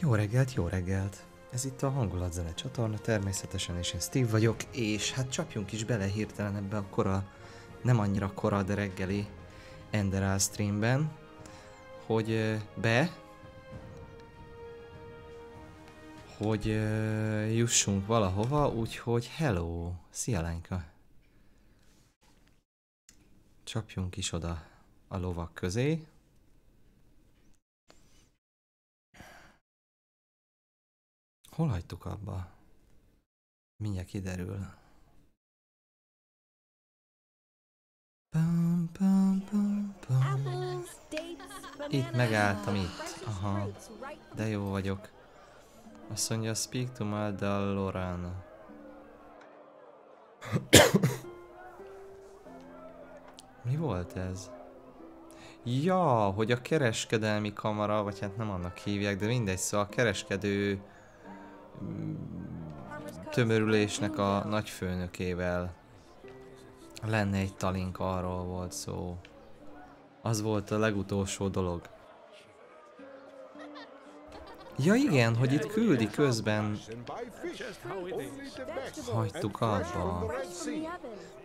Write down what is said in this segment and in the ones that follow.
Jó reggelt, jó reggelt! Ez itt a Hangulatzene csatorna természetesen, és én Steve vagyok, és hát csapjunk is bele hirtelen ebbe a kora, nem annyira kora, de reggeli Enderal streamben, hogy jussunk valahova, úgyhogy hello! Szia lányka! Csapjunk is oda a lovak közé. Hol hagytuk abba? Mindjárt kiderül. Pam, pam, pam, pam. Itt megálltam itt. Aha. De jó vagyok. Azt mondja, speak to Madal Lorana. Mi volt ez? Ja, hogy a kereskedelmi kamara, vagy hát nem annak hívják, de mindegy, szóval a kereskedő tömörülésnek a nagyfőnökével lenne egy talink, arról volt szó. Az volt a legutolsó dolog. Ja igen, hogy itt küldi közben hagytuk abba.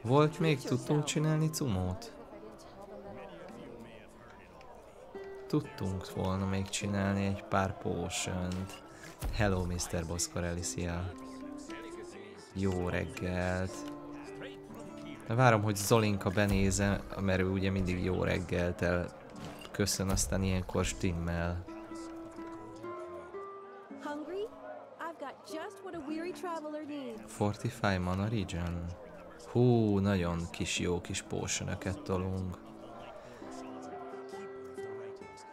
Volt még, tudtunk csinálni cumót? Tudtunk volna még csinálni egy pár potion-t. Hello Mr. Boscorelli, szia! Jó reggelt! Várom, hogy Zolinka benézze, mert ő ugye mindig jó reggelt el köszön, aztán ilyenkor stimmel. 45 mana region. Hú, nagyon jó kis potion-öket tolunk.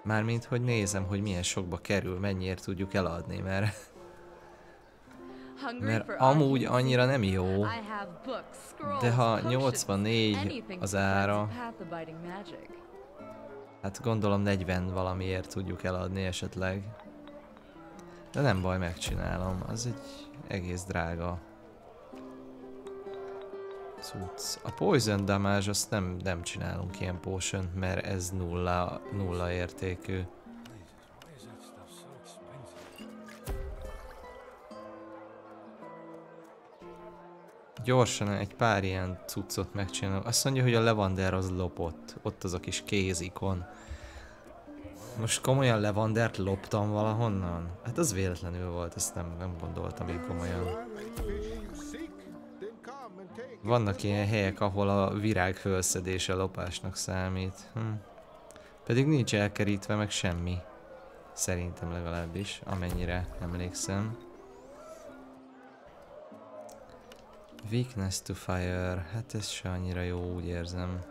Mármint, hogy nézem, hogy milyen sokba kerül, mennyiért tudjuk eladni, mert amúgy annyira nem jó, de ha 84 az ára, hát gondolom 40 valamiért tudjuk eladni esetleg. De nem baj, megcsinálom, az egy egész drága cucc. A poison damage, azt nem csinálunk ilyen potion, mert ez nulla értékű. Gyorsan egy pár ilyen cuccot megcsinálom. Azt mondja, hogy a Levander az lopott. Ott az a kis kézikon. Most komolyan Levandert loptam valahonnan? Hát az véletlenül volt, ezt nem gondoltam így komolyan. Vannak ilyen helyek, ahol a virág fölszedése lopásnak számít. Pedig nincs elkerítve meg semmi. Szerintem legalábbis, amennyire emlékszem. Weakness to fire, hát ez se annyira jó, úgy érzem.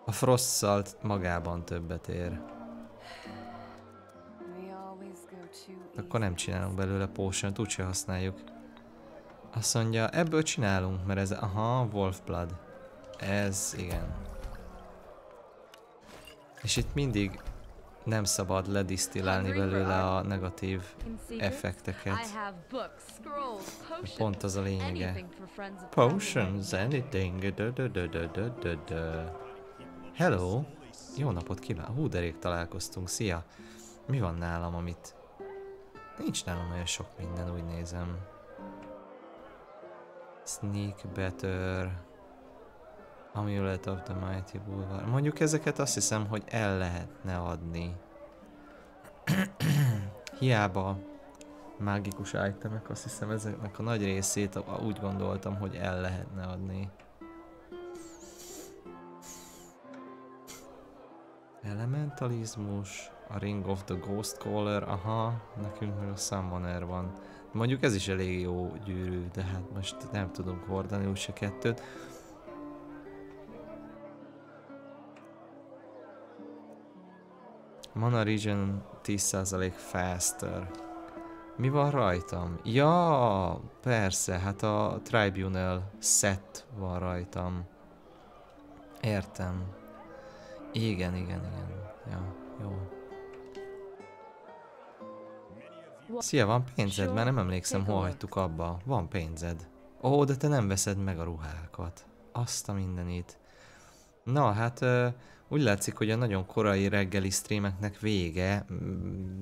A frost salt magában többet ér. Akkor nem csinálunk belőle potion-t, úgyse használjuk. Azt mondja, ebből csinálunk, mert ez... Aha, Wolf Blood. Ez, igen. És itt mindig nem szabad ledisztillálni belőle a negatív effekteket. Pont az a lényege. Potions, anything. Hello! Jó napot kívánok! Hú, de rég találkoztunk, szia! Mi van nálam, amit... Nincs nálam olyan sok minden, úgy nézem. Sneak better. Amulet of the Mighty Bulwark. Mondjuk ezeket azt hiszem, hogy el lehetne adni. Hiába mágikus itemek, azt hiszem ezeknek a nagy részét úgy gondoltam, hogy el lehetne adni. Elementalizmus, a Ring of the Ghost Caller, aha, nekünk meg a Summoner van. Mondjuk ez is elég jó gyűrű, de hát most nem tudunk hordani úgyse kettőt. Mana Region 10% faster. Mi van rajtam? Ja, persze, hát a Tribunal set van rajtam. Értem. Igen. Ja, jó. Szia, van pénzed? Már nem emlékszem, hol hagytuk abba. Van pénzed. Ó, de te nem veszed meg a ruhákat. Azt a mindenit. Na, hát úgy látszik, hogy a nagyon korai reggeli streameknek vége.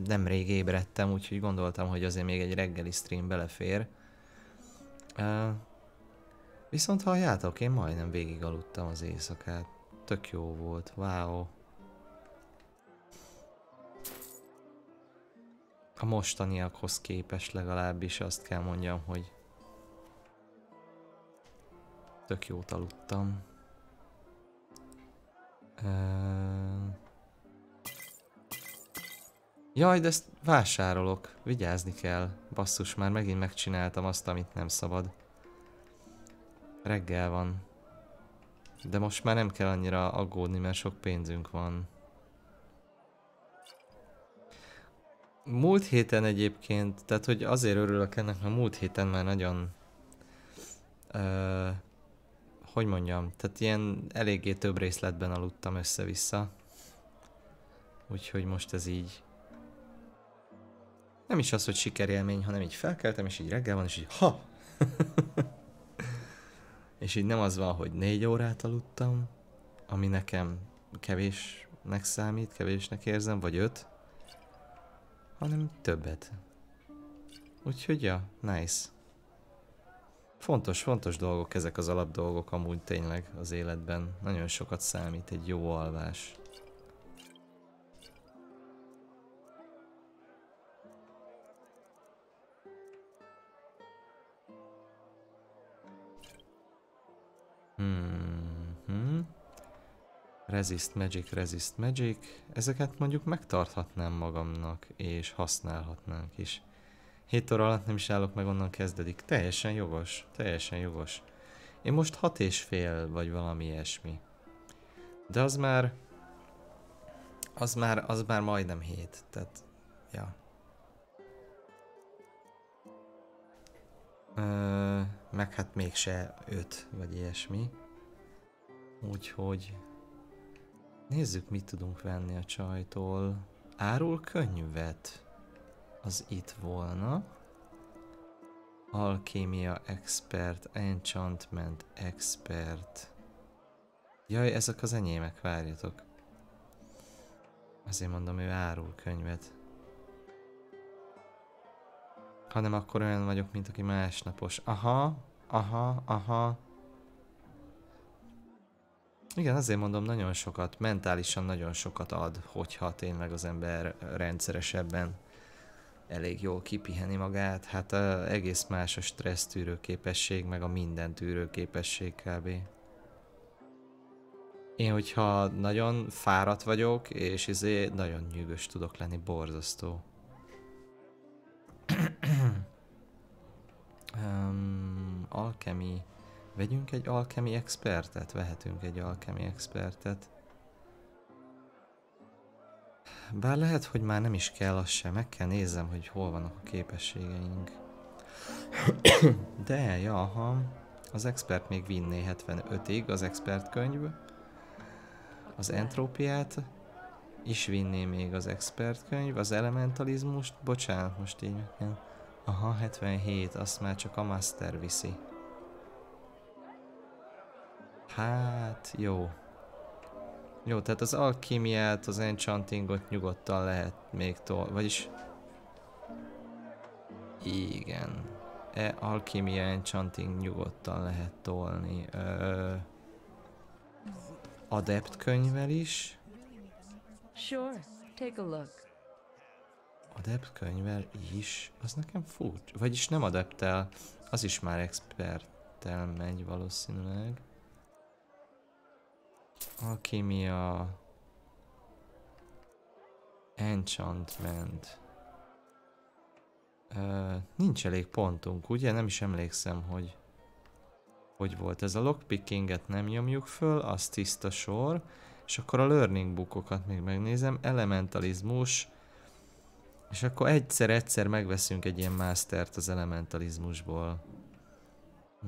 Nemrég ébredtem, úgyhogy gondoltam, hogy azért még egy reggeli stream belefér. Viszont halljátok, én majdnem végig aludtam az éjszakát. Tök jó volt, wow. A mostaniakhoz képest legalábbis azt kell mondjam, hogy tök jót aludtam. Jaj, de ezt vásárolok. Vigyázni kell. Basszus, már megint megcsináltam azt, amit nem szabad. Reggel van. De most már nem kell annyira aggódni, mert sok pénzünk van. Múlt héten egyébként, tehát hogy azért örülök ennek, mert múlt héten már nagyon... hogy mondjam, tehát ilyen eléggé több részletben aludtam össze-vissza. Úgyhogy most ez így... Nem is az, hogy sikerélmény, hanem így felkeltem, és így reggel van, és így ha! És így nem az van, hogy 4 órát aludtam, ami nekem kevésnek számít, kevésnek érzem, vagy 5, hanem többet. Úgyhogy ja, nice. Fontos dolgok ezek az alapdolgok amúgy tényleg az életben. Nagyon sokat számít egy jó alvás. Resist Magic. Ezeket mondjuk megtarthatnám magamnak, és használhatnánk is. 7 óra alatt nem is állok meg, onnan kezdődik. Teljesen jogos, teljesen jogos. Én most 6,5 vagy valami ilyesmi. De az már majdnem 7, tehát, ja. Meg hát mégse 5 vagy ilyesmi. Úgyhogy nézzük, mit tudunk venni a csajtól. Árul könyvet. Az itt volna. Alkémia Expert, Enchantment Expert. Jaj, ezek az enyémek, várjatok. Azért mondom, ő árul könyvet. Hanem akkor olyan vagyok, mint aki másnapos. Aha. Igen, azért mondom, nagyon sokat, mentálisan nagyon sokat ad, hogyha tényleg az ember rendszeresebben elég jól kipiheni magát. Hát egész más a stressz tűrőképesség, meg a minden tűrőképesség kb. Én, hogyha nagyon fáradt vagyok, és nagyon nyűgös tudok lenni, borzasztó. Alchemy. Vegyünk egy Alchemy Expertet? Vehetünk egy Alchemy Expertet. Bár lehet, hogy már nem is kell az sem. Meg kell nézzem, hogy hol vannak a képességeink. De, ja, aha. Az expert még vinné 75-ig, az expert könyv. Az entrópiát is vinné még az expert könyv. Az elementalizmust, bocsánat, most így kell. Aha, 77, azt már csak a master viszi. Hát, jó. Jó, tehát az alkímiát, az enchantingot nyugodtan lehet még vagyis... Igen. Alkímia, enchanting nyugodtan lehet tolni. Adept könyvvel is. Sure, take a look. Adept könyvvel is. Az nekem furcsa. Vagyis nem adeptel, az is már experttel megy valószínűleg. Alkímia. Enchantment. Nincs elég pontunk, ugye? Nem is emlékszem, hogy volt ez a lockpickinget nem nyomjuk föl, az tiszta sor. És akkor a learning bookokat még megnézem. Elementalizmus. És akkor egyszer megveszünk egy ilyen mastert az elementalizmusból.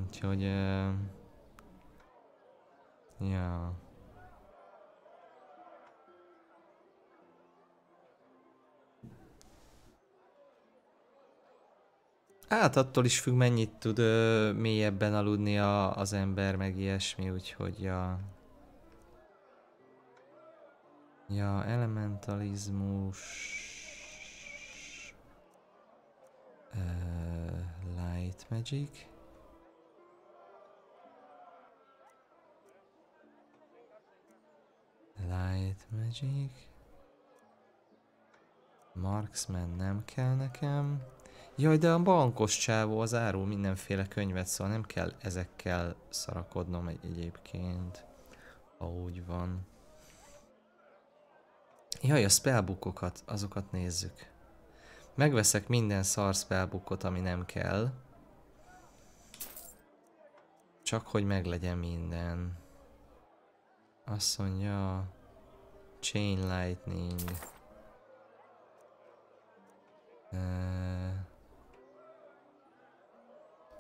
Úgyhogy... ja... Hát attól is függ, mennyit tud mélyebben aludni az ember, meg ilyesmi, úgyhogy ja. Ja, elementalizmus... Light magic... Light magic... Marksman nem kell nekem... Jaj, de a bankos csávó az árul mindenféle könyvet, szóval nem kell ezekkel szarakodnom egyébként. Ha úgy van. Jaj, a spellbookokat, azokat nézzük. Megveszek minden szar spellbookot, ami nem kell. Csak hogy meglegyen minden. Azt mondja... Chain lightning...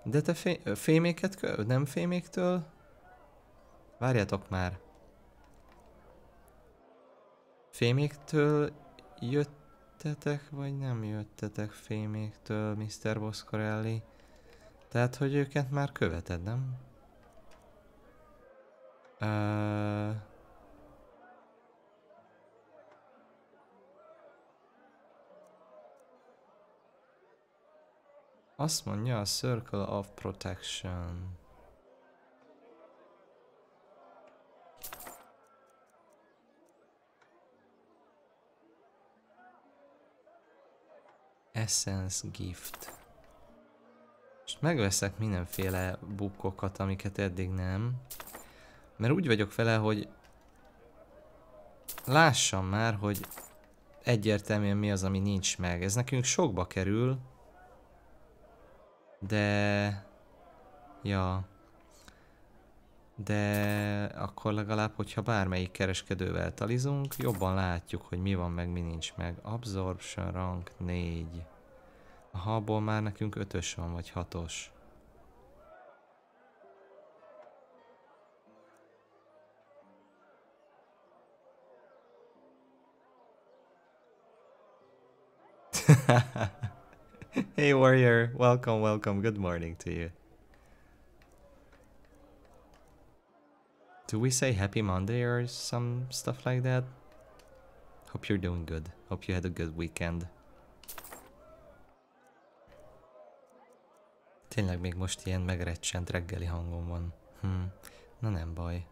De te féméket nem féméktől? Várjátok már. Féméktől jöttetek, vagy nem jöttetek féméktől, Mr. Boscorelli? Tehát, hogy őket már követed, nem? Azt mondja a Circle of Protection. Essence Gift. És megveszek mindenféle bookokat, amiket eddig nem. Mert úgy vagyok vele, hogy lássam már, hogy egyértelműen mi az, ami nincs meg. Ez nekünk sokba kerül. De... Ja... De akkor legalább, hogyha bármelyik kereskedővel talizunk, jobban látjuk, hogy mi van meg, mi nincs meg. Absorption rank 4. Aha, abból már nekünk 5-ös van, vagy 6-os. Hey warrior, welcome, welcome, good morning to you. Do we say happy Monday or some stuff like that? Hope you're doing good. Hope you had a good weekend. Tényleg még most ilyen megrecsent reggeli hangom van. Na nem baj.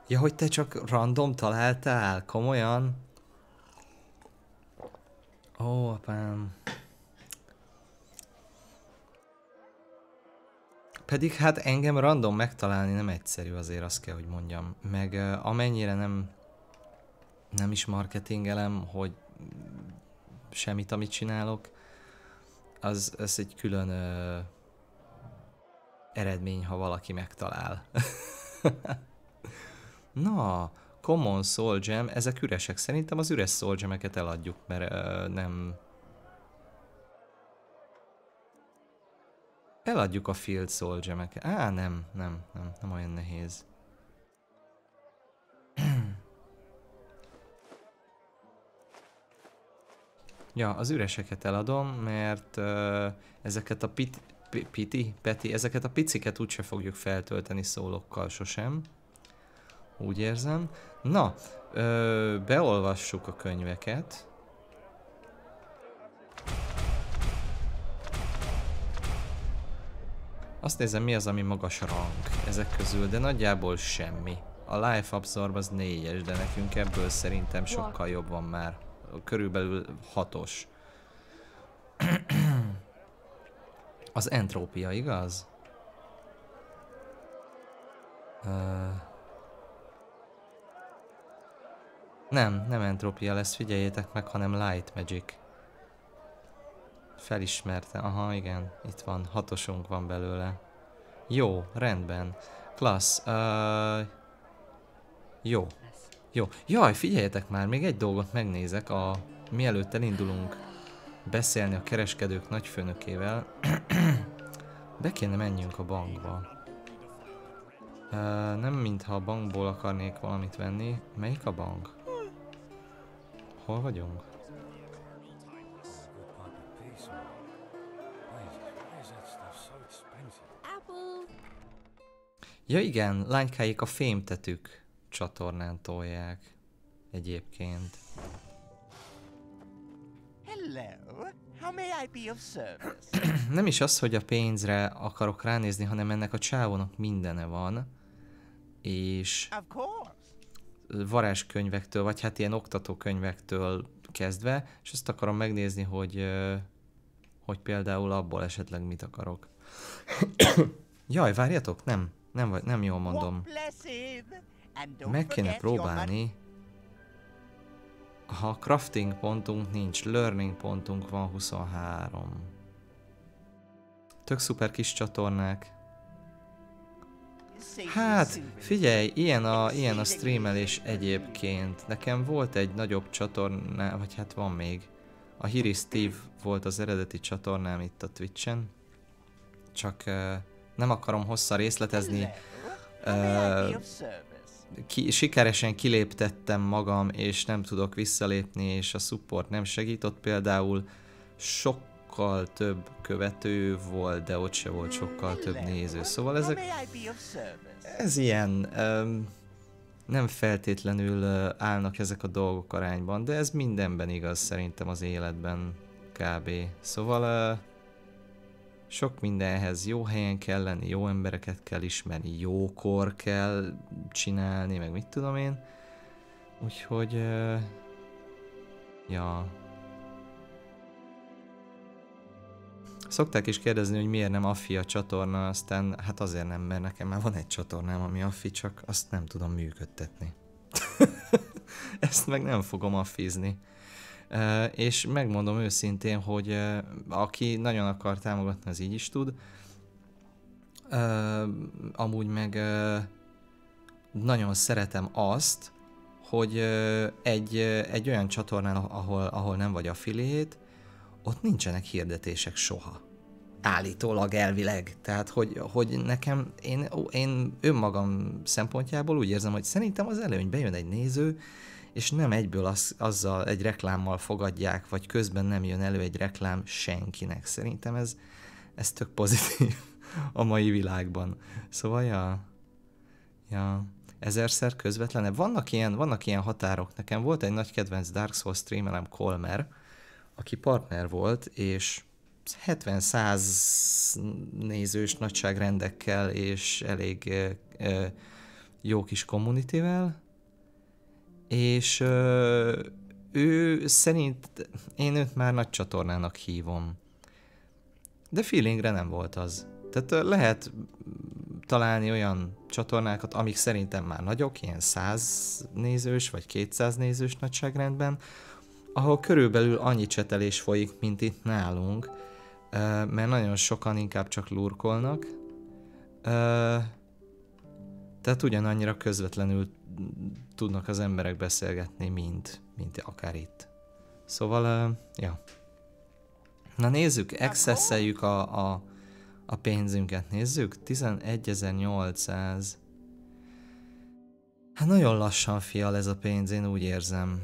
Ja, hogy te csak random találtál? Komolyan? Ó, apám. Pedig hát engem random megtalálni nem egyszerű, azért azt kell, hogy mondjam. Meg amennyire nem is marketingelem, hogy semmit, amit csinálok, az egy külön eredmény, ha valaki megtalál. Na, Common Soul Gem, ezek üresek. Szerintem az üres Soul Gemeket eladjuk, mert nem... Eladjuk a Field Soul Gemeket. Nem olyan nehéz. Ja, az üreseket eladom, mert ezeket a ezeket a piciket úgyse fogjuk feltölteni szólokkal sosem. Úgy érzem. Na, beolvassuk a könyveket. Azt nézem, mi az, ami magas rank ezek közül, de nagyjából semmi. A Life Absorb az 4-es, de nekünk ebből szerintem sokkal jobb van már. Körülbelül 6-os. Az entrópia, igaz? Nem entrópia lesz, figyeljétek meg, hanem Light Magic. Felismertem, aha, igen, itt van, 6-osunk van belőle. Jó, rendben. Klassz, jó. Jaj, figyeljetek már, még egy dolgot megnézek, mielőtt elindulunk beszélni a kereskedők nagyfőnökével. Be kéne menjünk a bankba. Nem mintha a bankból akarnék valamit venni. Melyik a bank? Hol vagyunk? Ja igen, lánykáik a fémtetük. csatornán tolják egyébként. Nem is az, hogy a pénzre akarok ránézni, hanem ennek a csávónak mindene van. És varázskönyvektől, vagy hát ilyen oktatókönyvektől kezdve, és azt akarom megnézni, hogy például abból esetleg mit akarok. Jaj, várjatok, nem jól mondom. Meg kéne próbálni. Ha crafting pontunk nincs, learning pontunk van 23. Tök szuper kis csatornák. Hát, figyelj, ilyen a streamelés egyébként. Nekem volt egy nagyobb csatornám, vagy hát van még. A Hiri Steve volt az eredeti csatornám itt a Twitchen. Csak nem akarom hosszan részletezni. Sikeresen kiléptettem magam, és nem tudok visszalépni, és a support nem segített. Például sokkal több követő volt, de ott se volt sokkal több néző. Szóval ez ilyen, nem feltétlenül állnak ezek a dolgok arányban, de ez mindenben igaz szerintem az életben kb. Szóval sok mindenhez jó helyen kell lenni, jó embereket kell ismerni, jókor kell csinálni, meg mit tudom én. Úgyhogy, ja. Szokták is kérdezni, hogy miért nem affi a csatorna, aztán hát azért nem, mert nekem már van egy csatornám, ami affi, csak azt nem tudom működtetni. Ezt meg nem fogom affizni. És megmondom őszintén, hogy aki nagyon akar támogatni, az így is tud. Amúgy meg nagyon szeretem azt, hogy egy olyan csatornán, ahol nem vagy affiliate, ott nincsenek hirdetések soha. Állítólag, elvileg. Tehát, hogy nekem, én önmagam szempontjából úgy érzem, hogy szerintem az előny bejön egy néző, és nem egyből azzal egy reklámmal fogadják, vagy közben nem jön elő egy reklám senkinek. Szerintem ez tök pozitív a mai világban. Szóval, ja, ezerszer közvetlenebb. Vannak ilyen határok. Nekem volt egy nagy kedvenc Dark Souls streamerem, Colmer, aki partner volt, és 70-100 nézős nagyságrendekkel, és elég jó kis communityvel, és ő szerint, én őt már nagy csatornának hívom. De feelingre nem volt az. Tehát lehet találni olyan csatornákat, amik szerintem már nagyok, ilyen 100 nézős vagy 200 nézős nagyságrendben, ahol körülbelül annyi csetelés folyik, mint itt nálunk, mert nagyon sokan inkább csak lurkolnak. Tehát ugyanannyira közvetlenül tudnak az emberek beszélgetni, mint akár itt. Szóval, ja. Na nézzük, accesszeljük a pénzünket, nézzük. 11.800. Hát nagyon lassan fial ez a pénz, én úgy érzem.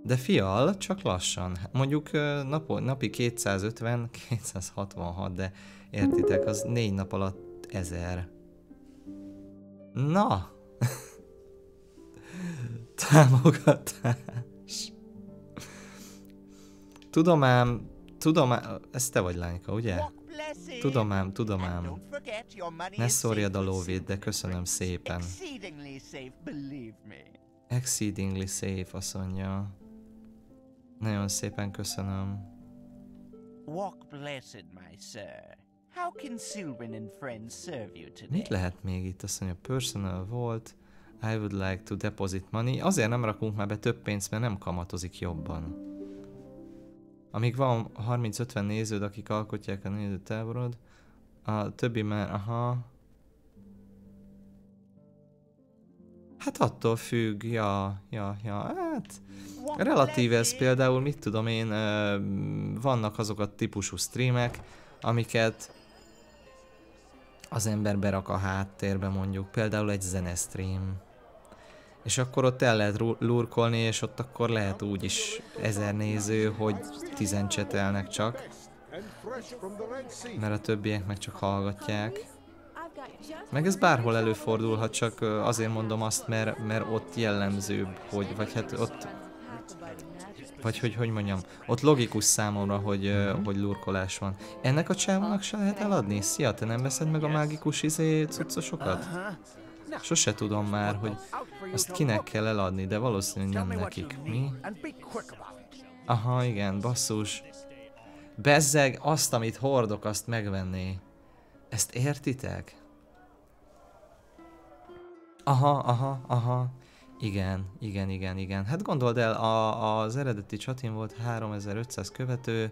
De fial, csak lassan. Mondjuk napi 250, 266, de értitek, az 4 nap alatt 1000. Na! Támogatás. Tudom ám, ez te vagy, lányka, ugye? Tudom ám. Ne szórjad a lóvét, de köszönöm szépen. Exceedingly safe, azt mondja. Nagyon szépen köszönöm. Mit lehet még itt? Azt mondja, personal volt. I would like to deposit money. Azért nem rakunk már be több pénzt, mert nem kamatozik jobban. Amíg van 30-50 néződ, akik alkotják a nézőtáborod, a többi már, aha. Hát attól függ, ja, hát relatív ez például, mit tudom én, vannak azok a típusú streamek, amiket az ember berak a háttérbe, mondjuk, például egy zenestream. És akkor ott el lehet lurkolni, és ott akkor lehet úgy is 1000 néző, hogy 10 csetelnek csak. Mert a többiek meg csak hallgatják. Meg ez bárhol előfordulhat, csak azért mondom azt, mert ott jellemzőbb, hogy, vagy hát ott, vagy hogy mondjam, ott logikus számomra, hogy lurkolás van. Ennek a csávónak se lehet eladni? Szia, te nem veszed meg a mágikus cuccosokat? Sose tudom már, hogy azt kinek kell eladni, de valószínűleg nem nekik. Mi? Aha, igen, basszus. Bezzeg azt, amit hordok, azt megvenné. Ezt értitek? Aha. Igen. Hát gondold el, az eredeti csatin volt 3500 követő,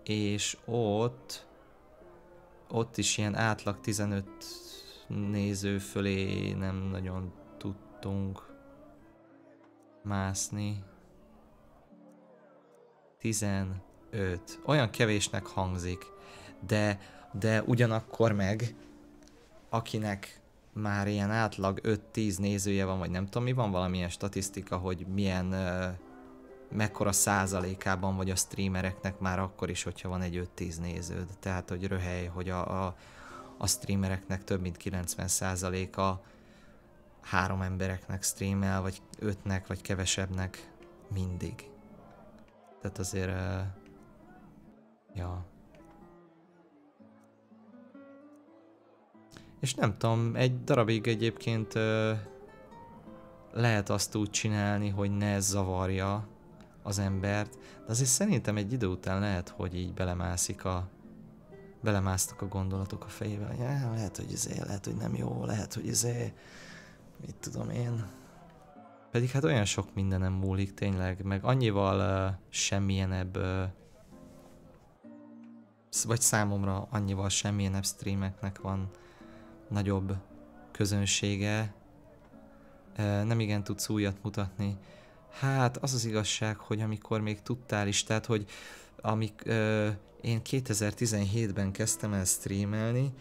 és ott is ilyen átlag 15 néző fölé nem nagyon tudtunk mászni. 15. Olyan kevésnek hangzik, de ugyanakkor meg, akinek már ilyen átlag 5-10 nézője van, vagy nem tudom mi van, valamilyen statisztika, hogy milyen, mekkora százalékában vagy a streamereknek már akkor is, hogyha van egy 5-10 néződ. Tehát, hogy röhely, hogy a streamereknek több mint 90%-a 3 embereknek streamel, vagy 5-nek, vagy kevesebbnek mindig. Tehát azért, ja. És nem tudom, egy darabig egyébként lehet azt úgy csinálni, hogy ne zavarja az embert, de azért szerintem egy idő után lehet, hogy így belemásztak a gondolatok a fejével. Ja, lehet, hogy nem jó, lehet, hogy mit tudom én. Pedig hát olyan sok mindenem múlik tényleg, meg annyival semmilyenebb, vagy számomra annyival semmilyenebb streameknek van nagyobb közönsége. Nem igen tudsz újat mutatni. Hát az az igazság, hogy amikor még tudtál is, tehát hogy én 2017-ben kezdtem el streamelni,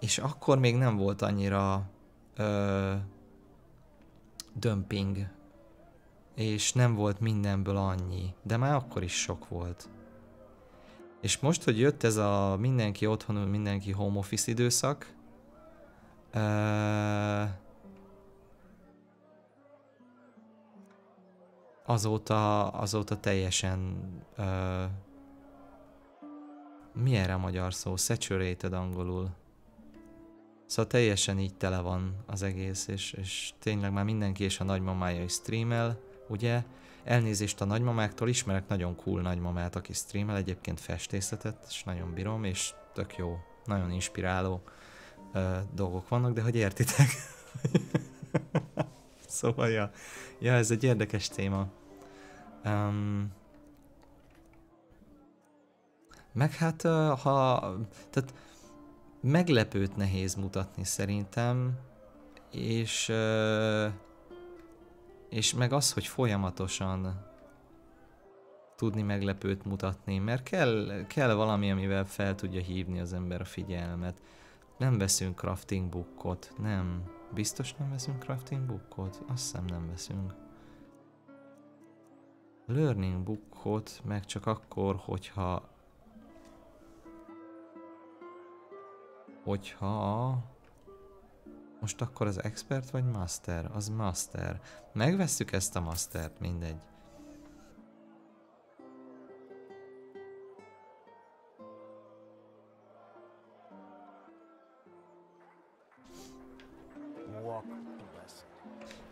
és akkor még nem volt annyira dömping, és nem volt mindenből annyi, de már akkor is sok volt. És most, hogy jött ez a mindenki otthonul, mindenki home office időszak, azóta teljesen mi erre a magyar szó? Saturated angolul. Szóval teljesen így tele van az egész, és tényleg már mindenki és a nagymamája is streamel, ugye? Elnézést a nagymamáktól, ismerek nagyon cool nagymamát, aki streamel, egyébként festészetet, és nagyon bírom, és tök jó, nagyon inspiráló dolgok vannak, de hogy értitek? Szóval, ja, ez egy érdekes téma. Meg hát, tehát meglepőt nehéz mutatni szerintem, és meg az, hogy folyamatosan tudni meglepőt mutatni, mert kell valami, amivel fel tudja hívni az ember a figyelmet. Nem veszünk crafting bookot, nem. Biztos nem veszünk crafting bookot? Azt hiszem nem veszünk. Learning bookot meg csak akkor, hogyha most akkor az expert vagy master? Az master. Megvesszük ezt a mastert, mindegy.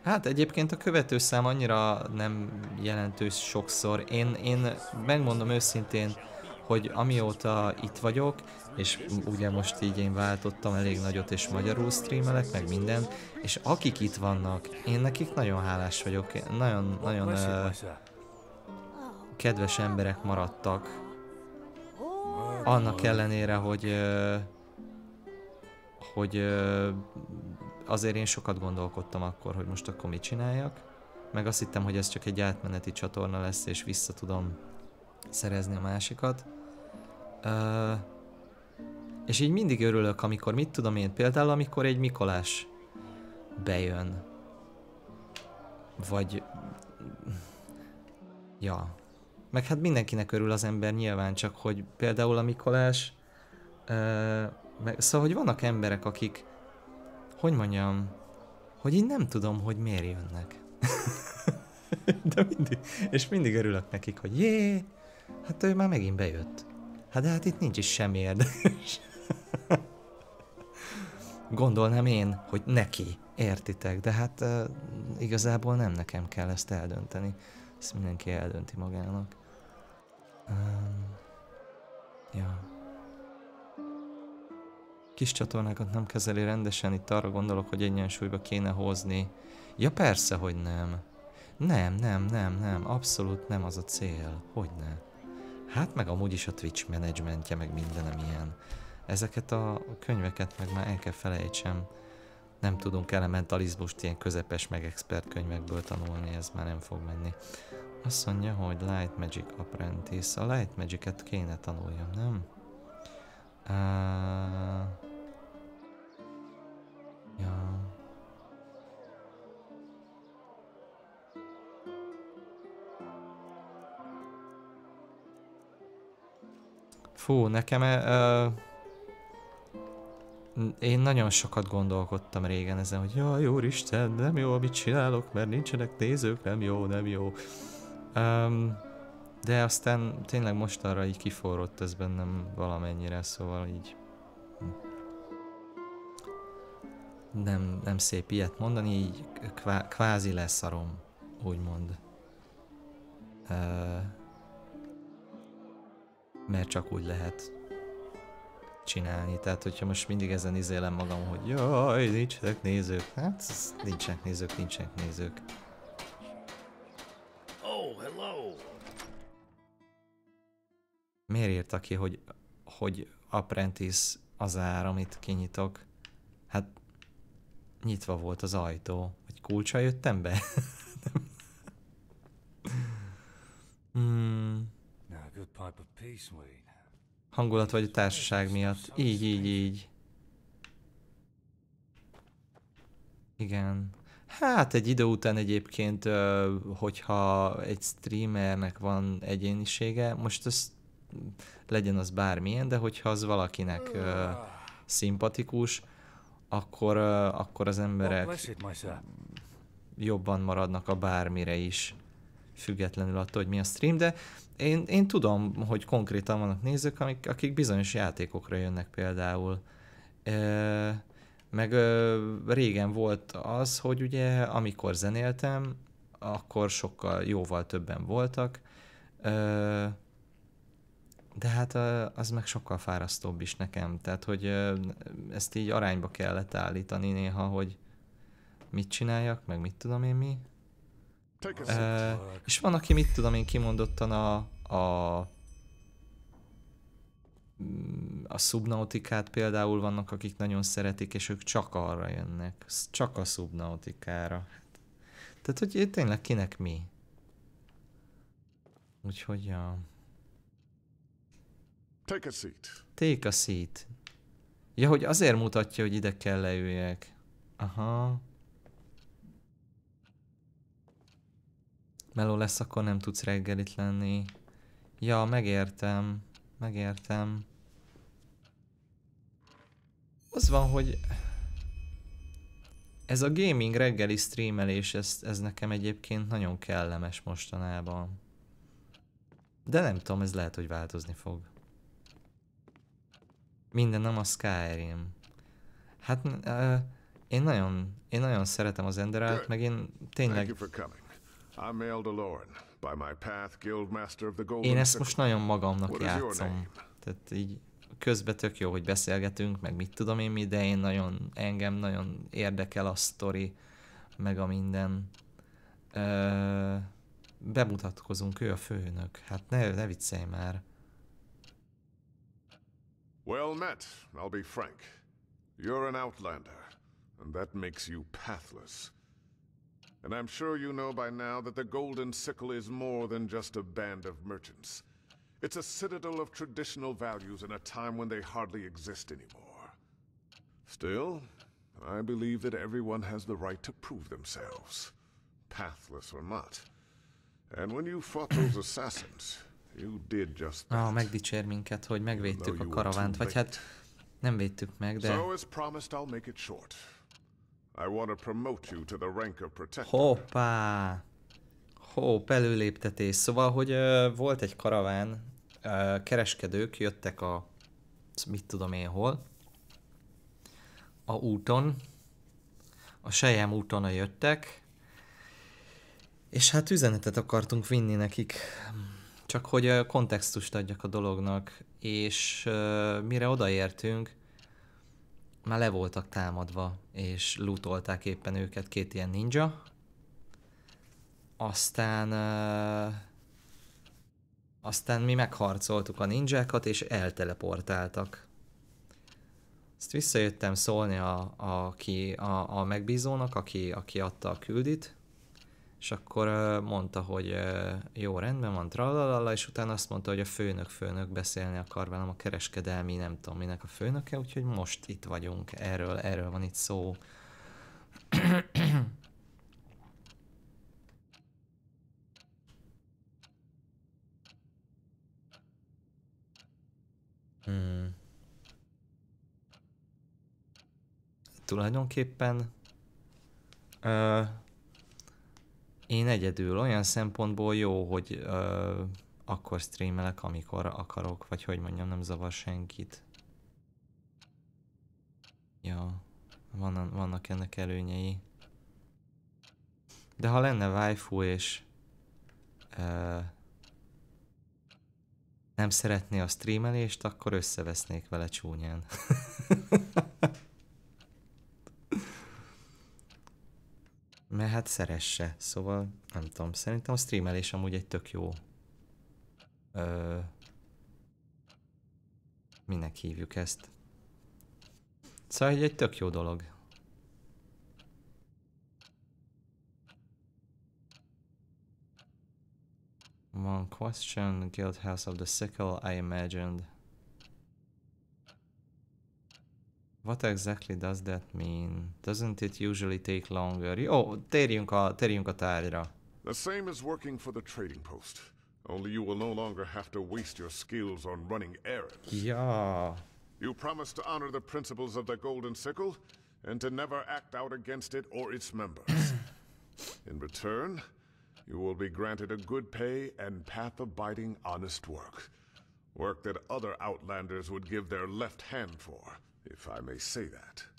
Hát egyébként a követőszám annyira nem jelentős sokszor. Én megmondom őszintén, hogy amióta itt vagyok, és ugye most így én váltottam elég nagyot, és magyarul streamelek, meg minden, és akik itt vannak, én nekik nagyon hálás vagyok, nagyon kedves emberek maradtak. Annak ellenére, hogy azért én sokat gondolkodtam akkor, hogy most akkor mit csináljak, meg azt hittem, hogy ez csak egy átmeneti csatorna lesz, és vissza tudom szerezni a másikat. És így mindig örülök, amikor, mit tudom én, például amikor egy Mikolás bejön. Vagy... Ja. Meg hát mindenkinek örül az ember nyilván, csak hogy például a Mikolás... Szóval, hogy vannak emberek, akik hogy mondjam, hogy én nem tudom, hogy miért jönnek. De mindig, és mindig örülök nekik, hogy jé, hát ő már megint bejött. Hát de hát itt nincs is semmi érdekes. Gondolnám én, hogy neki, értitek, de hát igazából nem nekem kell ezt eldönteni. Ezt mindenki eldönti magának. Ja. Kis csatornákat nem kezeli rendesen, itt arra gondolok, hogy egyensúlyba kéne hozni. Ja persze, hogy nem. Nem, abszolút nem az a cél. Hogyne. Hát meg amúgy is a Twitch menedzsmentje, meg mindenem ilyen. Ezeket a könyveket meg már el kell felejtsem. Nem tudunk elementalizmust ilyen közepes meg expert könyvekből tanulni, ez már nem fog menni. Azt mondja, hogy Light Magic Apprentice. A Light Magic-et kéne tanuljam, nem? Ja. Fú, nekem én nagyon sokat gondolkodtam régen ezen, hogy jaj, úristen, nem jó, amit csinálok, mert nincsenek nézők, nem jó. De aztán tényleg mostanra így kiforrott ez bennem valamennyire, szóval így nem szép ilyet mondani, így kvázi leszarom, úgymond. Mert csak úgy lehet csinálni. Tehát, hogyha most mindig ezen izélem magam, hogy jaj, nincsenek nézők. Hát, nincsenek nézők. Oh, hello. Miért írta ki, hogy Apprentice az ár, amit kinyitok? Hát, nyitva volt az ajtó. Vagy kulccsal jöttem be? Hangulat vagy a társaság miatt. Így. Igen. Hát egy idő után egyébként, hogyha egy streamernek van egyénisége, most ez legyen az bármilyen, de hogyha az valakinek szimpatikus, akkor az emberek jobban maradnak a bármire is, függetlenül attól, hogy mi a stream, de én tudom, hogy konkrétan vannak nézők, akik bizonyos játékokra jönnek például. Meg régen volt az, hogy ugye amikor zenéltem, akkor jóval többen voltak, de hát az meg sokkal fárasztóbb is nekem, tehát hogy ezt így arányba kellett állítani néha, hogy mit csináljak, meg mit tudom én mi. És van, aki mit tudom én kimondottan a szubnautikát például vannak, akik nagyon szeretik, és ők csak arra jönnek, csak a szubnautikára. Tehát, hogy tényleg kinek mi. Úgyhogy, ja. Take a seat. Ja, hogy azért mutatja, hogy ide kell leüljek. Aha. Meló lesz, akkor nem tudsz reggelit lenni. Ja, megértem. Az van, hogy ez a gaming reggeli streamelés, ez nekem egyébként nagyon kellemes mostanában. De nem tudom, ez lehet, hogy változni fog. Minden nem a Skyrim. Hát én nagyon szeretem az Enderalt, meg én tényleg... Én ezt most nagyon magamnak játszom. Tehát így közben tök jó, hogy beszélgetünk, meg mit tudom én mi, de engem nagyon érdekel a sztori, meg a minden. Bemutatkozunk, ő a főnök. Hát ne viccelj már. Well met, I'll be frank. You're an outlander, and that makes you pathless. And I'm sure you know by now that the Golden Sickle is more than just a band of merchants. It's a citadel of traditional values in a time when they hardly exist anymore. Still, I believe that everyone has the right to prove themselves, pathless or not. And when you fought those assassins, you did just that. Megdicsér minket, hogy megvédtük a karavánt, vagy hát nem védtük meg, de... So as promised, I'll make it short. I want to promote you to the rank of protector. Hoppá! Hopp, előléptetés. Szóval, hogy volt egy karaván, kereskedők jöttek a... mit tudom én hol. A úton. A Sejem úton jöttek. És hát üzenetet akartunk vinni nekik. Csak hogy kontextust adjak a dolognak. És mire odaértünk, már le voltak támadva, és lootolták éppen őket két ilyen ninja. Aztán mi megharcoltuk a ninjákat, és elteleportáltak. Ezt visszajöttem szólni a megbízónak, aki adta a küldit, és akkor mondta, hogy jó, rendben van, tralalala, és utána azt mondta, hogy a főnök beszélni akar velem, a kereskedelmi, nem tudom minek a főnöke, úgyhogy most itt vagyunk, erről van itt szó. Tulajdonképpen én egyedül olyan szempontból jó, hogy akkor streamelek, amikor akarok, vagy hogy mondjam, nem zavar senkit. Ja, vannak ennek előnyei. De ha lenne waifu és nem szeretné a streamelést, akkor összevesznék vele csúnyán. Mert hát szeresse, szóval nem tudom, szerintem a streamelés amúgy egy tök jó. Minek hívjuk ezt? Szóval egy tök jó dolog. One question, Guild House of the Sickle, I imagined. What exactly does that mean? Doesn't it usually take longer? Jó, térjünk a tárgyra. The same as working for the trading post. Only you will no longer have to waste your skills on running errands. Ja. You promise to honor the principles of the Golden Sickle and to never act out against it or its members. In return, you will be granted a good pay and path-abiding honest work. Work that other Outlanders would give their left hand for, if I may say that.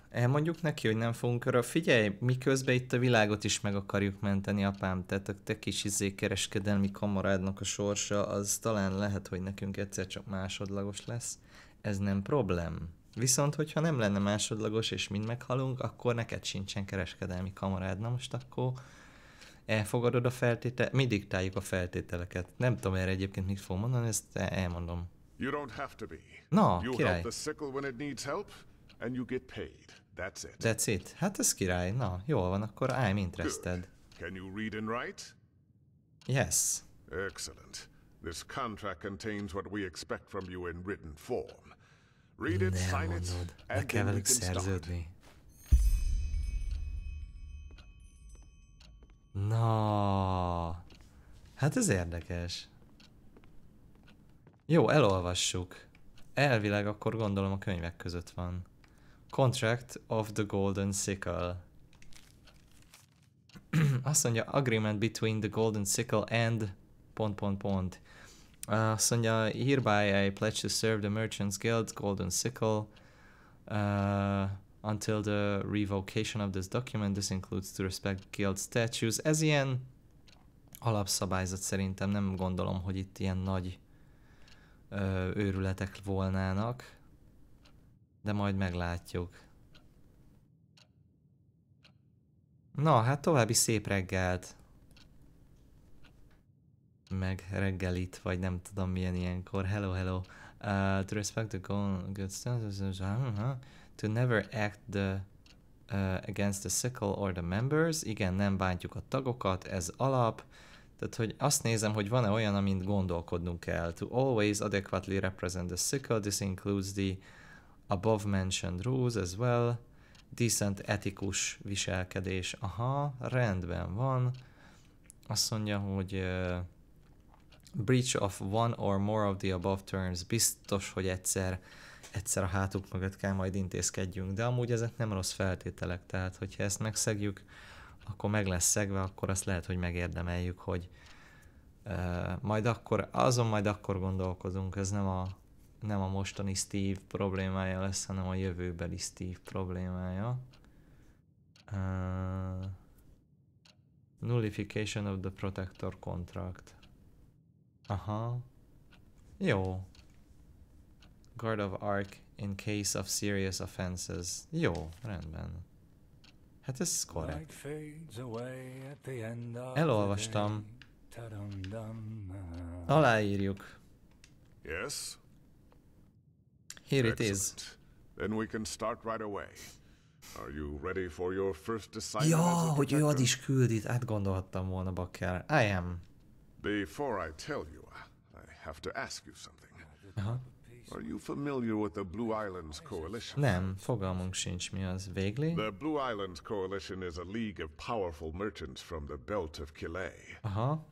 Elmondjuk neki, hogy nem fogunk arra. Figyelj, miközben itt a világot is meg akarjuk menteni, apám, tehát a te kis kereskedelmi kamarádnak a sorsa, az talán lehet, hogy nekünk egyszer csak másodlagos lesz. Ez nem problém. Viszont, hogyha nem lenne másodlagos és mind meghalunk, akkor neked sincsen kereskedelmi kamarád. Na most akkor elfogadod a feltételeket, mi diktáljuk a feltételeket. Nem tudom erre egyébként mit fog mondani, ezt elmondom. You don't have to be. Na, You király. help the sickle when it needs help, and you get paid. That's it. That's it. Hát ez király. Na, jól van, akkor I'm interested. Can you read and write? Yes. Excellent. This contract contains what we expect from you in written form. Read it, sign it, Le and kell then we velük can start. szerződni. Na, hát ez érdekes. Jó, elolvassuk. Elvileg akkor gondolom a könyvek között van. Contract of the Golden Sickle. Azt mondja, agreement between the Golden Sickle and... ... Azt mondja, hereby I pledge to serve the Merchants Guild Golden Sickle until the revocation of this document. This includes to respect guild statutes. Ez ilyen alapszabályzat szerintem, nem gondolom, hogy itt ilyen nagy őrületek volnának. De majd meglátjuk. Na, hát további szép reggelt. Meg reggelit, vagy nem tudom milyen ilyenkor. Hello, hello. To respect the good standards, to never act against the sickle or the members. Igen, nem bántjuk a tagokat, ez alap. Tehát, hogy azt nézem, hogy van-e olyan, amint gondolkodnunk kell. To always adequately represent the sickle. This includes the above mentioned rules as well. Decent, etikus viselkedés. Aha, rendben van. Azt mondja, hogy Breach of one or more of the above terms. Biztos, hogy egyszer a hátuk mögött kell majd intézkedjünk, de amúgy ezek nem rossz feltételek, tehát hogyha ezt megszegjük, akkor meg lesz szegve, akkor azt lehet, hogy megérdemeljük, hogy majd akkor gondolkozunk, ez nem a mostani Steve problémája lesz, hanem a jövőbeli Steve problémája. Nullification of the Protector Contract. Aha. Jó. Guard of Arc in case of serious offenses. Jó, rendben. Hát ez korrekt. Elolvastam. Aláírjuk. Yes? Here it is. Excellent. Then we can start right away. Are you ready for your first assignment? Ja, as a hogy ő ad protector? is küldit, átgondolhattam volna, bakker. I am. Before I tell you, I have to ask you something. Aha. Are you familiar with the Blue Islands Coalition? Nem, fogalmunk sincs mi az. Végli? The Blue Islands Coalition is a league of powerful merchants from the belt of Killet. Aha.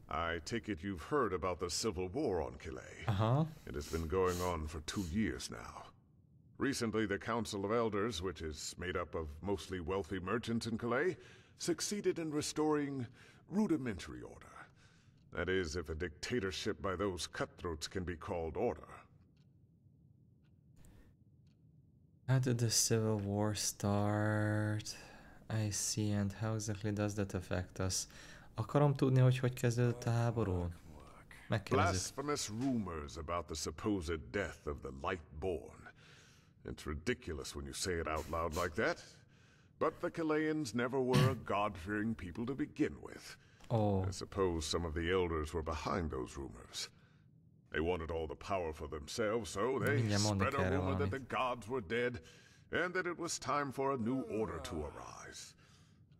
I take it you've heard about the civil war on Killet. Aha. It has been going on for 2 years now. Recently, the Council of Elders, which is made up of mostly wealthy merchants in Calais, succeeded in restoring rudimentary order. That is, if a dictatorship by those cutthroats can be called order. How did the Civil War start? I see, and how exactly does that affect us? Akarom tudni, hogy kezdődött a háború? Megkérdezzük. Blasphemous rumors about the supposed death of the Lightborn. It's ridiculous when you say it out loud like that. But the Calayans never were a God-fearing people to begin with. Oh. I suppose some of the elders were behind those rumors. They wanted all the power for themselves, so they spread a rumor that the gods were dead and that it was time for a new order to arise.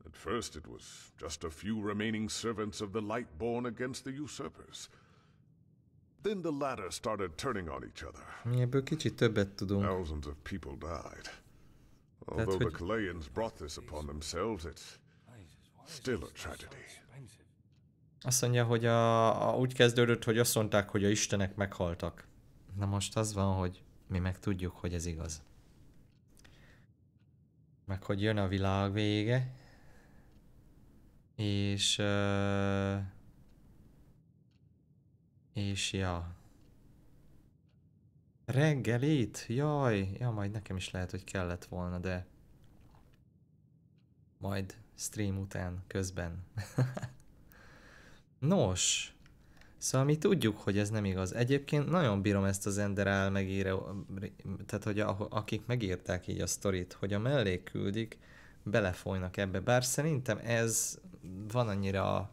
At first it was just a few remaining servants of the Lightborn against the usurpers. Then the latter started turning on each other. Mi ebből kicsit többet tudunk. Thousands of people died. Although the Calayans brought this upon themselves, it's still a tragedy. Azt mondja, hogy úgy kezdődött, hogy azt mondták, hogy a istenek meghaltak. Na most az van, hogy mi meg tudjuk, hogy ez igaz. Meg hogy jön a világ vége. És ja. Reggelit? Jaj, majd nekem is lehet, hogy kellett volna, de majd stream után, közben. Nos, szóval mi tudjuk, hogy ez nem igaz. Egyébként nagyon bírom ezt az Enderal megíró, tehát hogy akik megírták így a sztorit, hogy a mellékküldik, belefolynak ebbe. Bár szerintem ez van annyira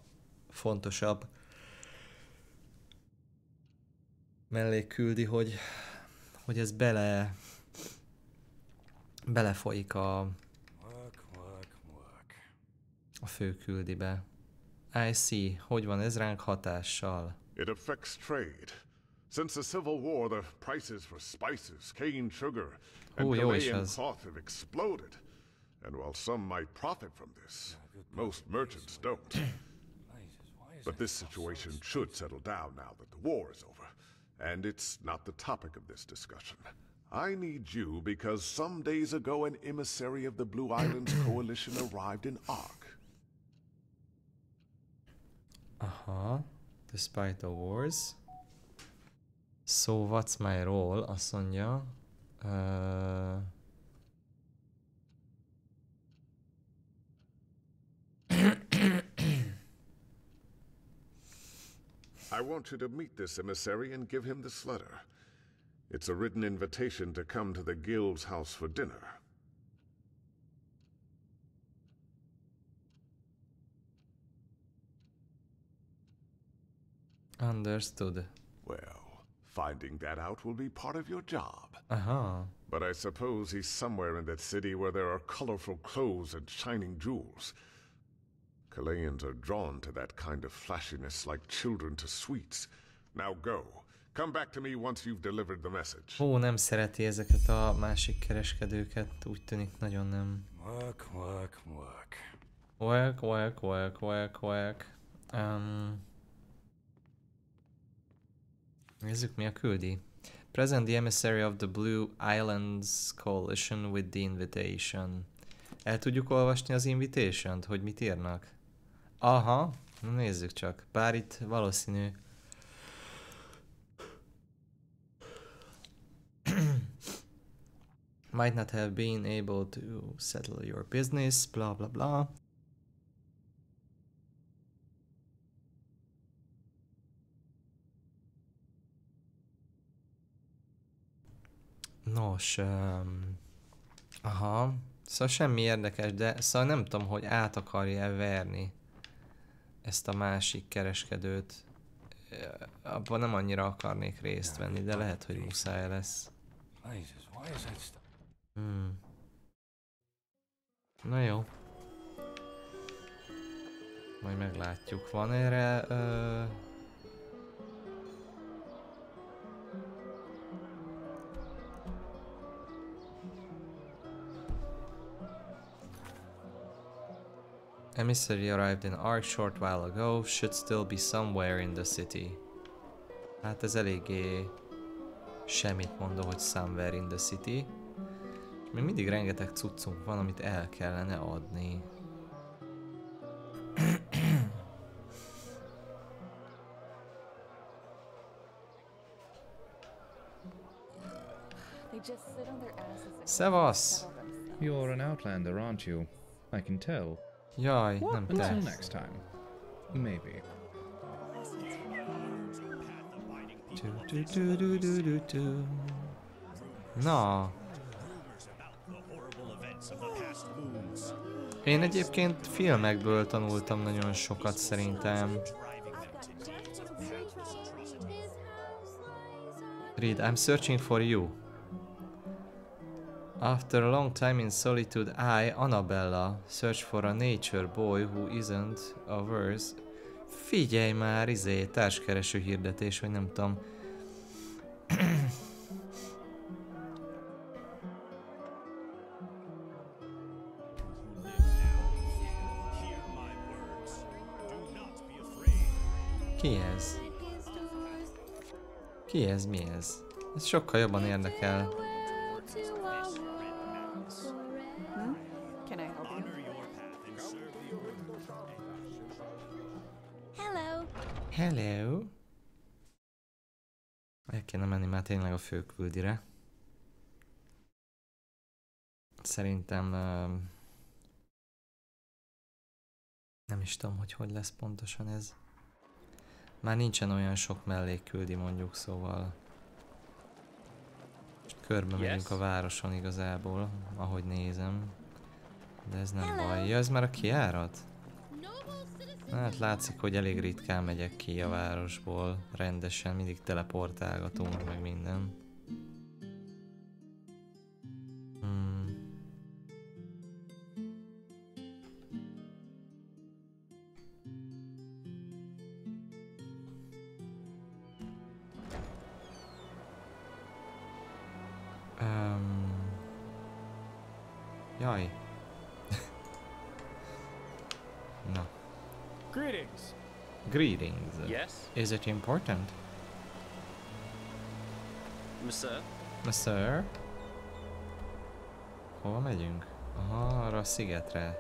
fontosabb mellékküldi, hogy ez belefolyik a főküldibe. I see. Hogy van ez ránk hatással? It affects trade. Since the Civil War, the prices for spices, cane sugar, and Calayan cloth have exploded. And while some might profit from this, most merchants don't. But this situation should settle down now that the war is over. And it's not the topic of this discussion. I need you because some days ago an emissary of the Blue Islands Coalition arrived in Ark. Aha. Despite the wars. So what's my role? Azt mondja. I want you to meet this emissary and give him this letter. It's a written invitation to come to the guild's house for dinner. Understood. Well, finding that out will be part of your job. Aha. But I suppose he's somewhere in that city where there are colorful clothes and shining jewels. Calayans are drawn to that kind of flashiness like children to sweets. Now go. Come back to me once you've delivered the message. Ó, nem szereti ezeket a másik kereskedőket. Úgy tűnik nagyon nem. Work. Nézzük, mi a küldi. Present the emissary of the Blue Islands Coalition with the invitation. El tudjuk olvasni az invitation-t, hogy mit írnak? Aha, na nézzük csak. Bár itt valószínű... Might not have been able to settle your business, blah blah blah. Nos, aha, szóval semmi érdekes, de szóval nem tudom, hogy át akarja verni ezt a másik kereskedőt. Abban nem annyira akarnék részt venni, de lehet, hogy muszáj lesz. Na jó. Majd meglátjuk. Van erre... Emissary arrived in Ark short while ago, should still be somewhere in the city. Hát ez eléggé semmit mondó, hogy somewhere in the city. És még mindig rengeteg cuccunk van, amit el kellene adni. Szevasz! You're an outlander, aren't you? I can tell. Jaj, nem te. Until next time. Maybe. Na. Én egyébként filmekből tanultam nagyon sokat szerintem. Read, I'm searching for you. After a long time in solitude, I, Annabella, search for a nature boy who isn't ours. Figyelj már, társkereső hirdetés, vagy nem tudom. Ki ez? Ki ez? Mi ez? Ez sokkal jobban érdekel. Hello! El kéne menni már tényleg a főküldire. Szerintem... nem is tudom, hogy lesz pontosan ez. Már nincsen olyan sok mellékküldi mondjuk, szóval... Körbe megyünk a városon igazából, ahogy nézem. De ez nem baj. Ja, ez már a kijárat? Hát látszik, hogy elég ritkán megyek ki a városból. Rendesen, mindig teleportálgatunk, meg minden. Jaj. Na. Greetings. Greetings. Yes? Is it important? Monsieur? Monsieur? Hova megyünk? Aha, arra a szigetre.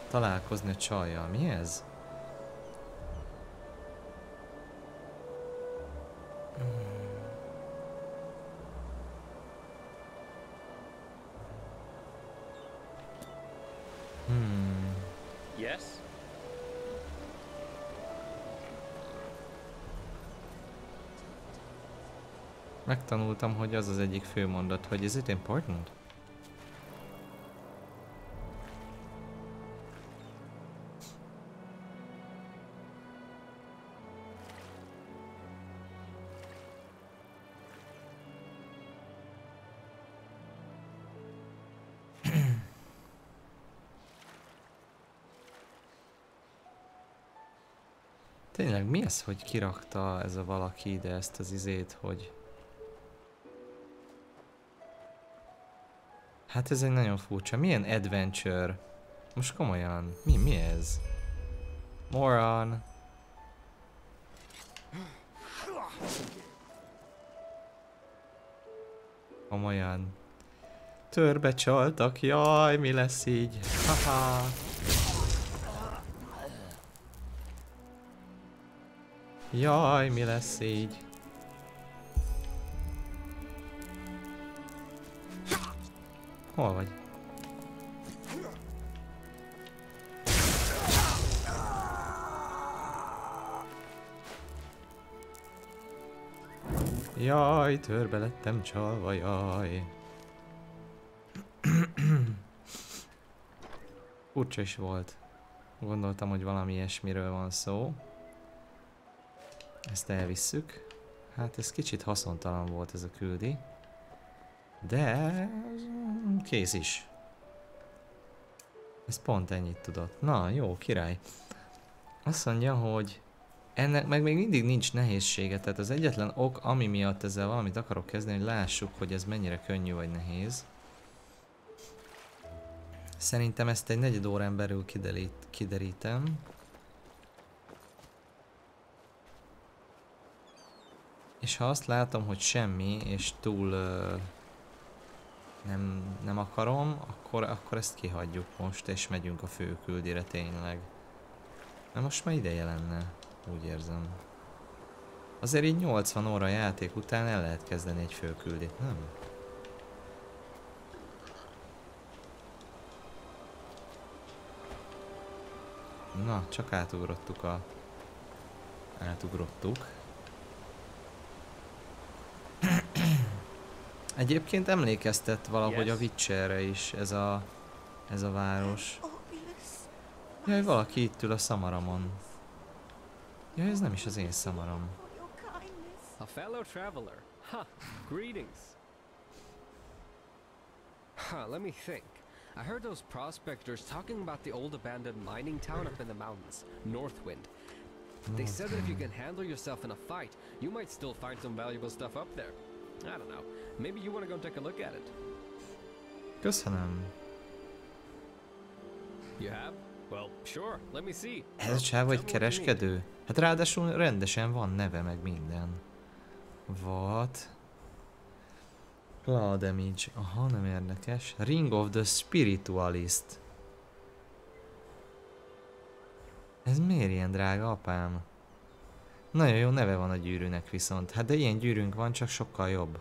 Találkozni a csajjal. Mi ez? Yes? Megtanultam, hogy az az egyik fő mondat, hogy is it important? Tényleg mi ez, hogy kirakta ez a valaki ide ezt az izét, hogy... Hát ez egy nagyon furcsa. Milyen adventure? Most komolyan. Mi ez? Moron. Komolyan. Törbe csaltak, jaj, mi lesz így? Haha. Jaj, mi lesz így? Hol vagy? Jaj, törbe lettem csalva, jaj. Furcsa is volt. Gondoltam, hogy valami ilyesmiről van szó. Ezt elvisszük. Hát ez kicsit haszontalan volt ez a küldi. De kész is. Ez pont ennyit tudott. Na, jó, király. Azt mondja, hogy ennek meg még mindig nincs nehézsége. Tehát az egyetlen ok, ami miatt ezzel valamit akarok kezdeni, hogy lássuk, hogy ez mennyire könnyű vagy nehéz. Szerintem ezt egy negyed órán belül kiderítem. És ha azt látom, hogy semmi, és túl nem akarom, akkor ezt kihagyjuk most, és megyünk a főküldire tényleg. Na most már ideje lenne, úgy érzem. Azért így 80 óra játék után el lehet kezdeni egy főküldit, nem? Na, csak átugrottuk. Egyébként emlékeztet valahogy a Witcherre is ez a város. Jaj, valaki itt ül a szamaramon. Jaj, ez nem is az én szamaram. A fellow traveler. Ha, greetings. Let me think. I heard those prospectors talking about the old abandoned mining town up in the mountains, Northwind. They said that if you can handle yourself in a fight, you might still find some valuable stuff up there. I don't know. Maybe you want to go take a look at it. Köszönöm. You have? Well, sure. Let me see. Ez a csáv vagy kereskedő? Hát ráadásul rendesen van neve meg minden. What? Claw damage. Aha, nem érdekes. Ring of the Spiritualist. Ez miért ilyen drága, apám? Nagyon jó neve van a gyűrűnek viszont. Hát de ilyen gyűrűnk van, csak sokkal jobb.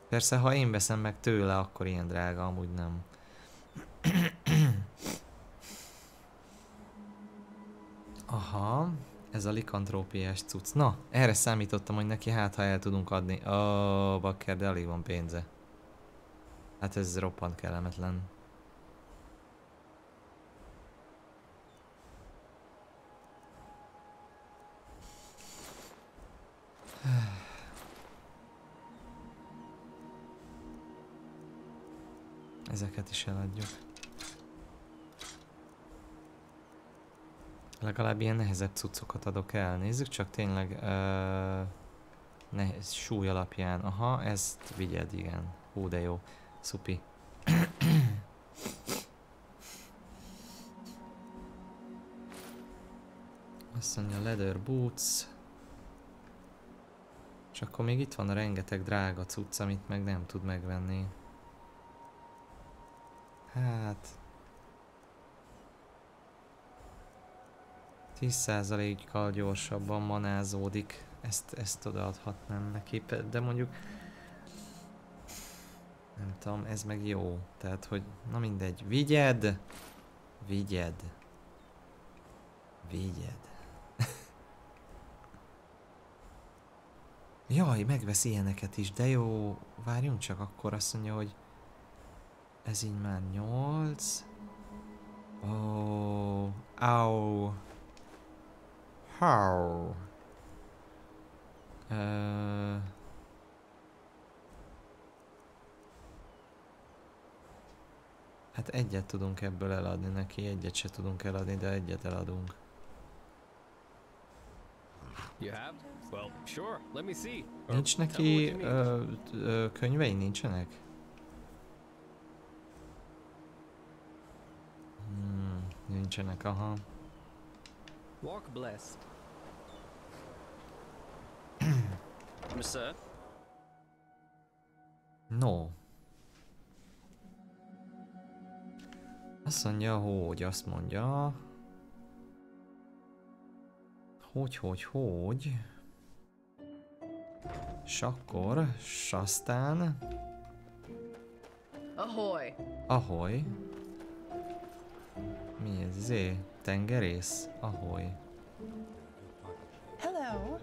Persze, ha én veszem meg tőle, akkor ilyen drága, amúgy nem. Aha, ez a likantrópiás cucc. Na, erre számítottam, hogy neki hát, ha el tudunk adni. Ó, bakker, de alig van pénze. Hát ez roppant kellemetlen. Ezeket is eladjuk. Legalább ilyen nehezebb cuccokat adok el. Nézzük csak tényleg nehéz súly alapján. Aha, ezt vigyed, igen. Hú, de jó. Szupi. Azt mondja, leather boots. És akkor még itt van a rengeteg drága cucc, amit meg nem tud megvenni. Hát... 10%-kal gyorsabban manázódik. Ezt odaadhatnám neki, de mondjuk... Nem tudom, ez meg jó. Tehát, hogy... Na mindegy. Vigyed! Vigyed! Vigyed! Jaj, megvesz ilyeneket is, de jó. Várjunk csak, akkor azt mondja, hogy... Ez így már 8. Ó, au. How? Hát egyet tudunk ebből eladni neki, egyet se tudunk eladni, de egyet eladunk. You have? Well, sure. Let me see. Nincs neki könyvei, nincsenek? Nincsenek, aha. Walk blessed. Monsieur? No. Azt mondja, hogy azt mondja... Hogy... S akkor, s aztán... Ahoy! Ahoy. Mi ez? Zé? Tengerész? Ahoy. Hello.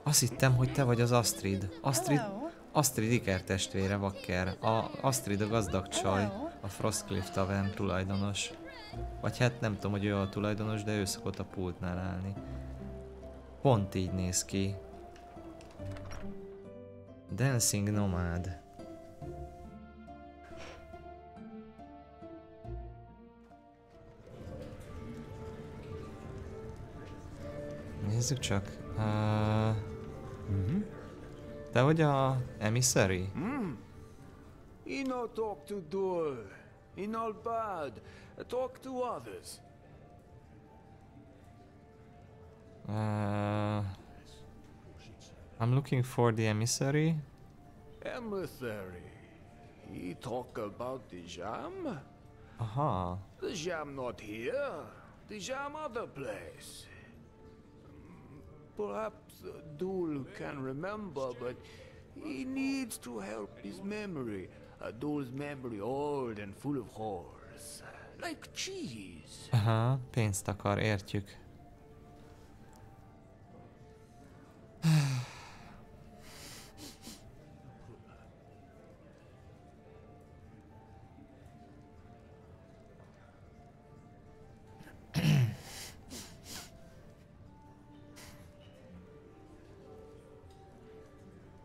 Azt hittem, hogy te vagy az Astrid. Hello. Astrid ikertestvére, Vakker. Astrid a gazdag csaj, Hello. a Frostcliff Tavern tulajdonos. Vagy hát nem tudom, hogy ő a tulajdonos, de ő szokott a pultnál állni. Pont így néz ki. Dancing Nomad. Nézzük csak. Te vagy a emissary? He no talk to dull. He not bad. Talk to others. I'm looking for the emissary. Emissary. He talk about the jam? Aha. The jam not here. The jam other place. Perhaps Dul can remember, but he needs to help his memory. Dul's memory old and full of holes. Like cheese. Aha, pénzt akar, értjük.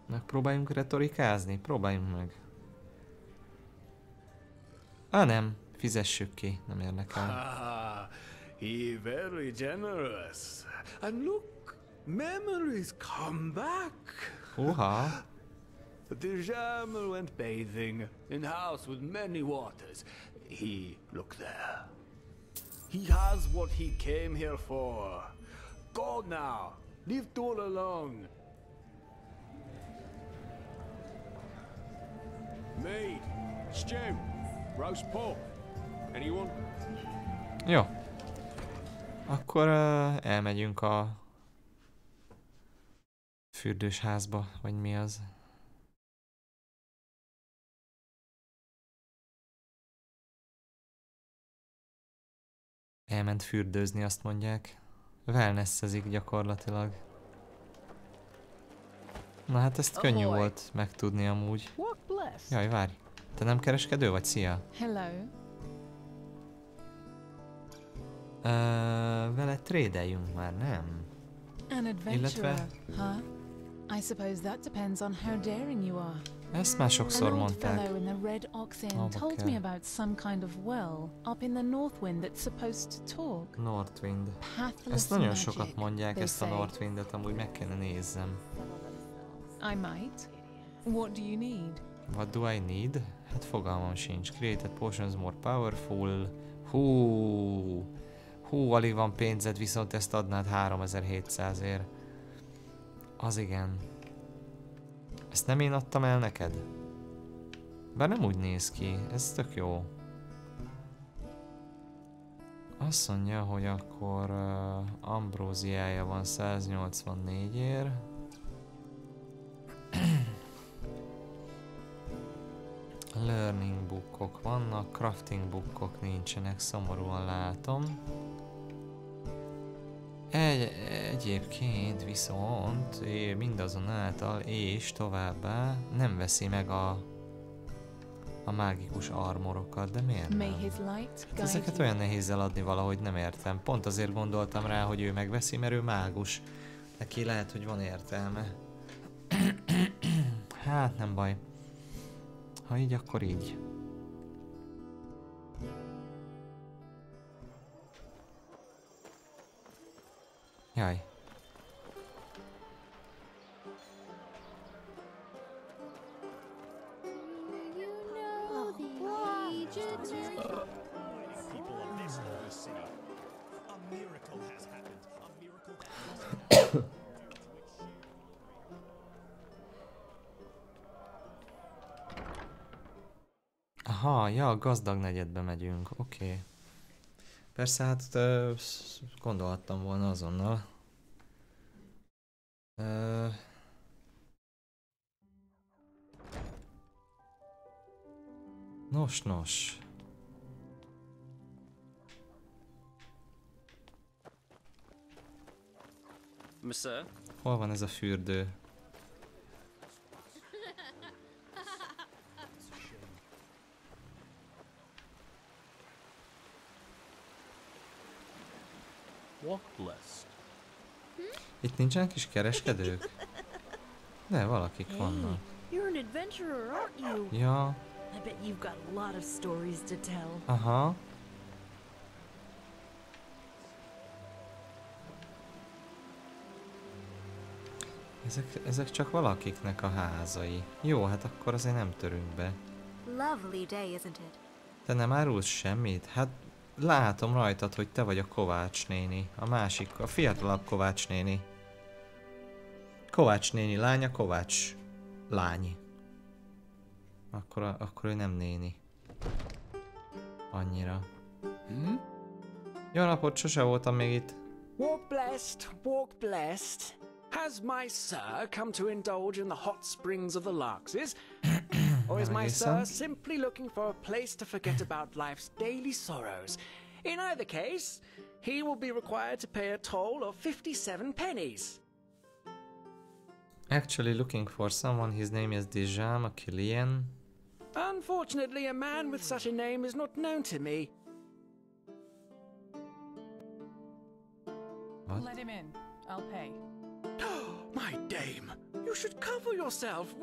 Megpróbáljunk retorikázni? Próbáljunk meg. Nem. Fizessük ki, nem érdekel. Ah, he very generous. And look, memories come back. Uha. The Jamel went bathing in house with many waters. He, look there. He has what he came here for. Go now. Leave Dul alone. Mead, stew, roast pork. Anyone? Jó. Akkor elmegyünk a fürdős házba, vagy mi az? Elment fürdőzni, azt mondják. Wellnessezik gyakorlatilag. Na hát ezt könnyű volt megtudni amúgy. Jaj, várj. Te nem kereskedő vagy? Szia! Hello. Vele trédeljünk már, nem? An adventurer, huh? I suppose that depends on how daring you are. Ezt már sokszor An old mondták. fellow in the Red Ox Inn Abba told kell. me about some kind of well up in the Northwind that's supposed to talk. Northwind. Pathless Ezt nagyon magic, sokat mondják, they ezt a say. Northwindet, amúgy meg kellene nézzem. I might. What do you need? What do I need? Hát fogalmam sincs. Created potions more powerful. Hú, alig van pénzed, viszont ezt adnád 3700-ért. Az igen. Ezt nem én adtam el neked? Bár nem úgy néz ki, ez tök jó. Azt mondja, hogy akkor ambróziája van 184-ért. Learning bookok vannak, crafting bookok nincsenek, szomorúan látom. Egyébként viszont mindazonáltal és továbbá nem veszi meg a mágikus armorokat, de miért May nem? his light Hát guide ezeket you. olyan nehéz eladni valahogy, nem értem. Pont azért gondoltam rá, hogy ő megveszi, mert ő mágus. Neki lehet, hogy van értelme. Hát nem baj. Ha így, akkor így. Jaj. Aha, ja, a gazdag negyedbe megyünk, oké. Persze, hát gondolhattam volna azonnal. Nos. Monsieur? Hol van ez a fürdő? What blessed? Itt nincsenek kis kereskedők? De valakik vannak. You're an adventurer, aren't you? Ja, I bet you've got a lot of stories to tell. aha. Ezek csak valakiknek a házai. Jó, hát akkor azért nem törünk be. Lovely day, isn't it? Te nem árulsz semmit? Hát látom rajtad, hogy te vagy a Kovács néni. A másik, a fiatalabb Kovács néni. Kovács néni lánya, Kovács lány. Akkor ő nem néni. Annyira. Jó napot, sose voltam még itt. Walk blessed, walk blessed. Has my sir come to indulge in the hot springs of the Larkses? Or is my sir simply looking for a place to forget about life's daily sorrows? In either case, he will be required to pay a toll of 57 pennies. Actually looking for someone, his name is Dijam, a Killian. Unfortunately, a man with such a name is not known to me. What? Let him in. I'll pay. My dame, you should cover yourself.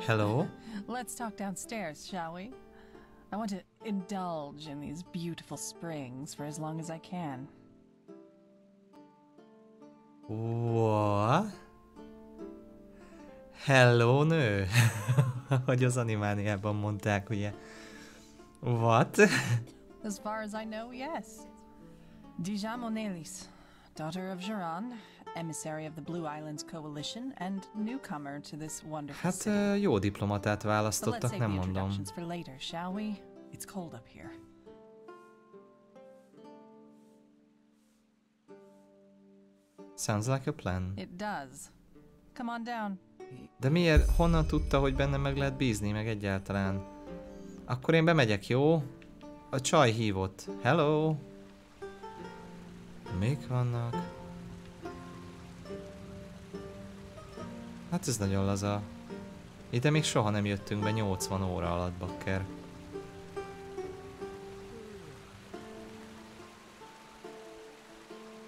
Hello? Let's talk downstairs, shall we? I want to indulge in these beautiful springs for as long as I can. What? Hello, nő? Hogy az animániában mondták, ugye? What? As far as I know, yes. Dijam Onelis, daughter of Geron, emissary of the Blue Islands Coalition, and newcomer to this wonderful city. Hát jó diplomatát But let's választottak, save nem the mondom. introductions for later, shall we? It's cold up here. Sounds like a plan. It does. Come on down. De miért? Honnan tudta, hogy benne meg lehet bízni, meg egyáltalán? Akkor én bemegyek, jó? A csaj hívott. Hello? Mik vannak? Hát ez nagyon laza. Ide még soha nem jöttünk be 80 óra alatt, bakker.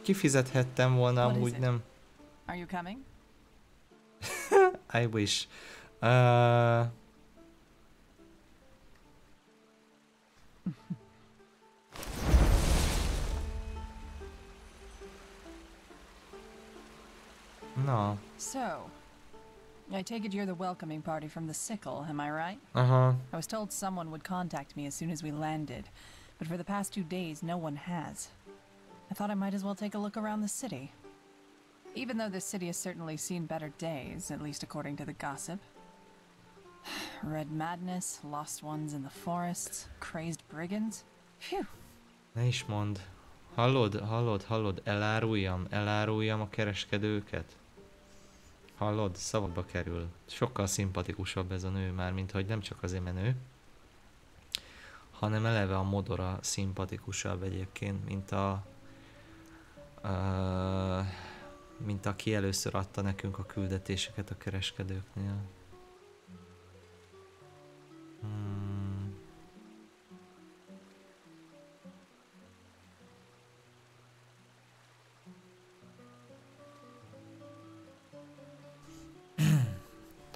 Kifizethettem volna, amúgy nem. Are you coming? I wish. No. So, I take it you're the welcoming party from the Sickle, am I right? Uh-huh. I was told someone would contact me as soon as we landed, but for the past 2 days, no one has. I thought I might as well take a look around the city. Even though this city has certainly seen better days, at least according to the gossip. Red madness, lost ones in the forests, crazed brigands. Phew. Ne is mondd. Hallod, eláruljam a kereskedőket. Hallod, szavakba kerül. Sokkal szimpatikusabb ez a nő már, mint hogy nem csak azért menő, hanem eleve a modora szimpatikusabb egyébként, mint aki először adta nekünk a küldetéseket a kereskedőknél.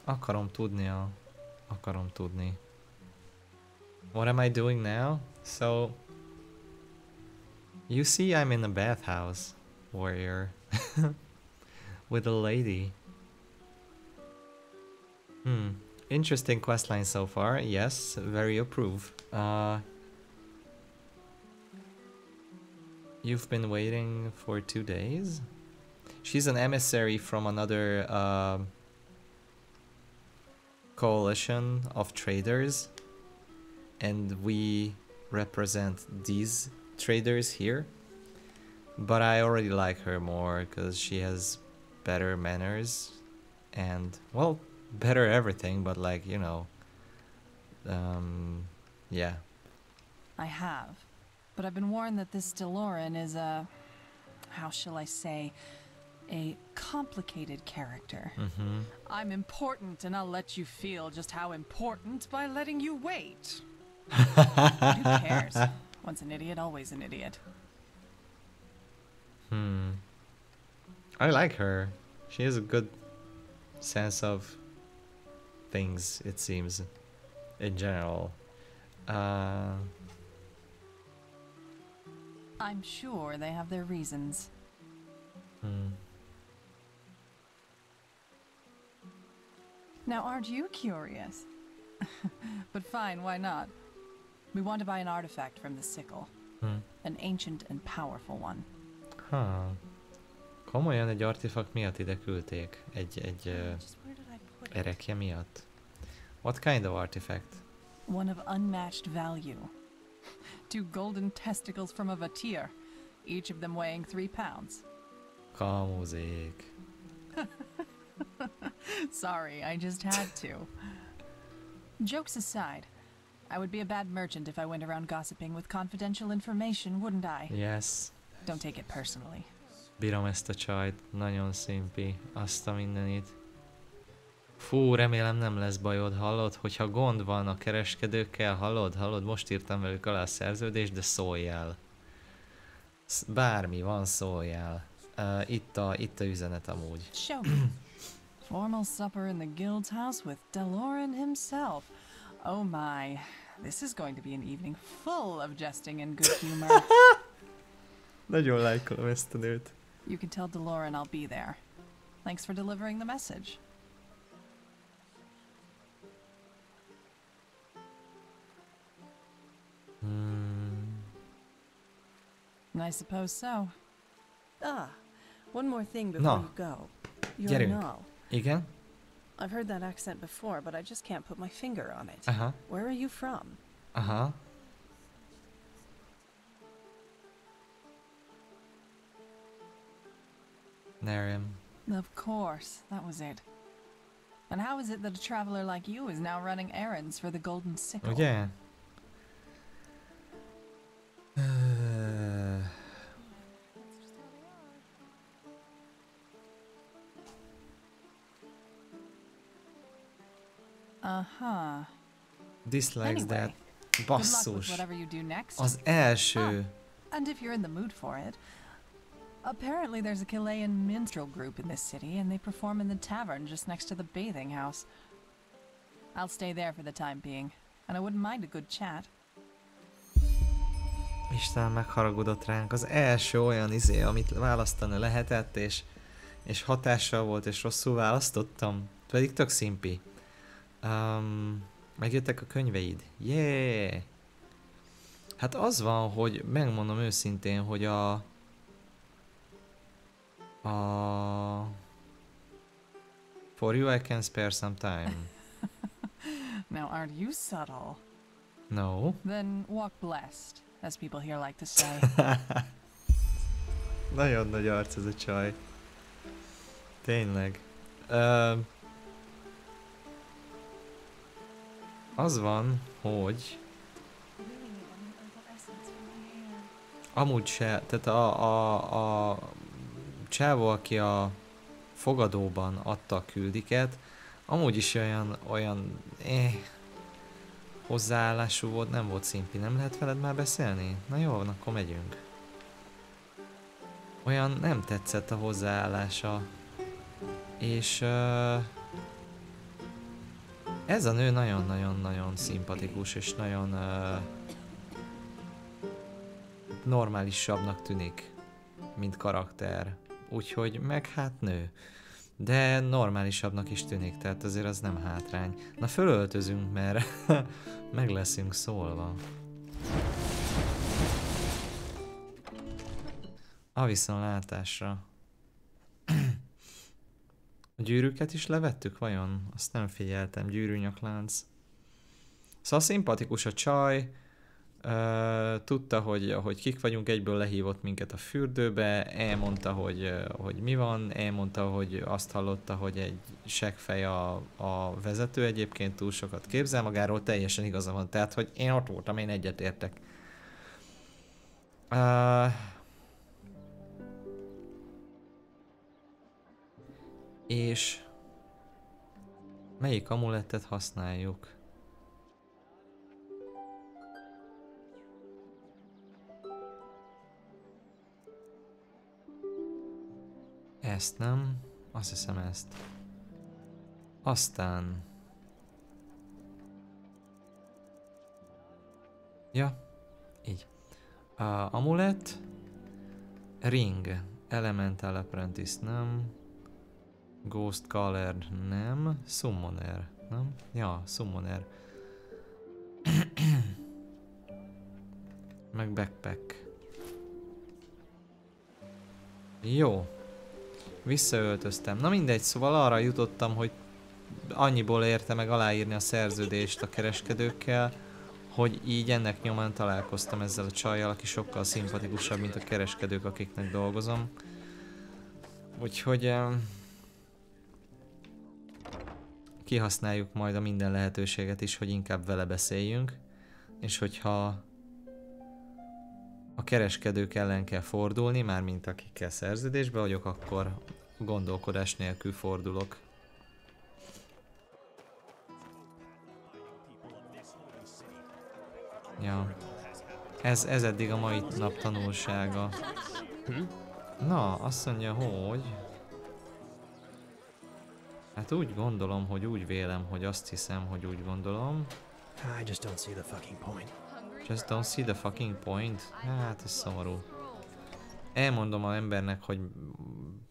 Akarom tudni. What am I doing now? So, you see I'm in a bathhouse, warrior. With a lady. Interesting questline so far. Yes, very approve. You've been waiting for 2 days? She's an emissary from another coalition of traders, and we represent these traders here. But I already like her more because she has better manners and, well, better everything, but like, you know, yeah. I have. But I've been warned that this DeLorean is a, how shall I say, a complicated character. I'm important, and I'll let you feel just how important by letting you wait. Who cares? Once an idiot, always an idiot. I like her. She has a good sense of things, it seems, in general. I'm sure they have their reasons. Now, aren't you curious? But fine, why not? We want to buy an artifact from the sickle. An ancient and powerful one. Komolyan egy artefakt miatt ide küldték? Egy erekje miatt? What kind of artifact? One of unmatched value. 2 golden testicles from a vatir, each of them weighing 3 pounds. Kamuzik. Sorry, I just had to. Jokes aside, I would be a bad merchant if I went around gossiping with confidential information, wouldn't I? Yes. Don't take it personally. Bírom ezt a csajt, nagyon szimpi, azt a mindenit. Fú, remélem nem lesz bajod, hallod? Hogyha gond van a kereskedőkkel, hallod? Most írtam velük alá a szerződést, de szóljál. Bármi van, szóljál. Itt a üzenet amúgy. Show me. Formal supper in the guild's house with DeLorean himself. Oh my, this is going to be an evening full of jesting and good humor. Nagyon lájkolom ezt a nőt. You can tell DeLorean I'll be there. Thanks for delivering the message. I suppose so. One more thing before you go. You're Null. Igen? I've heard that accent before, but I just can't put my finger on it. Where are you from? Nerium. Of course, that was it. And how is it that a traveler like you is now running errands for the Golden Sickle? Ugye? Dislikes that. Basszus. Az első. And if you're in the mood for it. Apparently there's a Chilean minstrel group in this city, and they perform in the tavern just next to the bathing house. I'll stay there for the time being, and I wouldn't mind a good chat. Isten megharagudott ránk. Az első olyan amit választani lehetett, és hatással volt, és rosszul választottam. Pedig tök szimpi. Megjöttek a könyveid. Yeah! Hát az van, hogy megmondom őszintén, hogy For you I can spare some time. Now aren't you subtle? No. Then walk blessed, as people here like to say. Nagyon nagy arc ez a csaj. Tényleg. Az van, hogy amúgy se, tehát a csávó, aki a fogadóban adta a küldiket, amúgy is olyan hozzáállású volt, nem volt szimpi. Nem lehet veled már beszélni? Na jó, akkor megyünk. Olyan nem tetszett a hozzáállása. És ez a nő nagyon-nagyon-nagyon szimpatikus, és nagyon normálisabbnak tűnik, mint karakter. Úgyhogy meg hát nő. De normálisabbnak is tűnik, tehát azért az nem hátrány. Na fölöltözünk, mert meg leszünk szólva. A viszontlátásra. A gyűrűket is levettük vajon? Azt nem figyeltem, gyűrűnyaklánc. Szóval szimpatikus a csaj, tudta, hogy kik vagyunk, egyből lehívott minket a fürdőbe, elmondta, hogy mi van, elmondta, hogy azt hallotta, hogy egy seggfej a vezető, egyébként túl sokat képzel magáról, teljesen igaza van, tehát, hogy én ott voltam, én egyetértek. És melyik amulettet használjuk? Ezt nem? Azt hiszem ezt. Aztán... Ja, így. Amulet. Ring. Elemental Apprentice nem. Ghost Colored nem. Summoner nem? Ja, Summoner. Meg backpack. Jó. Visszaöltöztem. Na mindegy, szóval arra jutottam, hogy annyiból érte meg aláírni a szerződést a kereskedőkkel, hogy így ennek nyomán találkoztam ezzel a csajjal, aki sokkal szimpatikusabb, mint a kereskedők, akiknek dolgozom. Úgyhogy kihasználjuk majd a minden lehetőséget is, hogy inkább vele beszéljünk, és hogyha a kereskedők ellen kell fordulni, mármint akikkel szerződésbe vagyok, akkor gondolkodás nélkül fordulok. Ja. Ez eddig a mai nap tanulsága. Na, azt mondja, hogy... Hát úgy gondolom, hogy úgy vélem, hogy azt hiszem, hogy úgy gondolom. I just don't see the fucking point. Just don't see the fucking point? Hát, ez szomorú. Elmondom az embernek, hogy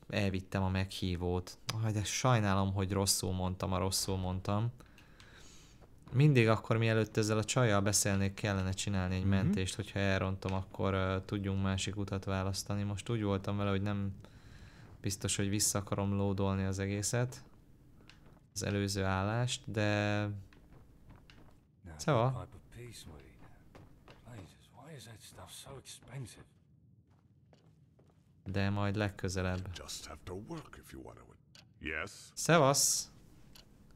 elvittem a meghívót. De sajnálom, hogy rosszul mondtam. Mindig akkor, mielőtt ezzel a csajjal beszélnék, kellene csinálni egy mentést, hogyha elrontom, akkor tudjunk másik utat választani. Most úgy voltam vele, hogy nem biztos, hogy vissza akarom lódolni az egészet. Az előző állást, de... Szóval... De majd legközelebb. Szevasz!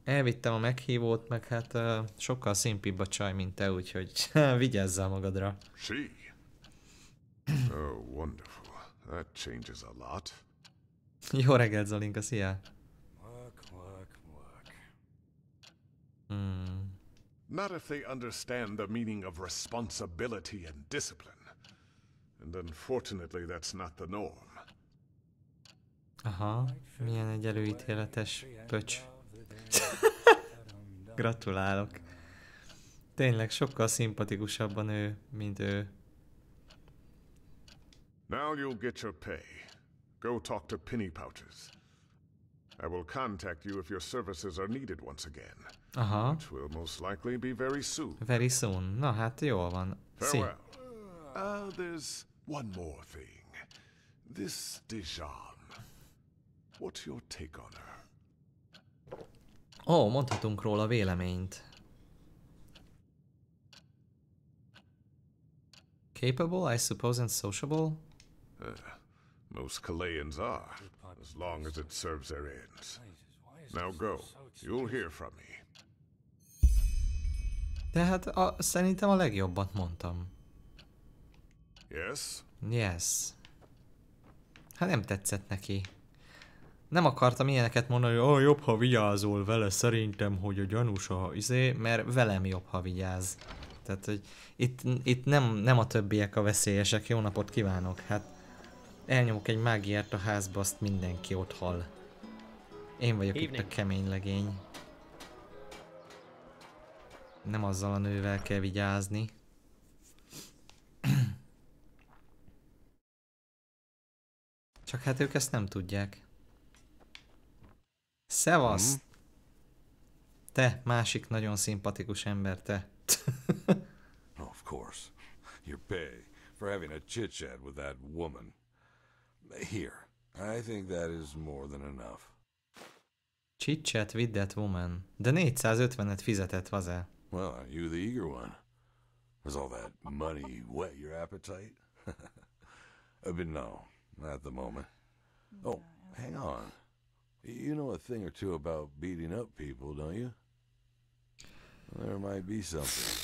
Elvittem a meghívót, meg hát sokkal szimpibb a csaj, mint te, úgyhogy vigyázzál magadra. Oh, wonderful. That changes a lot. Jó reggelt, Zolinka, szia! Not if they understand the meaning of responsibility and discipline. And unfortunately, that's not the norm. Aha, milyen egy előítéletes pöcs. Gratulálok. Tényleg sokkal szimpatikusabb a nő, mint ő. Now you'll get your pay. Go talk to penny pouches. I will contact you if your services are needed once again. Aha. Which will most likely be very soon. Very soon. Na hát jól van. Farewell. There's one more thing. This Dijon. What's your take on her? Ó, mondhatunk róla véleményt. Capable, I suppose, and sociable? Most Chileans are, as long as it serves their ends. Now go. You'll hear from me. Tehát szerintem a legjobbat mondtam. Yes? Yes. Hát nem tetszett neki. Nem akartam ilyeneket mondani, hogy jobb, ha vigyázol vele, szerintem, hogy a gyanús mert velem jobb, ha vigyáz. Tehát, hogy itt nem a többiek a veszélyesek, jó napot kívánok, hát elnyomok egy mágiát a házba, azt mindenki ott hall. Én vagyok itt a kemény legény. Nem azzal a nővel kell vigyázni. Csak hát ők ezt nem tudják. Szevasz! Te, másik nagyon szimpatikus ember, te. Of course. Your pay for having a chit-chat with that woman. Here, I think that is more than enough. Chit-chat with that woman. De 450-et fizetett, vaze. Well, aren't you the eager one? Does all that money whet your appetite? But no, not at the moment. Oh, hang on. You know a thing or two about beating up people, don't you? There might be something.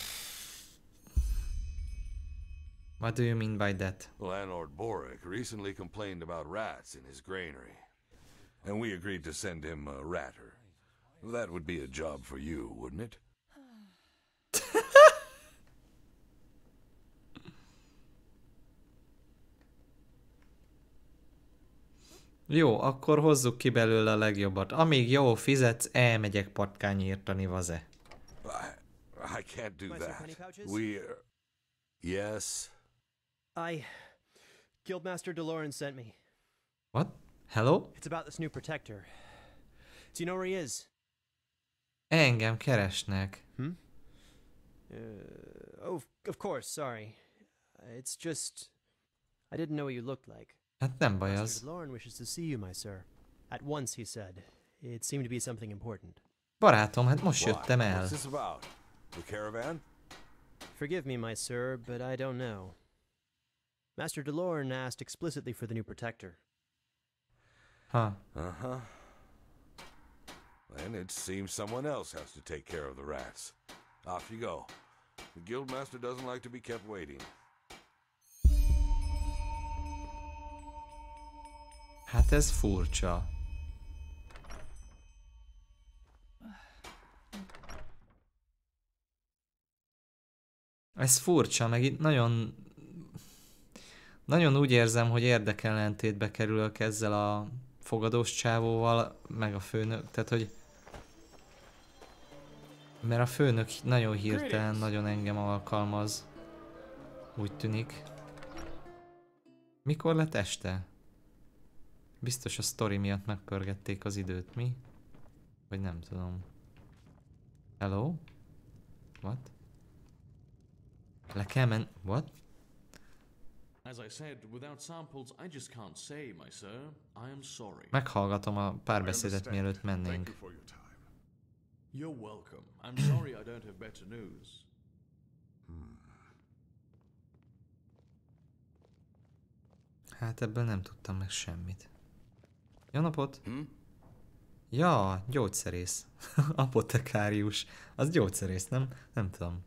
What do you mean by that? Landlord Boric recently complained about rats in his granary, and we agreed to send him a ratter. That would be a job for you, wouldn't it? Jó, akkor hozzuk ki belőle a legjobbat. Amíg jó fizetsz, elmegyek patkány írtani, vaze. I can't do that. We... Yes? Guildmaster DeLorean sent me. What? Hello? It's about this new protector. Do you know where he is? Engem keresnek. Of course, sorry. It's just... I didn't know what you looked like. Hát nem baj az. Master DeLorean wishes to see you, my sir. At once, he said. It seemed to be something important. Barátom, hát most jöttem el. What's this about? The caravan? Forgive me, my sir, but I don't know. Master DeLorean asked explicitly for the new protector. Huh. Uh-huh. And it seems someone else has to take care of the rats. Off you go. The guildmaster doesn't like to be kept waiting. Hát ez furcsa. Ez furcsa, meg itt nagyon úgy érzem, hogy érdekellentétbe kerülök ezzel a fogadós csávóval, meg a főnök, tehát hogy... Mert a főnök nagyon hirtelen, nagyon engem alkalmaz. Úgy tűnik. Mikor lett este? Biztos a sztori miatt megpörgették az időt, mi? Vagy nem tudom. Hello? What? Le kell menni... What? As I said, without samples, I just can't say, my sir. I am sorry. Meghallgatom a párbeszédet, mielőtt mennénk. You're welcome. I'm sorry I don't have better news. Hát ebből nem tudtam meg semmit. Jó napot! Ja, gyógyszerész. Apotekárius. Az gyógyszerész, nem? Nem tudom.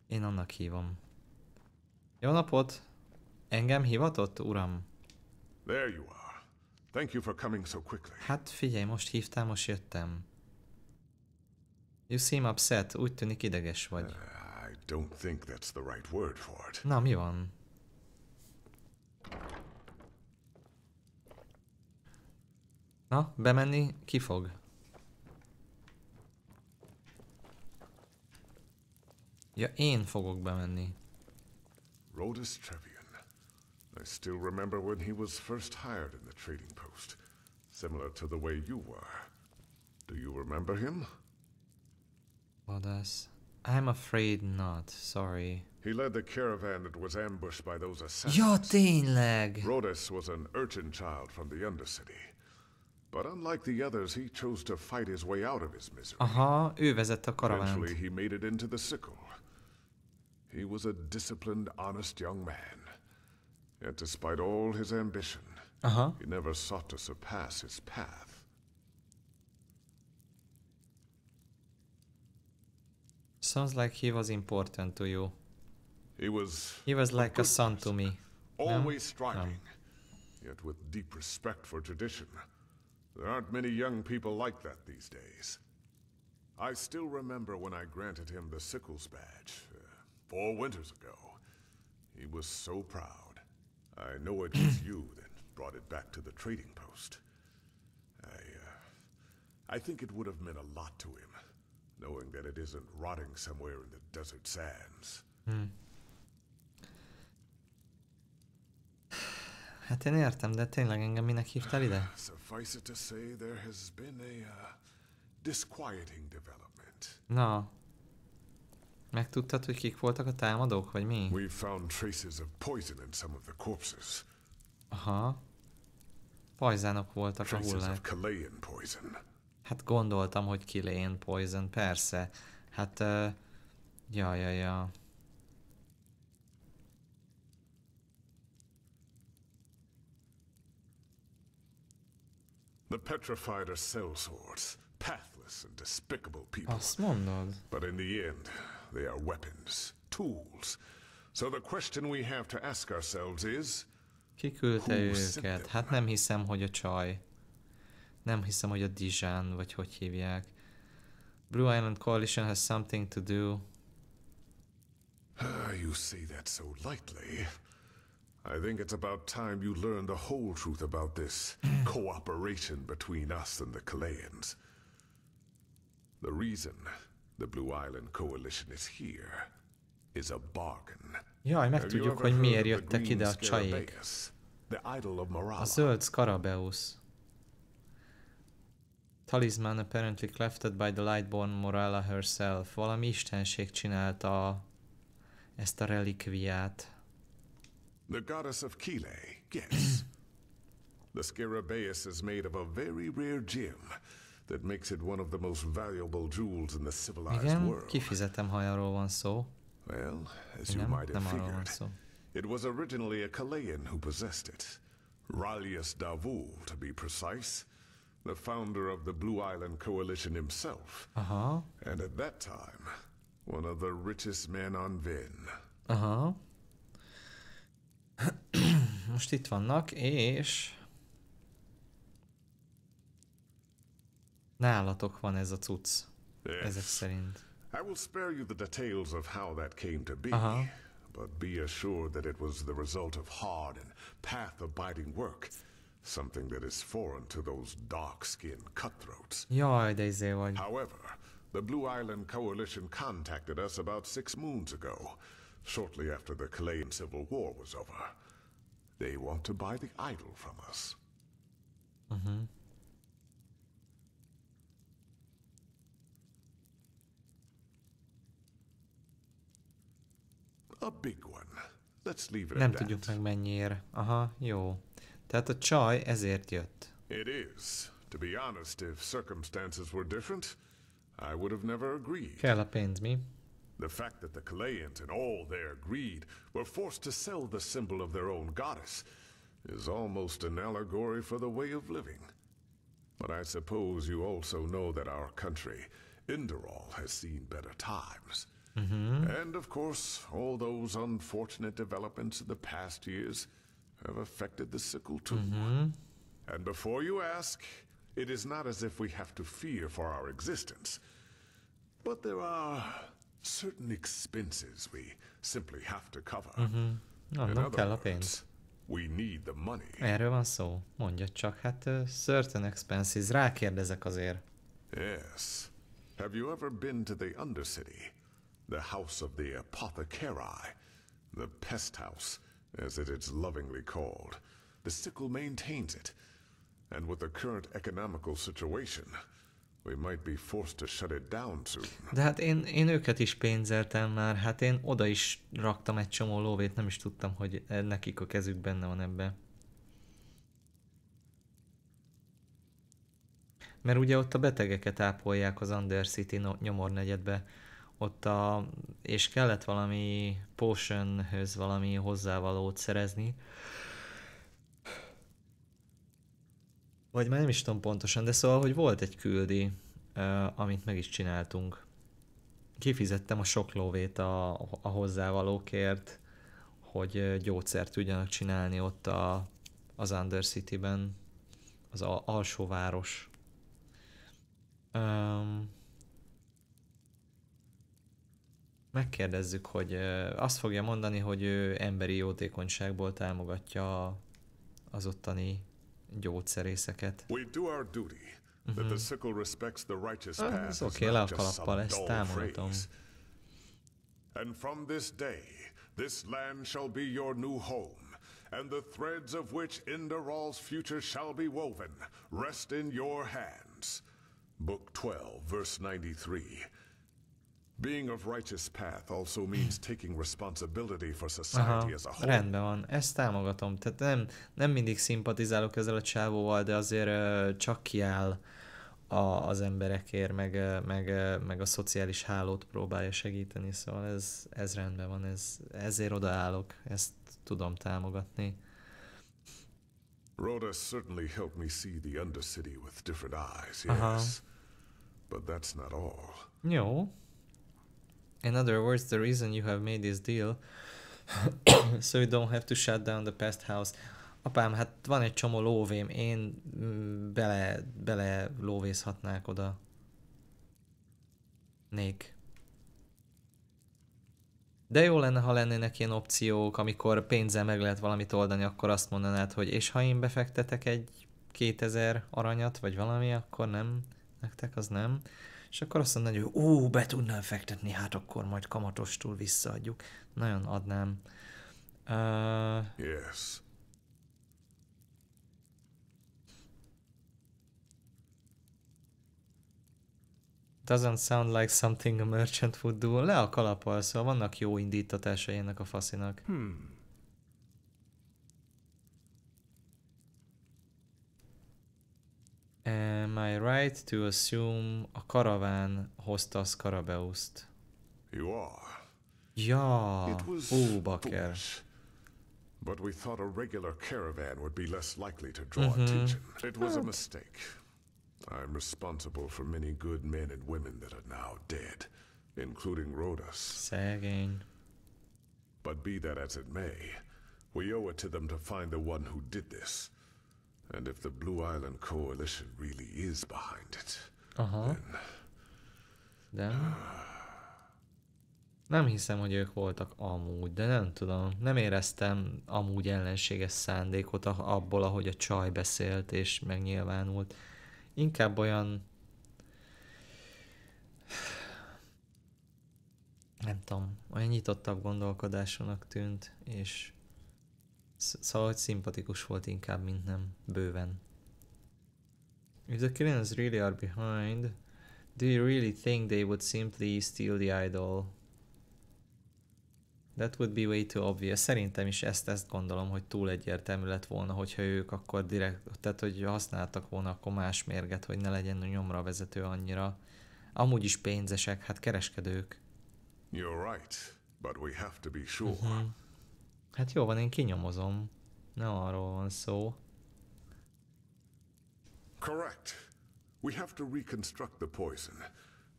Én annak hívom. Jó napot! Engem hivatott, uram? There you are. Thank you for coming so quickly. Hát figyelj, most hívtál, most jöttem. You seem upset. Úgy tűnik ideges vagy. I don't think that's the right word for it. Na, mi van? Na, bemenni ki fog? Ja, én fogok bemenni. Rhodus Trevian. I still remember when he was first hired in the trading post. Similar to the way you were. Do you remember him? Rhodus. I'm afraid not. Sorry. He led the caravan that was ambushed by those assassins. Ja, tényleg! Rhodus was an urchin child from the Undercity. But unlike the others, he chose to fight his way out of his misery. Aha, ő vezette a karavánt. Eventually, he made it into the sickle. He was a disciplined, honest young man. Yet despite all his ambition, he never sought to surpass his path. Sounds like he was important to you. He was like a son to me. Always striving, yet with deep respect for tradition. There aren't many young people like that these days. I still remember when I granted him the Sickles badge 4 winters ago. He was so proud. I know it was you that brought it back to the trading post. I think it would have meant a lot to him, knowing that it isn't rotting somewhere in the desert sands. Hát én értem, de tényleg engem minek hívtál ide? Suffice it to say, there has been a disquieting development. Na. Megtudtad, hogy kik voltak a támadók, vagy mi? We found traces of poison in some of the corpses. Aha. Pajzánok voltak a hullák. Hát gondoltam, hogy Chilean poison, persze. Hát, ja. The petrified are sellswords, pathless and despicable people. Azt mondod? But in the end, they are weapons, tools. So the question we have to ask ourselves is, ki küldte őket? Hát nem hiszem, hogy a csaj. Nem hiszem, hogy a Dijon, vagy hogy hívják. Blue Island Coalition has something to do. You say that so lightly. I think it's about time you learn the whole truth about this cooperation between us and the Chileans. The reason the Blue Island Coalition is here is a bargain. Jaj, megtudjuk, hogy miért jöttek ide a csajék. A zöld Scarabäus. Talisman apparently crafted by the Lightborn Morella herself. Valami istenség csinálta ezt a relikviát. The goddess of Chile, yes. The Scarabäus is made of a very rare gem that makes it one of the most valuable jewels in the civilized world. Igen, kifizetem, ha arról van szó. Well, as you might have figured, it was originally a Chilean who possessed it. Ralius Davul, to be precise. The founder of the Blue Island Coalition himself. And at that time, one of the richest men on Ven. Most itt vannak, és nálatok van ez a cucc. Ezek szerint. I will spare you the details of how that came to be, but be assured that it was the result of hard and path-abiding work, something that is foreign to those dark-skinned cutthroats. Jaj, de izé vagy. However, the Blue Island Coalition contacted us about 6 moons ago, shortly after the Chilean Civil War was over. They want to buy the idol from us. A big one. Let's leave it Nem at tudjuk that. meg mennyiért. Jó. Tehát a csaj ezért jött. It is. To be honest, if circumstances were different, I would have never agreed. Kell a pénz, mi? The fact that the Chileans, in all their greed, were forced to sell the symbol of their own goddess is almost an allegory for the way of living. But I suppose you also know that our country, Enderal, has seen better times. And of course, all those unfortunate developments in the past years have affected the sickle too. And before you ask, it is not as if we have to fear for our existence. But there are certain expenses we simply have to cover. In other words, we need the money. Erről van szó. Mondja csak, hát certain expenses. Rákérdezek azért. Yes. Have you ever been to the Undercity? The house of the apothecary? The pest house, as it is lovingly called. The sickle maintains it. And with the current economical situation, we might be forced to shut it down soon. De hát én őket is pénzeltem már, hát én oda is raktam egy csomó lóvét, nem is tudtam, hogy nekik a kezük benne van ebbe. Mert ugye ott a betegeket ápolják az Undercity nyomornegyedbe, ott és kellett valami potionhöz valami hozzávalót szerezni. Vagy már nem is tudom pontosan, de szóval, hogy volt egy küldi, amit meg is csináltunk. Kifizettem a sok lóvét a hozzávalókért, hogy gyógyszert tudjanak csinálni ott az Undercity-ben, az alsóváros. Megkérdezzük, hogy azt fogja mondani, hogy ő emberi jótékonyságból támogatja az ottani gyógyszerészeket. Ez oké, le a kalappal, ezt támogatom. And from this day, this land shall be your new home, and the threads of which Enderal's future shall be woven rest in your hands. Book 12, verse 93. Being of righteous path also means taking responsibility for society as a whole. Rendben van, ezt támogatom. Tehát nem mindig szimpatizálok ezzel a csávóval, de azért csak kiáll az emberekért, meg a szociális hálót próbálja segíteni, szóval ez rendben van, ezért odaállok, ezt tudom támogatni. Rhoda certainly helped me see the Undercity with different eyes, yes. But that's not all. Jó. In other words, the reason you have made this deal so you don't have to shut down the pest house. Apám, hát van egy csomó lóvém, én bele lóvészhatnák oda. De jó lenne, ha lennének ilyen opciók, amikor pénzzel meg lehet valamit oldani, akkor azt mondanád, hogy és ha én befektetek egy 2000 aranyat, vagy valami, akkor nem, nektek az nem. És akkor azt mondod, hogy be tudnám fektetni, hát akkor majd kamatostul visszaadjuk. Nagyon adnám. Yes. Doesn't sound like something a merchant would do. Le a kalappal, szóval vannak jó indítatásai ennek a faszinak. Am I right to assume a karaván hozta a Scarabeust? You are. Ja, It was bakker. foolish, but we thought a regular caravan would be less likely to draw attention. It was a mistake. I'm responsible for many good men and women that are now dead, including Rhodas. Szegény. But be that as it may, we owe it to them to find the one who did this. And if the Blue Island Coalition really is behind it, then... Nem hiszem, hogy ők voltak amúgy, de nem tudom. Nem éreztem amúgy ellenséges szándékot abból, ahogy a csaj beszélt és megnyilvánult. Inkább olyan... Nem tudom, olyan nyitottabb gondolkodásúnak tűnt, és... Szóval, hogy szimpatikus volt inkább, mint nem. Bőven. If the Killings really are behind, do you really think they would simply steal the idol? That would be way too obvious. Szerintem is ezt gondolom, hogy túl egyértelmű lett volna, hogyha ők akkor direkt, tehát hogy használtak volna akkor más mérget, hogy ne legyen nyomra vezető annyira. Amúgy is pénzesek, hát kereskedők. You're right, but we have to be sure. Hát jó van, én kinyomozom. Nem arról van szó. Correct. We have to reconstruct the poison,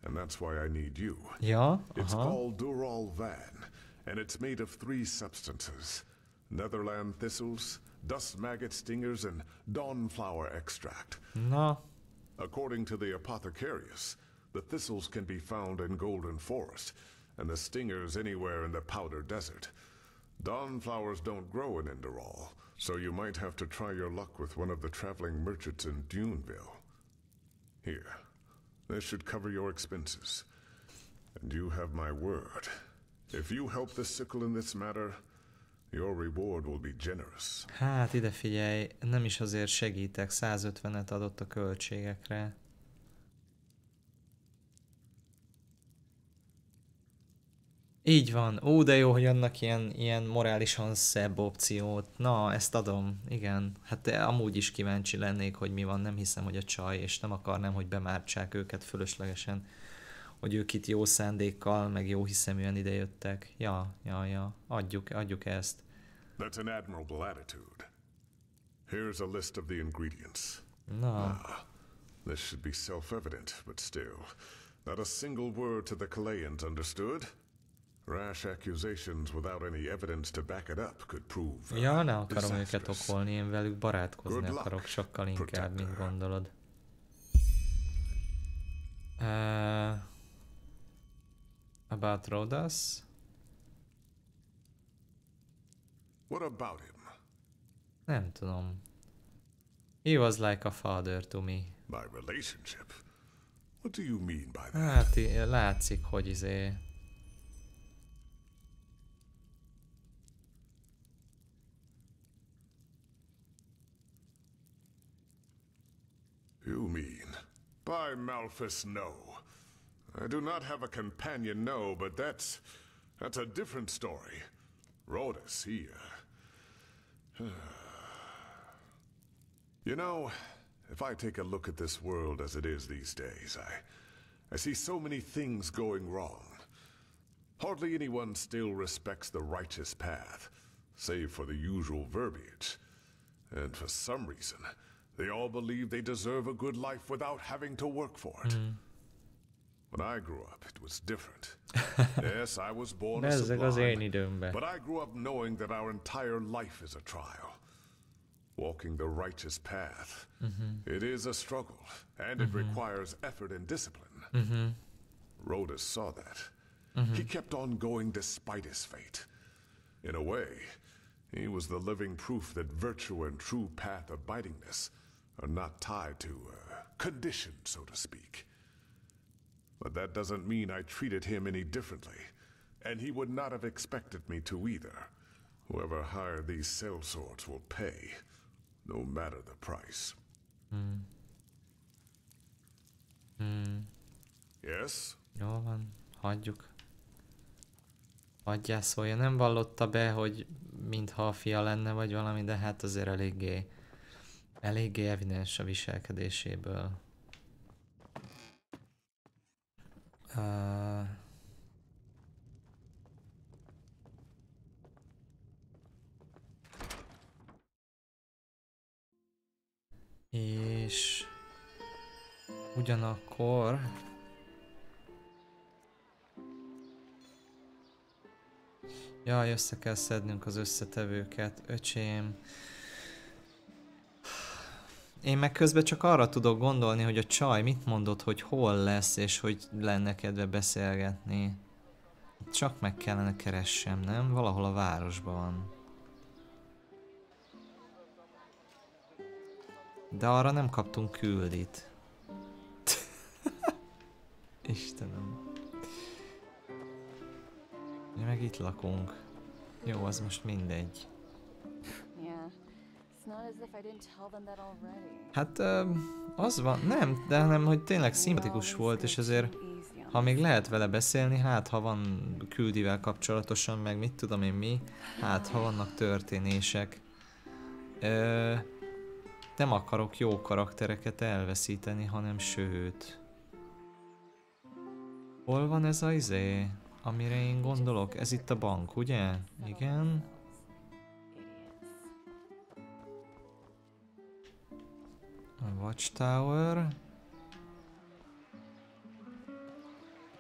and that's why I need you. Ja, It's called Dural Van, and it's made of 3 substances: Netherland thistles, dust maggot stingers, and dawnflower extract. Na. According to the apothecarius, the thistles can be found in Golden Forest, and the stingers anywhere in the Powder Desert. Dawnflowers don't grow in Enderal, so you might have to try your luck with one of the traveling merchants in Duneville. Here, this should cover your expenses. And you have my word. If you help the sickle in this matter, your reward will be generous. Hát ide figyelj, nem is azért segítek, 150-et adott a költségekre. Így van. De jó, hogy annak ilyen morálisan szebb opciót. Na, ezt adom. Igen. Hát amúgy is kíváncsi lennék, hogy mi van. Nem hiszem, hogy a csaj, és nem akarnám, hogy bemártsák őket fölöslegesen. Hogy ők itt jó szándékkal, meg jó hiszeműen idejöttek. Ja. Adjuk ezt. That's an admirable attitude. Here's a list of the ingredients. No. This should be self-evident, but still. Not a single word to the Kalayans, understood? Rash accusations without any evidence to back it up could prove Ja, ne akarom őket okolni, én velük barátkozni akarok sokkal inkább, mint gondolod. About Rhodas? What about him? Nem tudom. He was like a father to me. My relationship? What do you mean by that? Hát látszik, hogy You mean? By Malphus, no. I do not have a companion, no, but that's a different story. Rhodas, he... You know, if I take a look at this world as it is these days, I see so many things going wrong. Hardly anyone still respects the righteous path, save for the usual verbiage. And for some reason, they all believe they deserve a good life without having to work for it. When I grew up, it was different. Yes, I was born a sublime, but I grew up knowing that our entire life is a trial. Walking the righteous path, it is a struggle, and it requires effort and discipline. Rhodas saw that. He kept on going despite his fate. In a way, he was the living proof that virtue and true path abidingness are not tied to condition, so to speak. But that doesn't mean I treated him any differently, and he would not have expected me to either. Whoever hired these sellswords will pay, no matter the price. Yes? Jó van, hagyjuk. Hagyjál szólja, nem vallotta be, hogy mintha a fia lenne, vagy valami, de hát azért eléggé evidens a viselkedéséből. És ugyanakkor jaj, össze kell szednünk az összetevőket, öcsém. Én meg közben csak arra tudok gondolni, hogy a csaj mit mondott, hogy hol lesz, és hogy lenne kedve beszélgetni. Csak meg kellene keressem, nem? Valahol a városban van. De arra nem kaptunk küldit. Istenem. Mi meg itt lakunk. Jó, az most mindegy. Hát az van, nem, de hanem, hogy tényleg szimpatikus volt, és azért, ha még lehet vele beszélni, hát ha van küldivel kapcsolatosan, meg mit tudom én mi, hát ha vannak történések. Nem akarok jó karaktereket elveszíteni, hanem sőt. Hol van ez a izé, amire én gondolok? Ez itt a bank, ugye? Igen. A Watchtower.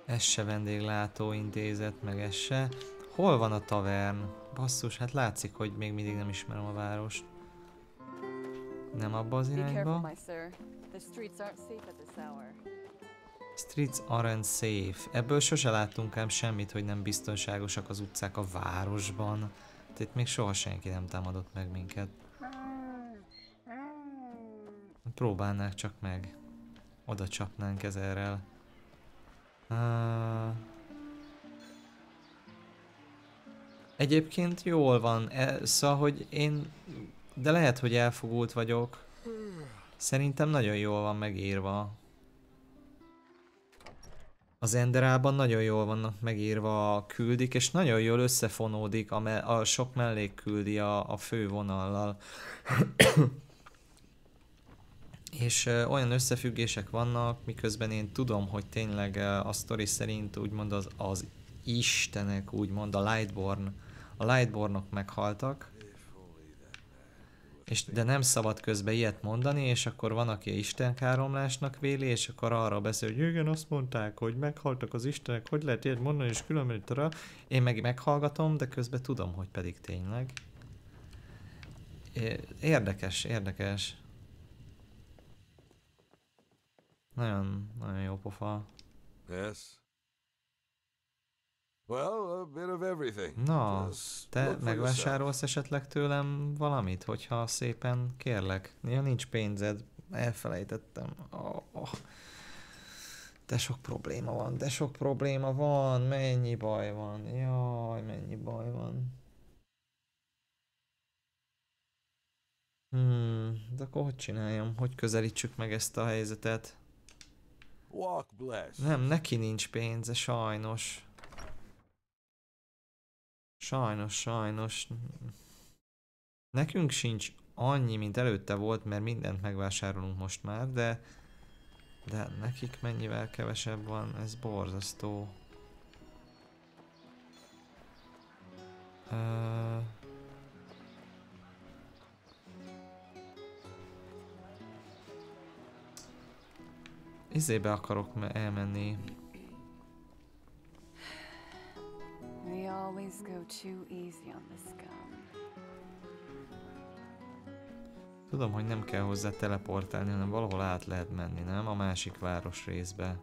Ez se vendéglátóintézet, meg ez se. Hol van a tavern? Basszus, hát látszik, hogy még mindig nem ismerem a várost. Nem abba az irányba. Streets aren't safe. Ebből sose láttunk ám semmit, hogy nem biztonságosak az utcák a városban. Tehát még soha senki nem támadott meg minket. Próbálnák csak meg. Oda csapnánk ezerrel. Egyébként jól van. Szóval, hogy én... De lehet, hogy elfogult vagyok. Szerintem nagyon jól van megírva. Az Enderalban nagyon jól vannak megírva a küldik, és nagyon jól összefonódik a sok mellékküldi a fő vonallal. És olyan összefüggések vannak, miközben én tudom, hogy tényleg a sztori szerint úgymond az istenek, úgymond a Lightbornok meghaltak. De nem szabad közben ilyet mondani, és akkor van, aki istenkáromlásnak véli, és akkor arra beszél, hogy igen, azt mondták, hogy meghaltak az istenek, hogy lehet ilyet mondani, és különbözőre. Én meg meghallgatom, de közben tudom, hogy pedig tényleg. Érdekes, érdekes. Nagyon, nagyon jó pofa. Yes. Well, a bit of everything. Na, te megvásárolsz esetleg tőlem valamit, hogyha szépen kérlek? Ja, nincs pénzed. Elfelejtettem. De sok probléma van, mennyi baj van. Jaj, mennyi baj van. De akkor hogy csináljam? Hogy közelítsük meg ezt a helyzetet? Walk blessed. Nem, neki nincs pénze, sajnos. Sajnos. Nekünk sincs annyi, mint előtte volt, mert mindent megvásárolunk most már, de nekik mennyivel kevesebb van, ez borzasztó. Izébe akarok elmenni. We always go too easy on this gun. Tudom, hogy nem kell hozzá teleportálni, hanem valahol át lehet menni, nem? A másik városrészbe.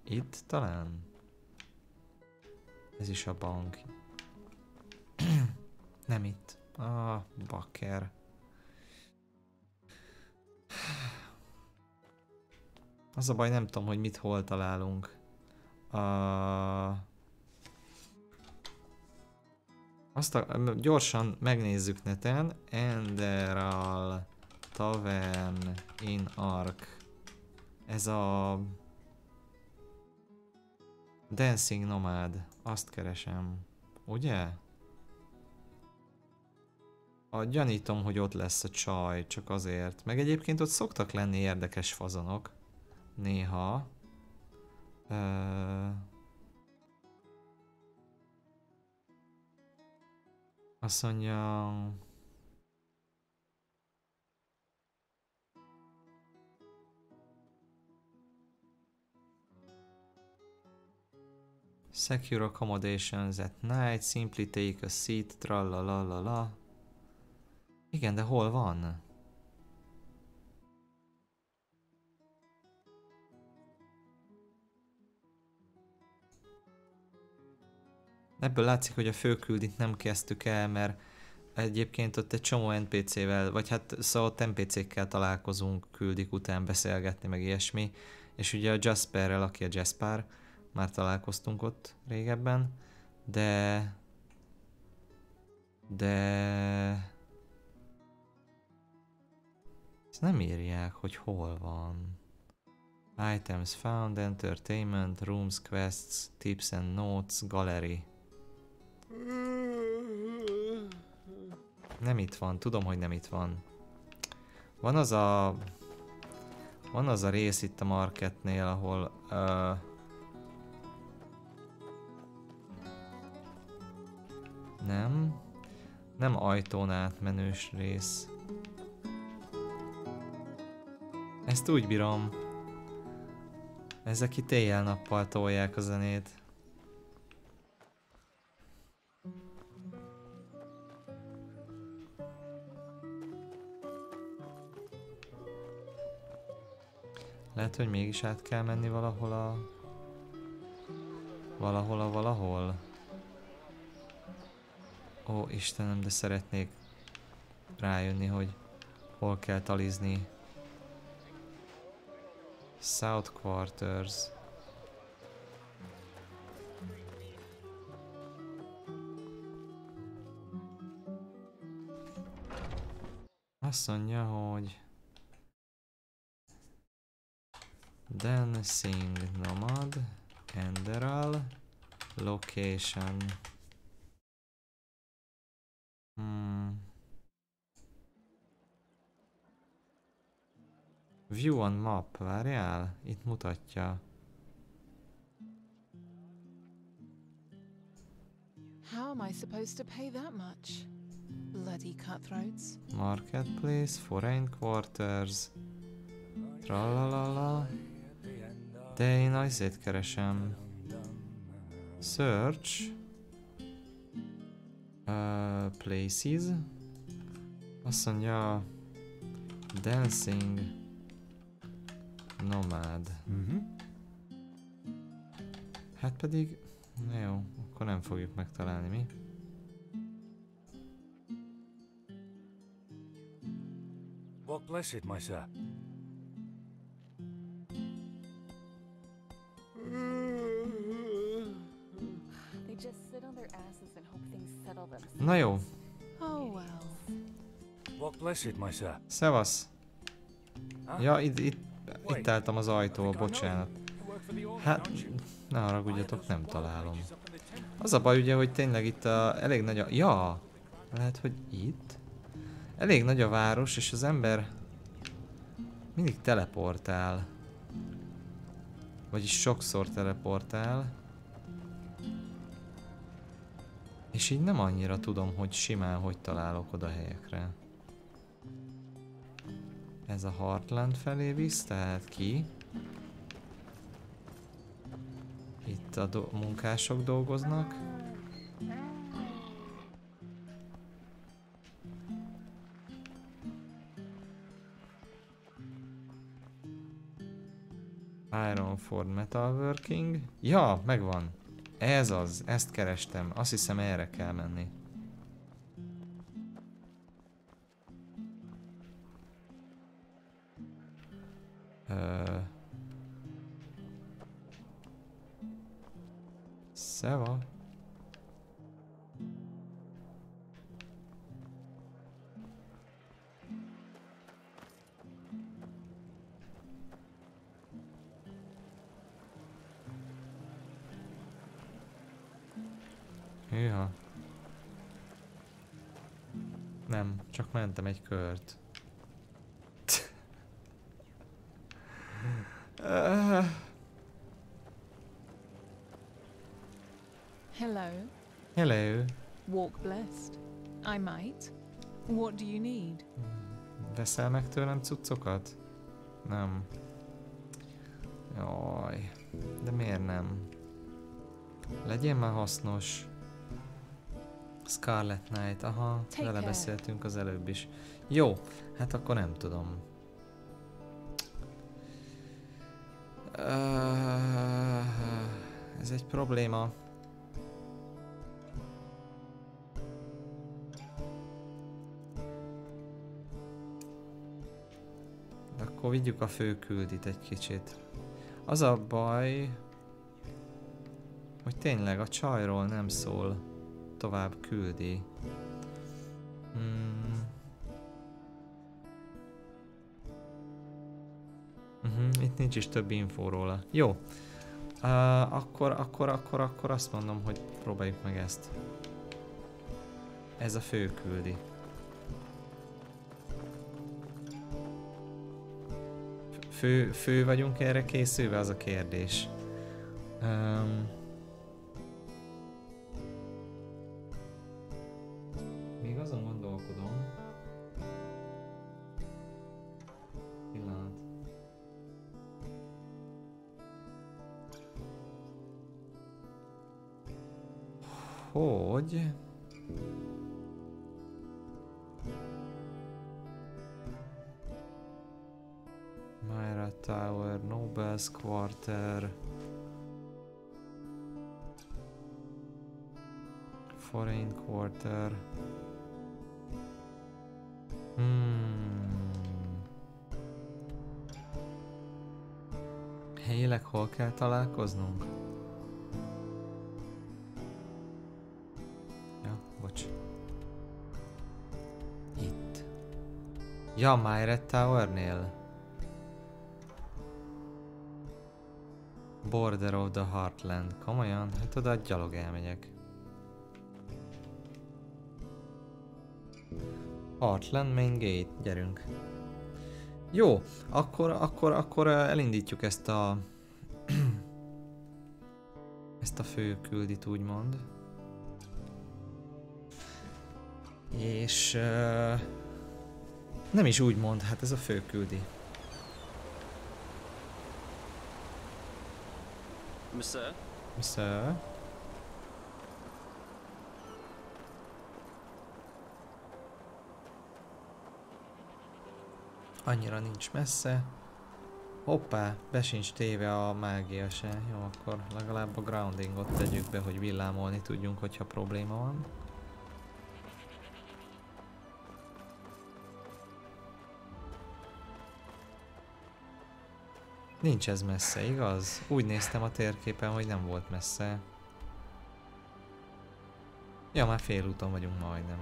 Itt talán? Ez is a bank. Nem itt. Ah, bakker. Az a baj, nem tudom, hogy mit hol találunk. Gyorsan megnézzük neten. Enderal Tavern in Ark. Ez a Dancing Nomad. Azt keresem. Ugye? Gyanítom, hogy ott lesz a csaj, csak azért. Meg egyébként ott szoktak lenni érdekes fazonok. Néha. Azt mondja... Secure accommodations at night, simply take a seat, tralalala. Igen, de hol van? Ebből látszik, hogy a főküldit nem kezdtük el, mert egyébként ott egy csomó NPC-vel, vagy hát szóval ott NPC-kkel találkozunk küldik után beszélgetni, meg ilyesmi. És ugye a Jasperrel, aki a Jasper, már találkoztunk ott régebben, de... Ezt nem írják, hogy hol van. Items found, entertainment, rooms, quests, tips and notes, gallery. Nem itt van, tudom, hogy nem itt van. Van az a rész itt a marketnél, ahol nem ajtón átmenős rész. Ezt úgy bírom. Ezek itt éjjel-nappal tolják a zenét. Lehet, hogy mégis át kell menni valahol. Ó, Istenem, de szeretnék rájönni, hogy hol kell talizni. South Quarters. Azt mondja, hogy Dancing Nomad, Enderal, Location. View on map, várjál? Itt mutatja. How am I supposed to pay that much? Bloody cutthroats. Marketplace, Foreign Quarters. Tralalala. De én azért keresem. Search. Places. Azt mondja... Dancing Nomad. Hát pedig... Na jó, akkor nem fogjuk megtalálni, mi? What bless it, my sir? They just sit on their asses and hope things settle themselves. Na jó. Oh well. What bless it, my sir? Szevasz. Ja, itt álltam az ajtól, bocsánat. Hát, ne haragudjatok, nem találom. Az a baj ugye, hogy tényleg itt elég nagy a... Ja! Lehet, hogy itt? Elég nagy a város, és az ember mindig teleportál. Vagyis sokszor teleportál. És így nem annyira tudom, hogy simán hogy találok oda helyekre. Ez a Heartland felé visz, tehát ki? Itt a munkások dolgoznak. Ironford Metalworking. Ja, megvan. Ez az, ezt kerestem. Azt hiszem erre kell menni. Szeva. Hűha. Nem, csak mentem egy kört. Hello. Hello. Walk blessed. I might. What do you need? Veszel meg tőlem cuccokat? Nem. Jaj. De miért nem? Legyen már hasznos. Scarlet Knight, aha, vele beszéltünk az előbb is. Jó, hát akkor nem tudom. Ez egy probléma. De akkor vigyük a fő küldit egy kicsit. Az a baj, hogy tényleg a csajról nem szól tovább küldi. Itt nincs is több infó róla. Jó. Akkor azt mondom, hogy próbáljuk meg ezt. Ez a fő küldi. Fő vagyunk erre készülve, az a kérdés. Még azon gondolkodom. Pillanat. Hogy? Myra Tower, Nobles Quarter, Foreign Quarter. Helyileg hol kell találkoznunk? Ja, bocs. Itt. Ja, Myra Towernél. Border of the Heartland. Komolyan? Hát oda gyalog elmegyek. Heartland Main Gate. Gyerünk. Jó, akkor elindítjuk ezt a ezt a fő küldit, úgymond. És nem is úgymond, hát ez a fő küldi. Monsieur? Monsieur? Annyira nincs messze. Hoppá, be sincs téve a mágia se. Jó, akkor legalább a groundingot tegyük be, hogy villámolni tudjunk, hogyha probléma van. Nincs ez messze, igaz? Úgy néztem a térképen, hogy nem volt messze. Ja, már félúton vagyunk majdnem.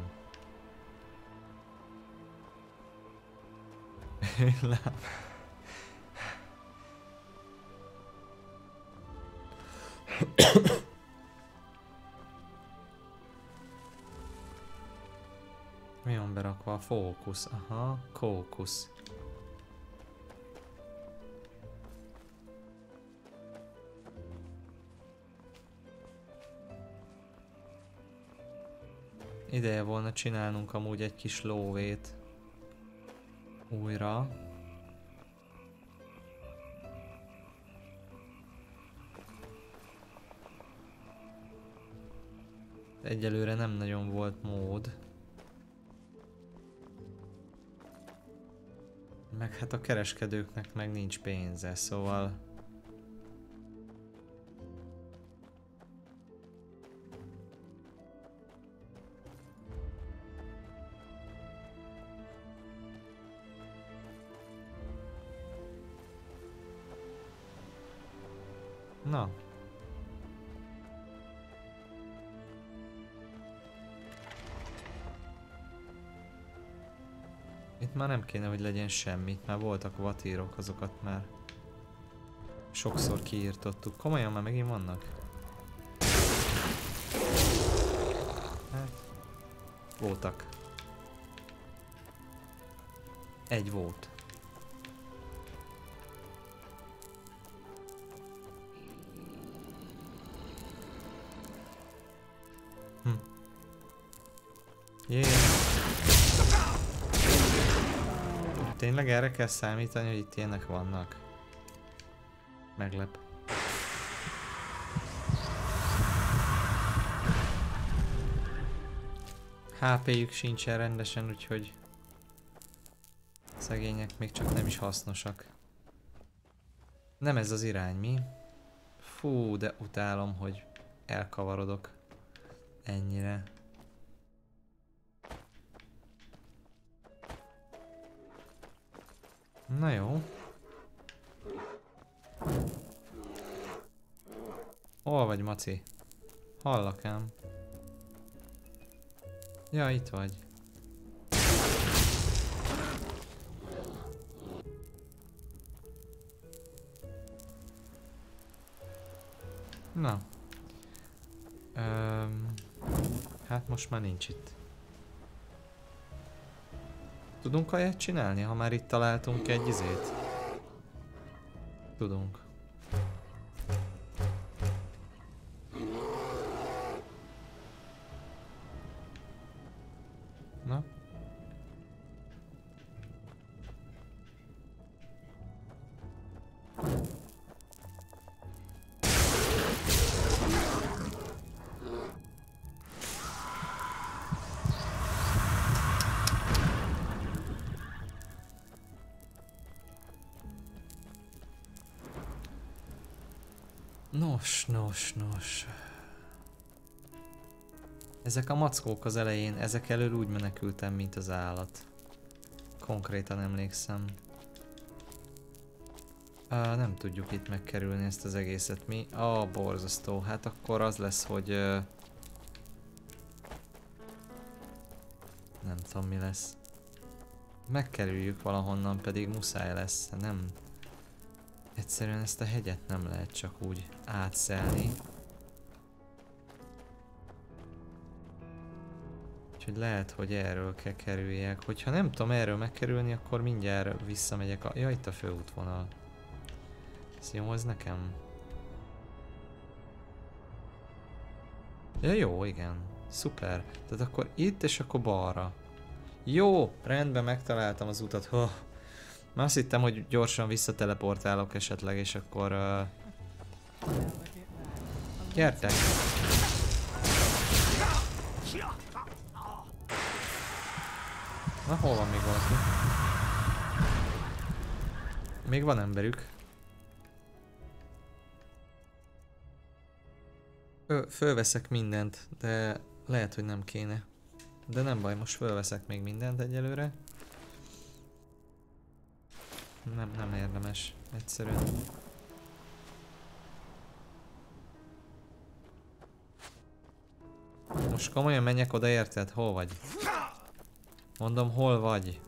Mi van berakva? A fókusz. Aha, kókusz. Ideje volna csinálnunk amúgy egy kis lóvét. Újra. Egyelőre nem nagyon volt mód. Meg hát a kereskedőknek meg nincs pénze, szóval... Na. Itt már nem kéne, hogy legyen semmi. Már voltak vatírok, azokat már sokszor kiírtottuk. Komolyan már megint vannak? Hát, voltak. Egy volt. Tényleg erre kell számítani, hogy itt ilyenek vannak? Meglep. HP-jük sincsen rendesen, úgyhogy szegények még csak nem is hasznosak. Nem ez az irány, mi? Fú, de utálom, hogy elkavarodok ennyire. Na jó. Hol vagy, Maci? Hallak ám. Ja, itt vagy. Na. Hát most már nincs itt. Tudunk olyat csinálni, ha már itt találtunk egy izét? Tudunk. Na? Nos. Ezek a mackók az elején, ezek elől úgy menekültem, mint az állat. Konkrétan emlékszem. Nem tudjuk itt megkerülni ezt az egészet mi. Borzasztó. Hát akkor az lesz, hogy... nem tudom, mi lesz. Megkerüljük valahonnan, pedig muszáj lesz. Nem... Egyszerűen ezt a hegyet nem lehet csak úgy átszelni. Úgyhogy lehet, hogy erről kell kerüljek. Hogyha nem tudom erről megkerülni, akkor mindjárt visszamegyek a... Ja, itt a főútvonal. Ez jó, az nekem? Ja, jó, igen. Szuper. Tehát akkor itt és akkor balra. Jó, rendben, megtaláltam az utat. Már azt hittem, hogy gyorsan visszateleportálok esetleg, és akkor... Gyertek! Na, hol van még valaki? Még van emberük. Fölveszek mindent, de lehet, hogy nem kéne. De nem baj, most fölveszek még mindent egyelőre. Nem érdemes, egyszerűen. Most komolyan menjek oda, érted? Hol vagy? Mondom, hol vagy?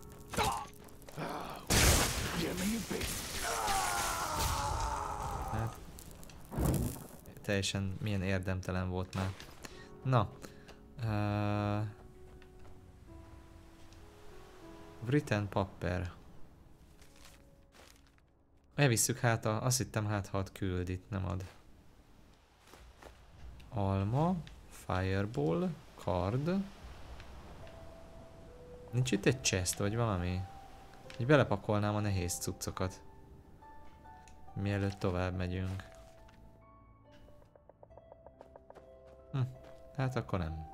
Hát. teljesen milyen érdemtelen volt már. Na. Written Paper. Elvisszük hát azt hittem hát ha ad küldit, nem ad. Alma, Fireball, Card. Nincs itt egy chest vagy valami? Így belepakolnám a nehéz cuccokat. Mielőtt tovább megyünk. Hát akkor nem.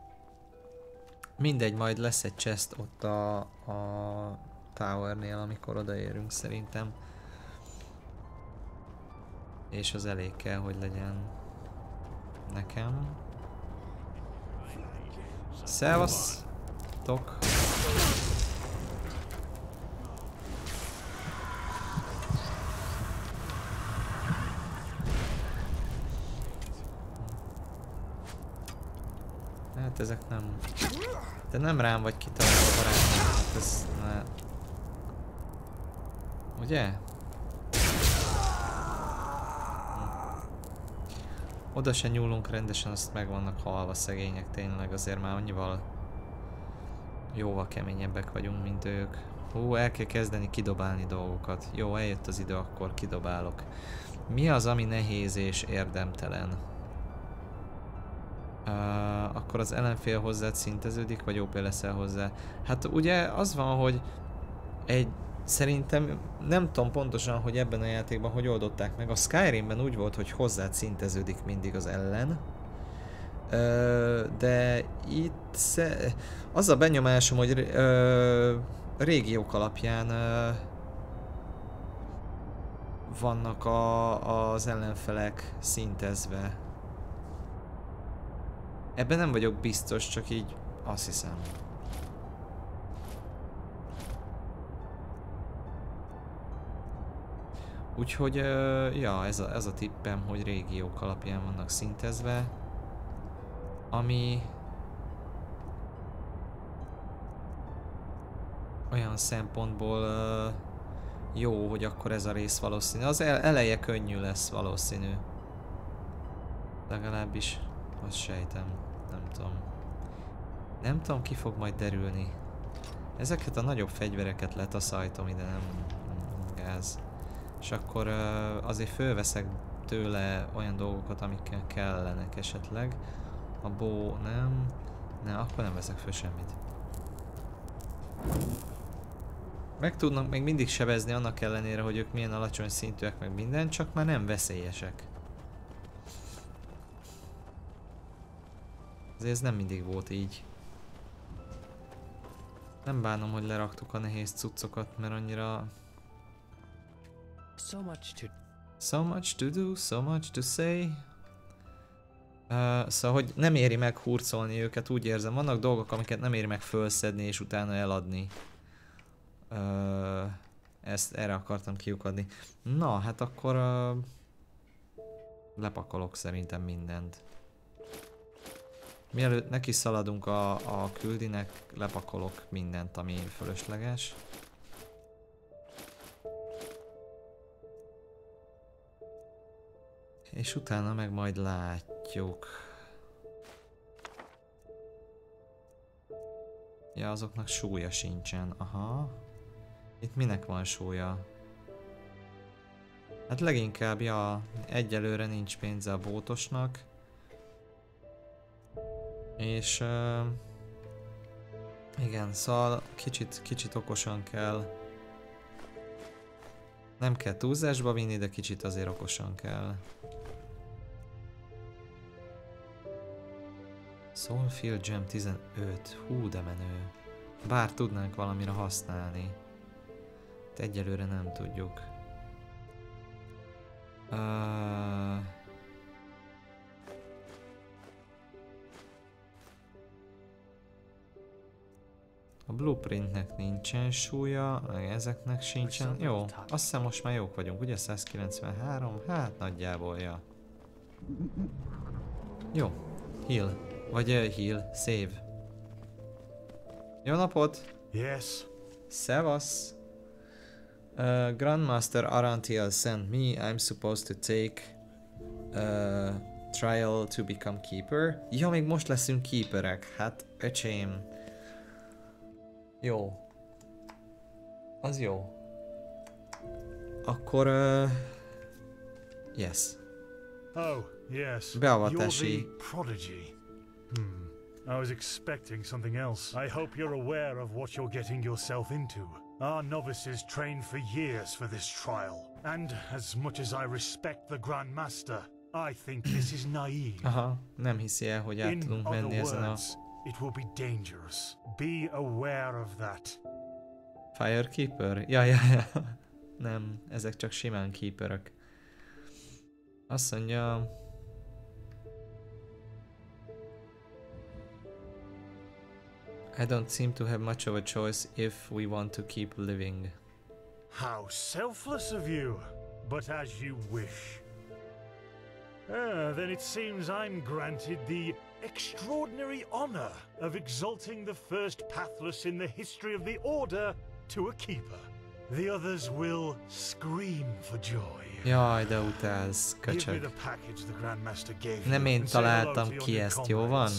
Mindegy, majd lesz egy chest ott a towernél, amikor odaérünk szerintem. És az elég kell, hogy legyen nekem. Szevasztok! Hát ezek nem... Te nem rám vagy kitalálva barátom, hát ez... Ne... Ugye? Oda se nyúlunk rendesen, azt meg vannak halva szegények tényleg, azért már annyival jóval keményebbek vagyunk, mint ők. Hú, el kell kezdeni kidobálni dolgokat. Jó, eljött az idő, akkor kidobálok. Mi az, ami nehéz és érdemtelen? Akkor az ellenfél hozzád szinteződik, vagy OP leszel hozzá? Hát ugye az van, hogy szerintem nem tudom pontosan, hogy ebben a játékban hogy oldották meg. A Skyrimben úgy volt, hogy hozzád szinteződik mindig az ellen. De itt az a benyomásom, hogy régiók alapján vannak az ellenfelek szintezve. Ebben nem vagyok biztos, csak így azt hiszem. Úgyhogy, ja, ez a tippem, hogy régiók alapján vannak szintezve. Ami... olyan szempontból jó, hogy akkor ez a rész valószínű. Az eleje könnyű lesz valószínű. Legalábbis azt sejtem. Nem tudom. Nem tudom, ki fog majd derülni. Ezeket a nagyobb fegyvereket letaszajtom ide, nem gáz. És akkor azért fölveszek tőle olyan dolgokat, amikkel kellenek esetleg. A bow nem. Ne, akkor nem veszek föl semmit. Meg tudnak még mindig sebezni annak ellenére, hogy ők milyen alacsony szintűek meg minden, csak már nem veszélyesek. Azért ez nem mindig volt így. Nem bánom, hogy leraktuk a nehéz cuccokat, mert annyira... So much to do, so much to say. Szóval, hogy nem éri meg hurcolni őket, úgy érzem. Vannak dolgok, amiket nem éri meg fölszedni és utána eladni. Erre akartam kiukadni. Na, hát akkor lepakolok szerintem mindent. Mielőtt neki szaladunk a küldinek, lepakolok mindent, ami fölösleges. És utána meg majd látjuk. Ja, azoknak súlya sincsen. Aha. Itt minek van súlya? Hát leginkább, ja, egyelőre nincs pénze a bótosnak. És... igen, szóval kicsit okosan kell. Nem kell túlzásba vinni, de kicsit azért okosan kell. Soulfield Gem 15. Hú, de menő. Bár tudnánk valamire használni. De egyelőre nem tudjuk. A blueprintnek nincsen súlya, meg ezeknek sincsen. Jó, azt hiszem most már jók vagyunk, ugye? 193? Hát nagyjából, ja. Jó, heal. Vagy heal, save. Jó napot! Yes. Szevasz! Grandmaster Arantiel sent me. I'm supposed to take Trial to become keeper. Ja, még most leszünk keeperek. Hát, öcsém. Jó. Az jó. Akkor... yes. Oh, yes. Beavatási. You're the prodigy. I was expecting something else. I hope you're aware of what you're getting yourself into. Our novices trained for years for this trial. And as much as I respect the Grand Master, I think this is naive. Aha, nem hiszi el, hogy át tudunk menni ezen a... It will be dangerous. Be aware of that. Firekeeper? Ja. Nem, ezek csak simán keeperök. Azt mondja... I don't seem to have much of a choice if we want to keep living. How selfless of you! But as you wish. Then it seems I'm granted the extraordinary honor of exalting the first pathless in the history of the Order to a keeper. The others will scream for joy. Jaj, de utálsz, köcsög. Nem én találtam ki ezt, jó van?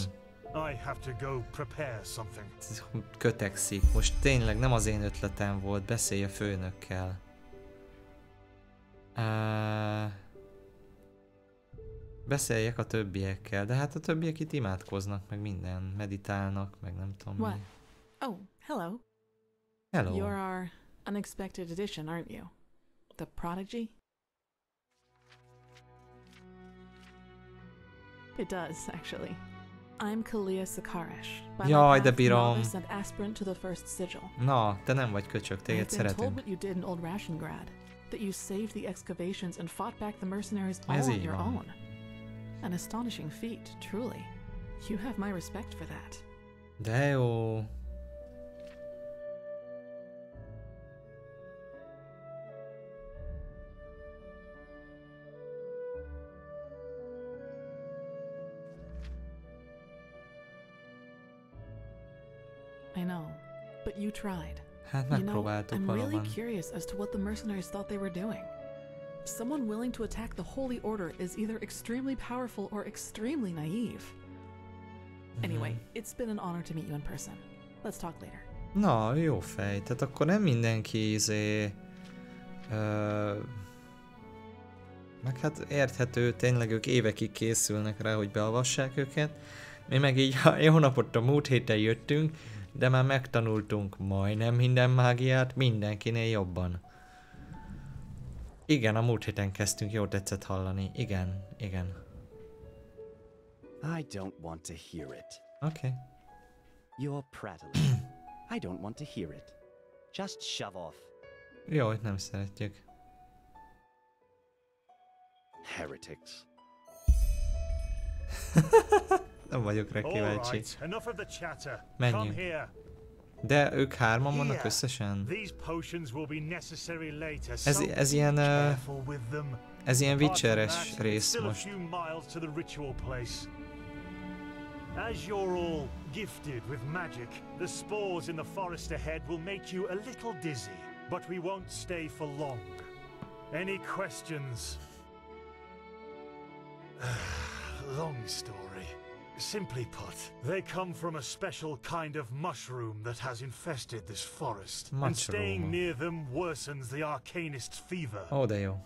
Kötegszik. Most tényleg nem az én ötletem volt, beszélj a főnökkel. Beszéljek a többiekkel, de hát a többiek itt imádkoznak, meg minden, meditálnak, meg nem tudom mi. What? Oh, hello. Hello. You're our unexpected addition, aren't you? The prodigy? It does, actually. I'm Kalia Sakaresh. Jaj, de bírom. And aspirant to the first sigil. Na, te nem vagy köcsög, téged szeretünk. I've been told what you did in Old Rationgrad, that you saved the excavations and fought back the mercenaries all on your own. An astonishing feat, truly. You have my respect for that. De jó. I know, but you tried. Hát megpróbáltuk valóban. I'm really curious as to what the mercenaries thought they were doing. Someone willing to attack the Holy Order is either extremely powerful or extremely naive. Anyway, it's been an honor to meet you in person. Let's talk later. Na, jó fej. Tehát akkor nem mindenki meg hát érthető, tényleg ők évekig készülnek rá, hogy beavassák őket. Mi meg így, jó napot, a múlt héten jöttünk, de már megtanultunk majdnem minden mágiát, mindenkinél jobban. Igen, a múlt héten kezdtünk, jó tetszett hallani. Igen. I don't want to hear it. Okay. You're prattling. I don't want to hear it. Just shove off. Jó, nem szeretjük. Heretics. Nem vagyok rá kíváncsi. Menjünk. De ők hárman vannak összesen? Ez ilyen... ez ilyen Witcher-es rész most. As you're all gifted with magic, the spores in the forest ahead will make you a little dizzy, but we won't stay for long. Any questions? Long story. Simply put, they come from a special kind of mushroom that has infested this forest. And staying near them worsens the arcanist's fever. Oh, de jó.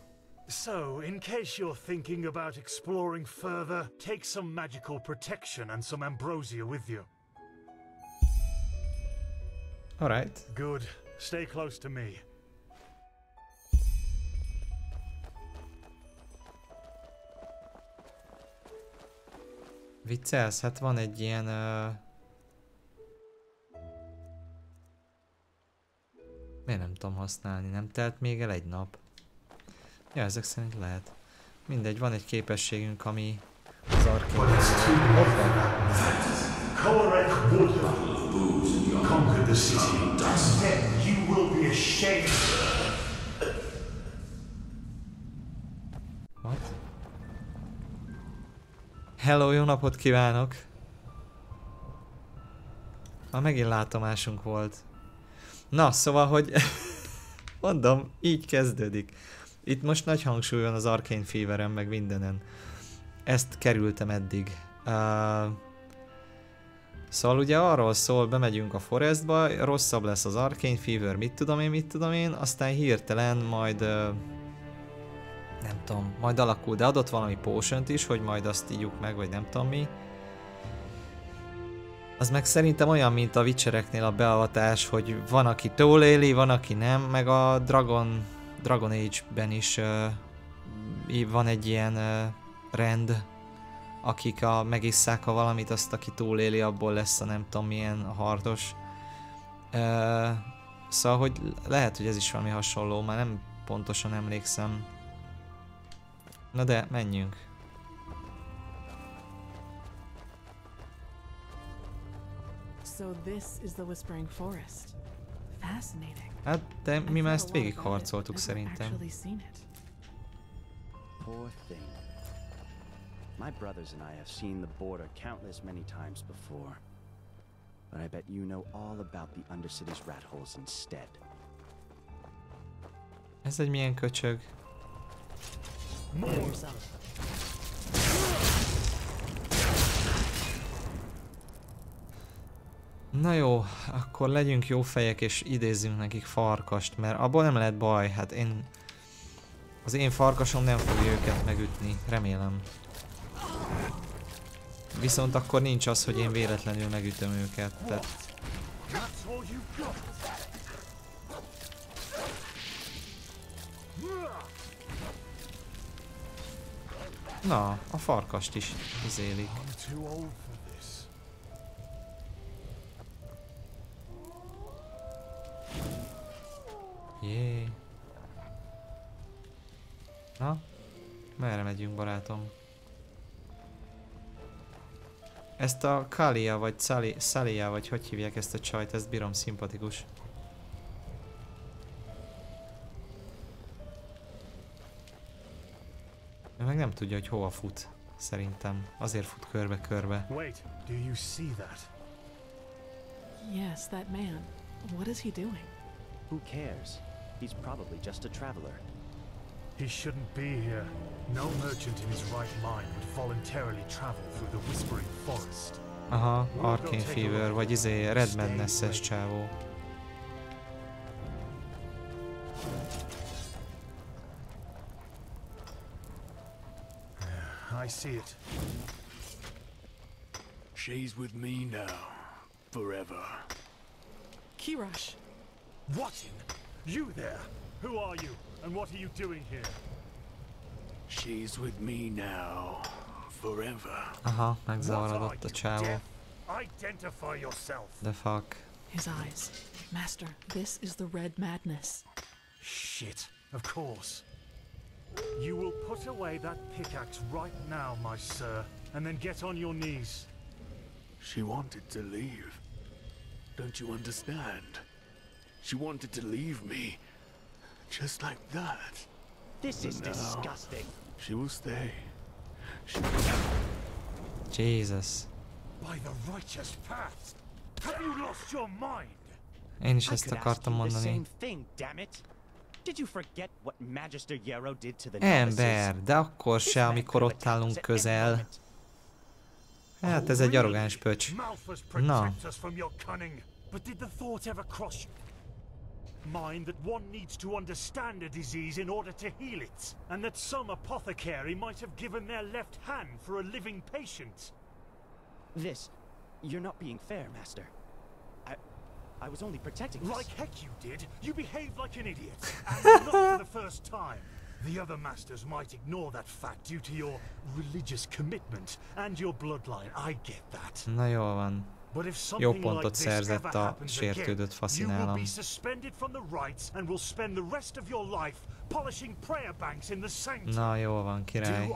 So, in case you're thinking about exploring further, take some magical protection and some ambrosia with you. Alright. Good. Stay close to me. Viccelsz, hát van egy ilyen... Miért nem tudom használni? Nem telt még el egy nap? Ja, ezek szerint lehet. Mindegy, van egy képességünk, ami az arcade. What? Hello, jó napot kívánok! Már megint látomásunk volt. Na, szóval, hogy... mondom, így kezdődik. Itt most nagy hangsúly van az Arcane Feveren, meg mindenen. ezt kerültem eddig. Szóval ugye arról szól, bemegyünk a forestba, rosszabb lesz az Arcane Fever, mit tudom én, aztán hirtelen majd nem tudom, majd alakul, de adott valami potion-t is, hogy majd azt ígyuk meg, vagy nem tudom mi. Az meg szerintem olyan, mint a Witchereknél a beavatás, hogy van, aki túléli, van, aki nem, meg a Dragon Age-ben is van egy ilyen rend, akik megisszák a valamit, azt aki túléli, abból lesz a nem tudom milyen hardos. Szóval, hogy lehet, hogy ez is valami hasonló, már nem pontosan emlékszem. Na de, menjünk. So this is the Whispering Forest. Fascinating. Hát, de mi már ezt végig harcoltuk szerintem. Poor thing. My brothers and I have seen the border countless many times before. But I bet you know all about the Undercity's rat holes instead. Ez egy milyen köcsög. Na jó, akkor legyünk jó fejek és idézzünk nekik farkast, mert abból nem lehet baj, hát az én farkasom nem fogja őket megütni, remélem. Viszont akkor nincs az, hogy én véletlenül megütöm őket, tehát... Na, a farkast is izélik. Jé. Na, merre megyünk, barátom? Ezt a Kalia vagy Salia, vagy hogy hívják ezt a csajt, ezt bírom, szimpatikus. Ő meg nem tudja, hogy hova fut, szerintem. Azért fut körbe-körbe. Wait, do you see that? Yes, that man. What is he doing? Who cares? He's probably just a traveler. He shouldn't be here. No merchant in his right mind would voluntarily travel through the Whispering Forest. Aha, Arcane Fever, vagy Red Madness-es csávó. I see it. She's with me now, forever. Kirash! What in? You there? Who are you? And what are you doing here? She's with me now, forever. Aha, megzavarodott a csávó. Identify yourself. The fuck. His eyes. Master, this is the Red Madness. Shit, of course. You will put away that pickaxe right now, my sir, and then get on your knees. She wanted to leave. Don't you understand? She wanted to leave me. Just like that. This is disgusting. She will stay. Jesus. By the righteous path. Have you lost your mind? Én is ezt akartam mondani. Ember, de akkor se, amikor ott állunk közel. Hát ez egy arrogáns pöcs. Na. But did the thought ever cross you? Mind that one needs to understand a disease in order to heal it, and that some apothecary might have given their left hand for a living patient. You're not being fair, Master. I was only protecting us. Like heck you did. You behaved like an idiot, and not for the first time. The other masters might ignore that fact due to your religious commitment and your bloodline. I get that. Na jól van. Jó pontot szerzett a sértődött faszinálam. Na jól van, király.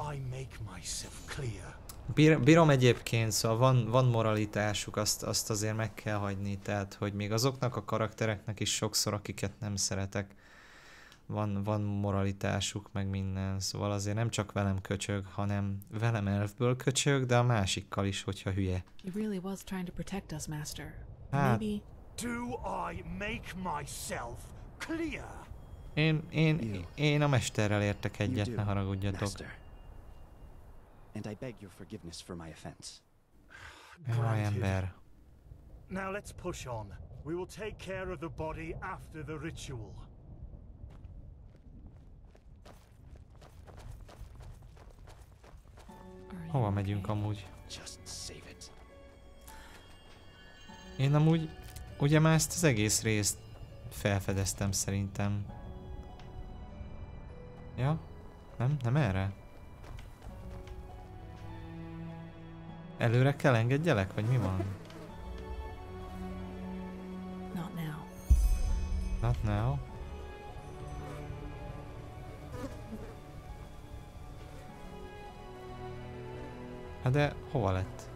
Bírom egyébként, szóval van moralitásuk, azt azért meg kell hagyni, tehát hogy még azoknak a karaktereknek is sokszor, akiket nem szeretek, van moralitásuk, meg minden, szóval azért nem csak velem köcsög, hanem velem elfből köcsög, de a másikkal is, hogyha hülye. He really was trying to protect us, Master. Hát. Maybe... Do I make myself clear? Én a mesterrel értek egyet, ne haragudjatok. and I beg your forgiveness for my offense. Ember. Now let's push on. We will take care of the body after the ritual. Hova megyünk amúgy? Just save it. Én amúgy, ugye már ezt az egész részt felfedeztem szerintem. Ja? Nem erre? Előre kell engedjelek, vagy mi van? Not now. Not now? Hát de hova lett?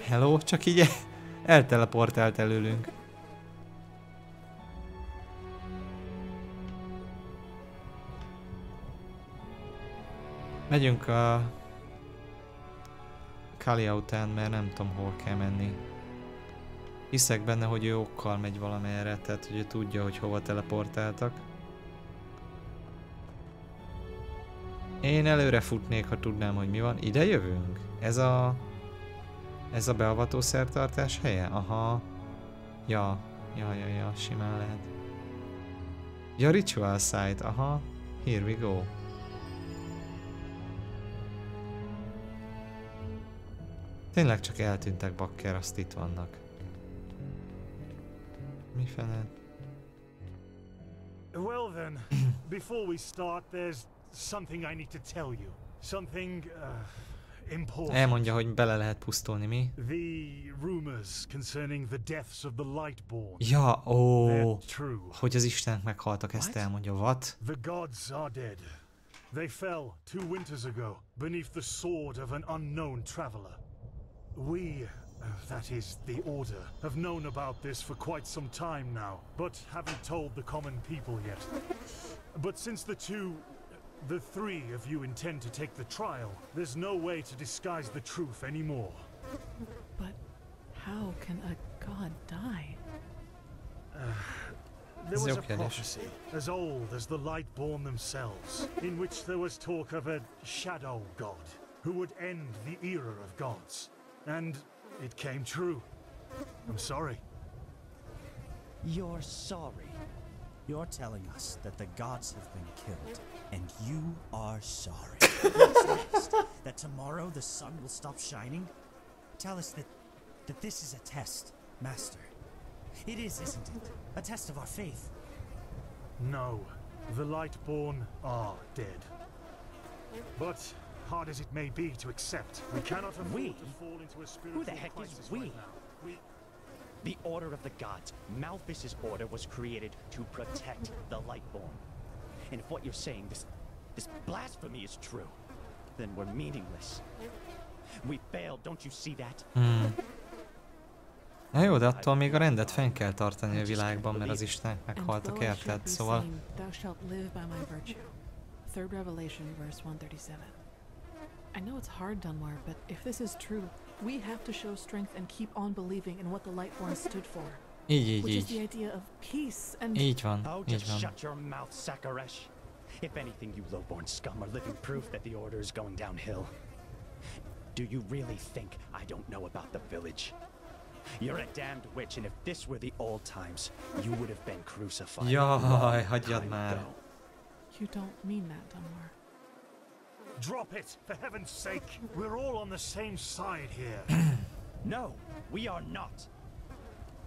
Hello? Csak így elteleportált előlünk. Megyünk a Kali után, mert nem tudom hol kell menni. Hiszek benne, hogy ő okkal megy valamerre, tehát hogy ő tudja, hogy hova teleportáltak. Én előre futnék, ha tudnám, hogy mi van. Ide jövünk? Ez a beavató szertartás helye? Aha. Ja, simán lehet. Ja, ritual site, aha. Here we go. Tényleg csak eltűntek, bakker, azt itt vannak. Mi fene? Well then, before we start, there's something I need to tell you. Something important. Elmondja, hogy bele lehet pusztulni, mi? The rumors concerning the deaths of the Lightborn. Ja, hogy az istenek meghaltak, ezt elmondja. What? The gods are dead. They fell 2 winters ago beneath the sword of an unknown traveler. We, that is, the Order, have known about this for quite some time now, but haven't told the common people yet. But since the three of you intend to take the trial, there's no way to disguise the truth anymore. But how can a god die? There was a prophecy as old as the Lightborn themselves, in which there was talk of a shadow god who would end the era of gods. And it came true. I'm sorry. You're sorry? You're telling us that the gods have been killed, and you are sorry. What's next? That tomorrow the sun will stop shining? Tell us that this is a test, Master. It is, isn't it? A test of our faith. No, the Lightborn are dead. But hard as it may be to accept, we cannot afford to fall into a spiritual Who the heck is crisis we? right now. The Order of the Gods. Malthus's order was created to protect the Lightborn. And if what you're saying, this blasphemy is true, then we're meaningless. We failed, don't you see that? Na jó, de attól még a rendet fenn kell tartani a világban, mert az istenek meghaltak, érted? Szóval... Thou shalt live by my virtue. 3rd Revelation, verse 137. I know it's hard, Dunmar, but if this is true, we have to show strength and keep on believing in what the Lightborn stood for. Which is the idea of peace and... Így van, Oh, így just van. shut your mouth, Sakaresh. If anything, you lowborn scum are living proof that the Order is going downhill. Do you really think I don't know about the village? You're a damned witch, and if this were the old times, you would have been crucified. Jaj, hagyjad már. You don't mean that, Dunmar. Drop it, for heaven's sake! We're all on the same side here. No, we are not.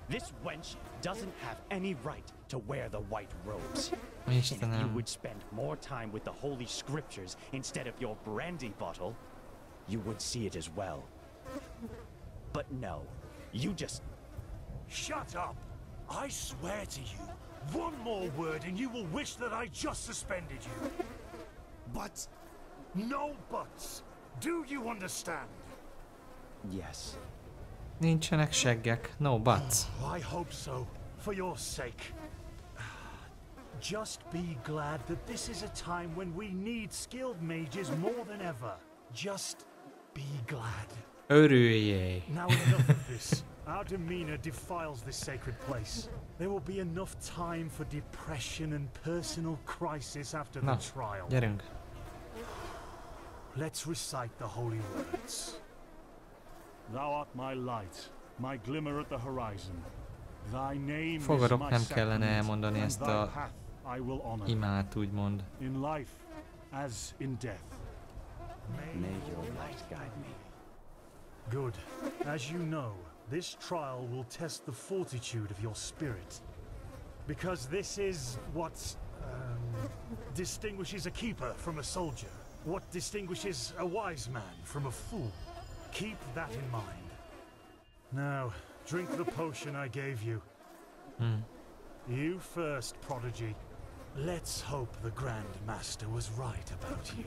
This wench doesn't have any right to wear the white robes. And if you would spend more time with the holy scriptures instead of your brandy bottle, you would see it as well. But no, you just... Shut up! I swear to you, one more word and you will wish that I just suspended you. But... No buts! Do you understand? Yes. Nincsenek seggek, no buts. I hope so, for your sake. Just be glad that this is a time when we need skilled mages more than ever. Just be glad. Örüljél. Now enough of this. Our demeanor defiles this sacred place. There will be enough time for depression and personal crisis after the trial. Gyerünk. let's recite the holy words. Thou art my light, my glimmer at the horizon. Thy name is Fogadok, my nem kellene elmondani sacrament, ezt and thy a path I will honor. imát, úgymond. In life as in death. May your light guide me. Good. As you know, this trial will test the fortitude of your spirit. Because this is what distinguishes a keeper from a soldier. What distinguishes a wise man from a fool. Keep that in mind. Now, drink the potion I gave you. You first, Prodigy. Let's hope the Grand Master was right about you.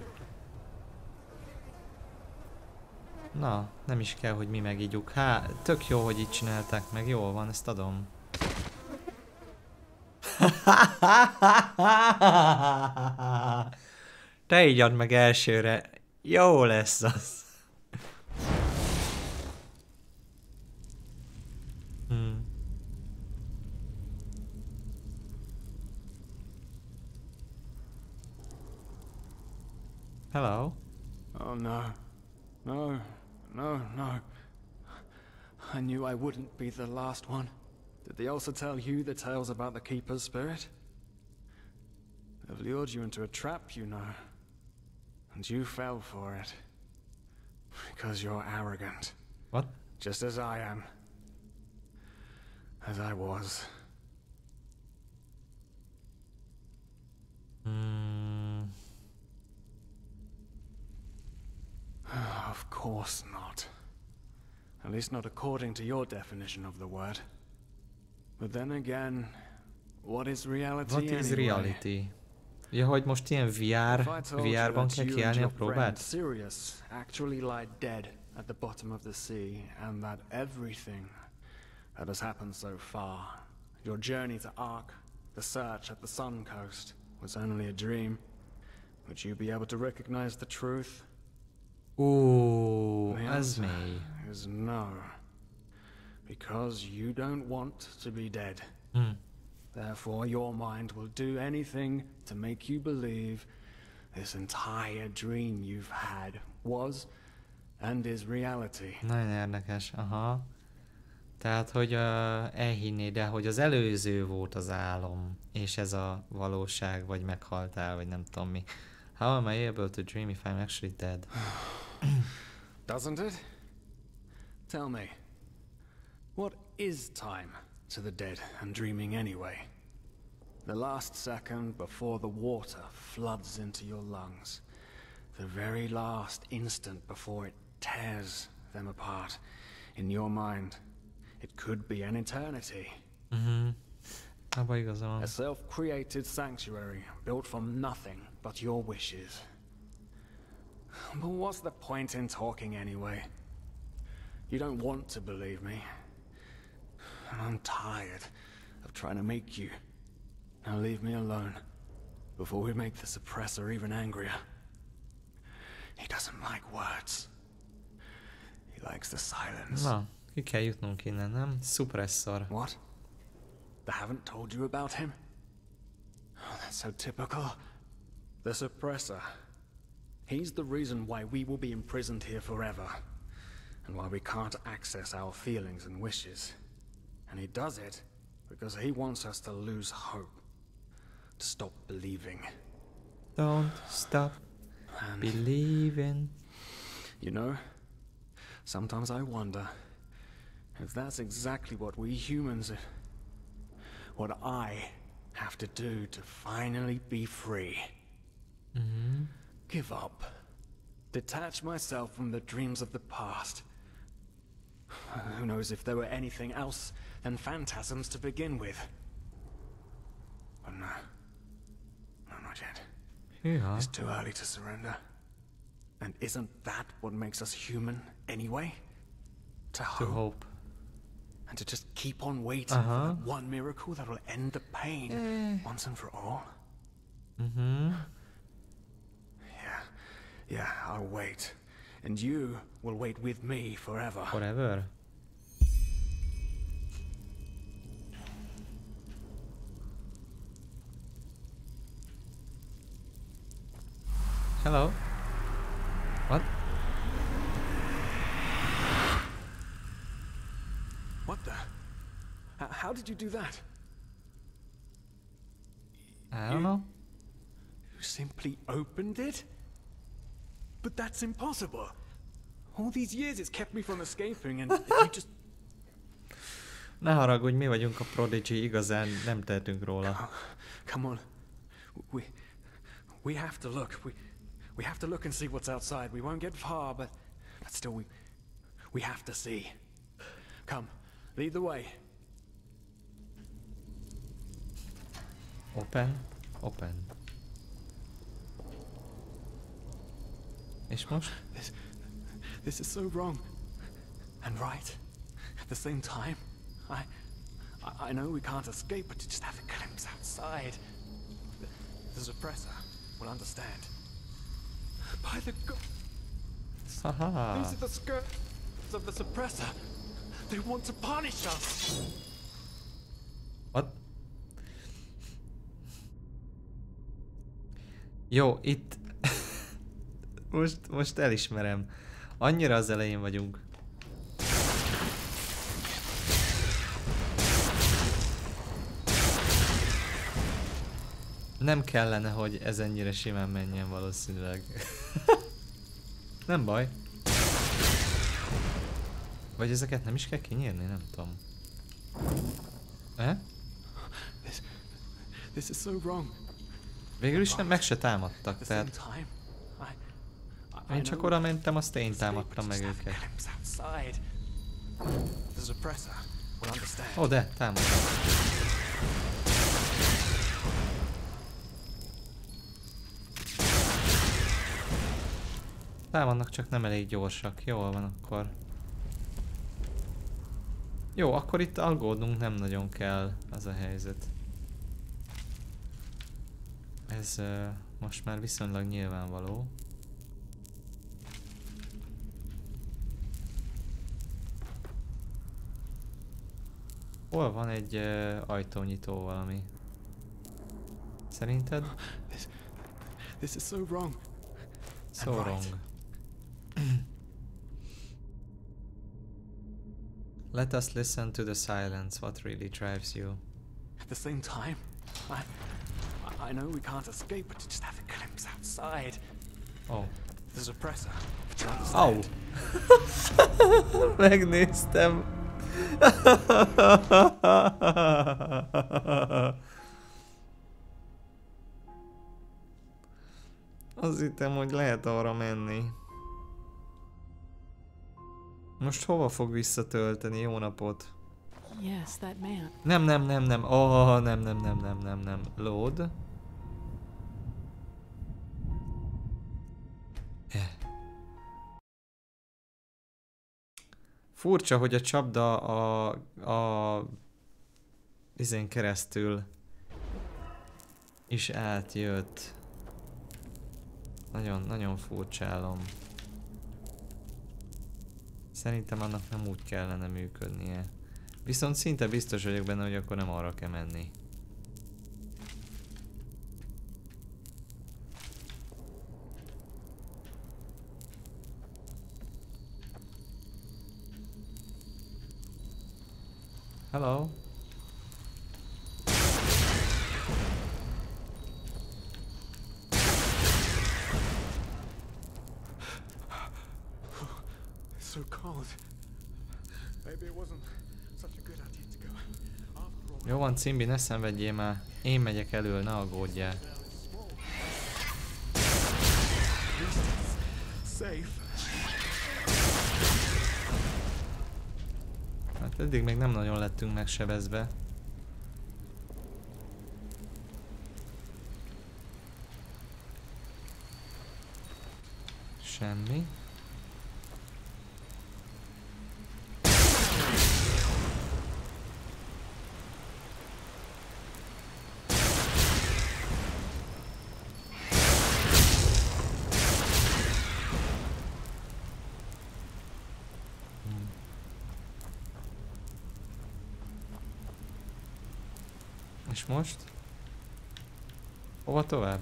Na, nem is kell, hogy mi megígyuk. Hát, tök jó, hogy így csinálták meg. Jól van, ezt adom. Te így add meg elsőre. Jó lesz az. Hello? Oh no. No, no, no. I knew I wouldn't be the last one. Did they also tell you the tales about the Keeper's spirit? They've lured you into a trap, you know. And you fell for it. Because you're arrogant. What? Just as I am. As I was. Of course not. At least not according to your definition of the word. But then again, what is reality anyway? What is reality? Ja, hogy most ilyen VR-ban kell kiállni a próbát? Sirius actually lie dead at the bottom of the sea, and that everything that has happened so far, your journey to Ark, the search at the Sun Coast, was only a dream, would you be able to recognize the truth? Ooh, az mély. The answer is no. Because you don't want to be dead. Therefore, your mind will do anything to make you believe this entire dream you've had was and is reality. Nagyon érdekes, aha. Tehát, hogy elhinnéd el, hogy az előző volt az álom, és ez a valóság, vagy meghaltál, vagy nem tudom mi. How am I able to dream if I'm actually dead? Doesn't it? Tell me, what is time to the dead and dreaming anyway? The last second before the water floods into your lungs. The very last instant before it tears them apart. In your mind, it could be an eternity. A self-created sanctuary built from nothing but your wishes. But what's the point in talking anyway? You don't want to believe me. And I'm tired of trying to make you. Now leave me alone before we make the suppressor even angrier. He doesn't like words. He likes the silence. Na, ki kell jutnunk innen, nem? Suppressor. What? They haven't told you about him? Oh, that's so typical. The suppressor. He's the reason why we will be imprisoned here forever. And why we can't access our feelings and wishes. And he does it because he wants us to lose hope. To stop believing. Don't stop believing. You know, sometimes I wonder if that's exactly what we humans, what I have to do to finally be free. Give up. Detach myself from the dreams of the past. Who knows if there were anything else than phantasms to begin with. But no. No, not yet. Yeah. It's too early to surrender. And isn't that what makes us human anyway? To hope. And to just keep on waiting for that one miracle that will end the pain once and for all. Yeah, I'll wait. And you will wait with me forever. Forever? Hello? What? What the? How did you do that? I don't know. You simply opened it? But that's impossible. All these years it's kept me from escaping and you just... Ne haragudj, mi vagyunk a Prodigy, igazán nem tehetünk róla. Come on. We have to look. We have to look and see what's outside. We won't get far, but still we have to see. Come, lead the way. Open. Open. És most? This is so wrong. And right. At the same time. I know we can't escape, but to just have a glimpse outside. The suppressor will understand. By the gods. Haha. These are the skirts of the suppressor. They want to punish us. What? Jó, itt... most elismerem. Annyira az elején vagyunk. Nem kellene, hogy ez ennyire simán menjen valószínűleg. Nem baj. Vagy ezeket nem is kell kinyírni, nem tudom. This is so wrong. Végül is nem, meg se támadtak, tehát... Én csak oda mentem, azt én támadtam meg őket. Ó, de, támadtam. Támadnak, csak nem elég gyorsak. Jól van akkor. Jó, akkor itt aggódnunk nem nagyon kell, az a helyzet. Ez most már viszonylag nyilvánvaló. Hol van egy ajtónyitó valami? Szerinted? This is so wrong. So wrong. Let us listen to the silence. What really drives you? At the same time, I know we can't escape, but to just have a glimpse outside. Oh. The suppressor. Oh. Megnéztem. Azt hittem, hogy lehet arra menni. Most hova fog visszatölteni? Jó napot. Yes, that man. Nem. Oh, nem. Load. Furcsa, hogy a csapda a izén keresztül is átjött. Nagyon furcsálom. Szerintem annak nem úgy kellene működnie. Viszont szinte biztos vagyok benne, hogy akkor nem arra kell menni. Hello. So cold. Maybe it wasn't such a good idea to go. After all. Jó van, Cimbi, ne szenvedjél már. Én megyek elől, ne aggódjál. Safe. Hát eddig még nem nagyon lettünk megsebezve. Semmi. És most? Hova tovább?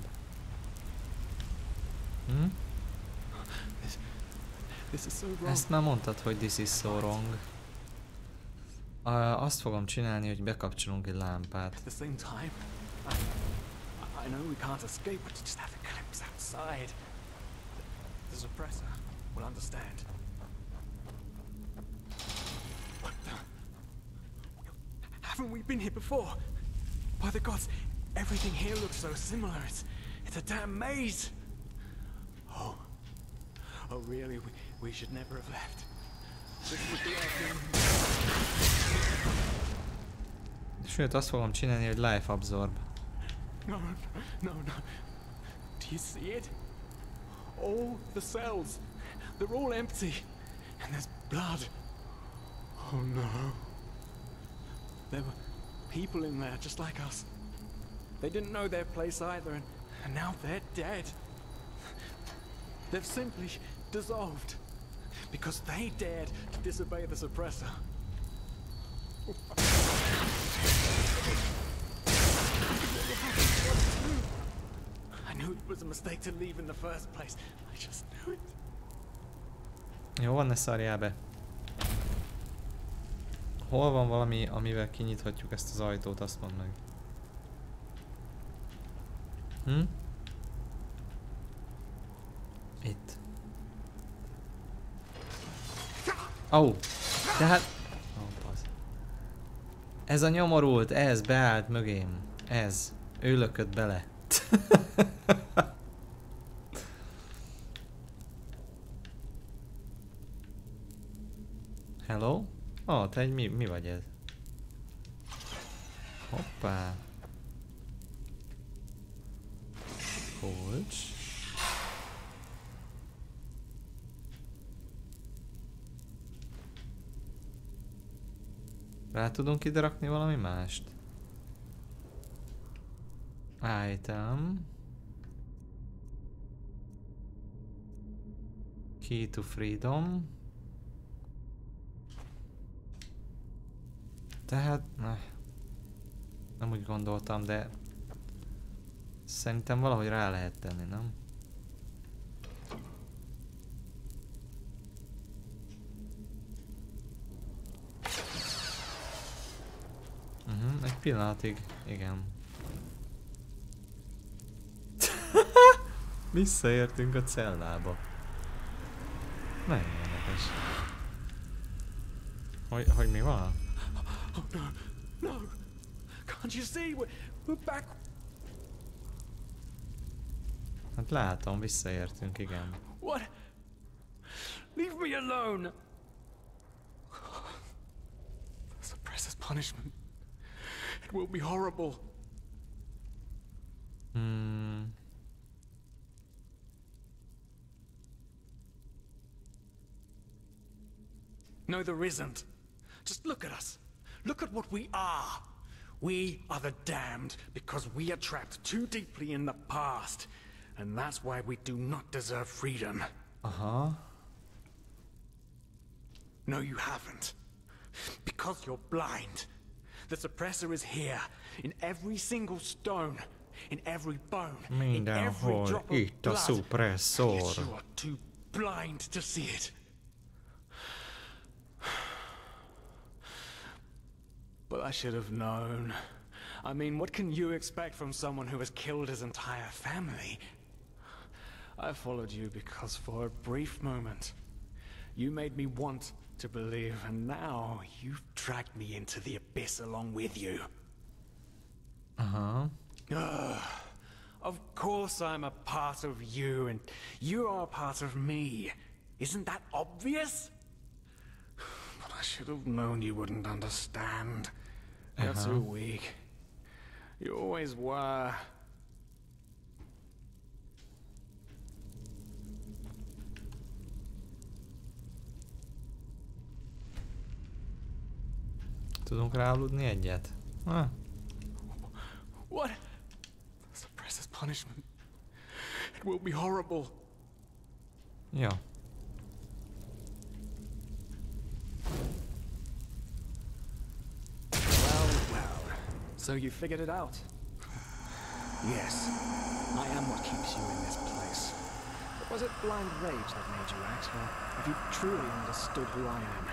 Ezt már mondtad, hogy this is so wrong. Azt fogom csinálni, hogy bekapcsolunk egy lámpát. At the same time, I know we can't escape, but just have a glimpse outside. The suppressor will understand. What the? Haven't we been here before? By the gods, everything here looks so similar. It's a damn maze. Oh really? We should never have left. Sőt, azt fogom csinálni, hogy life absorb. No. Do you see it? All the cells, they're all empty, and there's blood. Oh no. There were people in there just like us. They didn't know their place either, and now they're dead. They've simply dissolved because they dared to disobey the suppressor. I knew it was a mistake to leave in the first place. I just knew it. Jó van, ne szarjál be. Hol van valami, amivel kinyithatjuk ezt az ajtót, azt mondd meg. Itt. Tehát... Ez a nyomorult, ez beállt mögém. Ez. Ő lökött bele. Hello? Te egy mi vagy ez? Hoppá. Kulcs. Rá tudunk ide rakni valami mást? Item. Key to freedom. Tehát... nem úgy gondoltam, de... szerintem valahogy rá lehet tenni, nem? Egy pillanatig, igen. Visszaértünk a cellába. Nagyon érdekes. Hogy mi van? Oh no! Can't you see? We're back. Hát látom, visszaértünk, igen. What? Leave me alone! The suppressor's punishment. It will be horrible. No, there isn't. Just look at us. Look at what we are. We are the damned because we are trapped too deeply in the past. And that's why we do not deserve freedom. No, you haven't. Because you're blind. The suppressor is here, in every single stone, in every bone, in every drop of blood. Yet you are too blind to see it. But I should have known. I mean, what can you expect from someone who has killed his entire family? I followed you because for a brief moment, you made me want to believe, and now you've dragged me into the abyss along with you. Of course I'm a part of you, and you are a part of me. Isn't that obvious? But I should have known you wouldn't understand. You're too weak. You always were. Tudunk ráaludni egyet? What? The suppressor's punishment. It will be horrible. Ja. Well. So you figured it out? Yes. I am what keeps you in this place. But Was it blind rage that made you act, or have you truly understood who I am?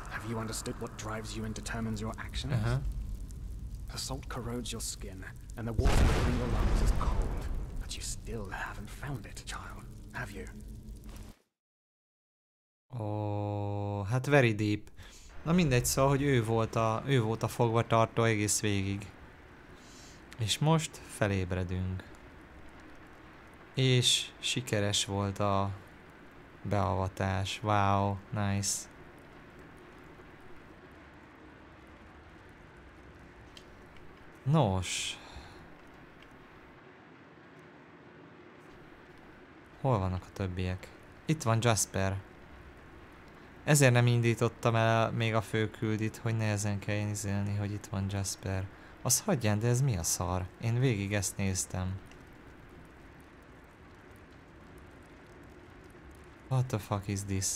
Have you understood what drives you and determines your actions? The salt corrodes your skin, and the water within your lungs is cold. But you still haven't found it, child, have you? Ó, hát very deep. Na mindegy, szóval, hogy ő volt a fogvatartó egész végig. És most felébredünk. És sikeres volt a beavatás. Wow, nice. Nos. Hol vannak a többiek? Itt van Jasper. Ezért nem indítottam el még a főküldit, hogy nehezen kelljen izélni, hogy itt van Jasper. Az hagyján, de ez mi a szar? Én végig ezt néztem. What the fuck is this?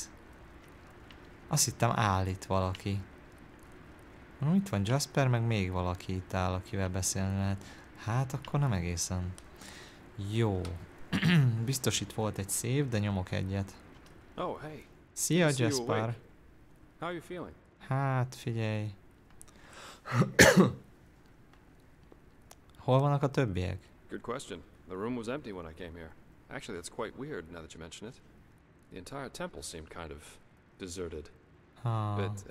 Azt hittem áll itt valaki. Itt van Jasper, meg még valaki itt áll, akivel beszélni lehet. Hát akkor nem egészen. Jó. Biztos itt volt egy szép, de nyomok egyet. Oh, hey. Szia, Jasper. How are you feeling? Hát, figyelj. Hol vannak a többiek? Good question. The room was empty when I came here. Actually, that's quite weird now that you mention it. The entire temple seemed kind of deserted. But,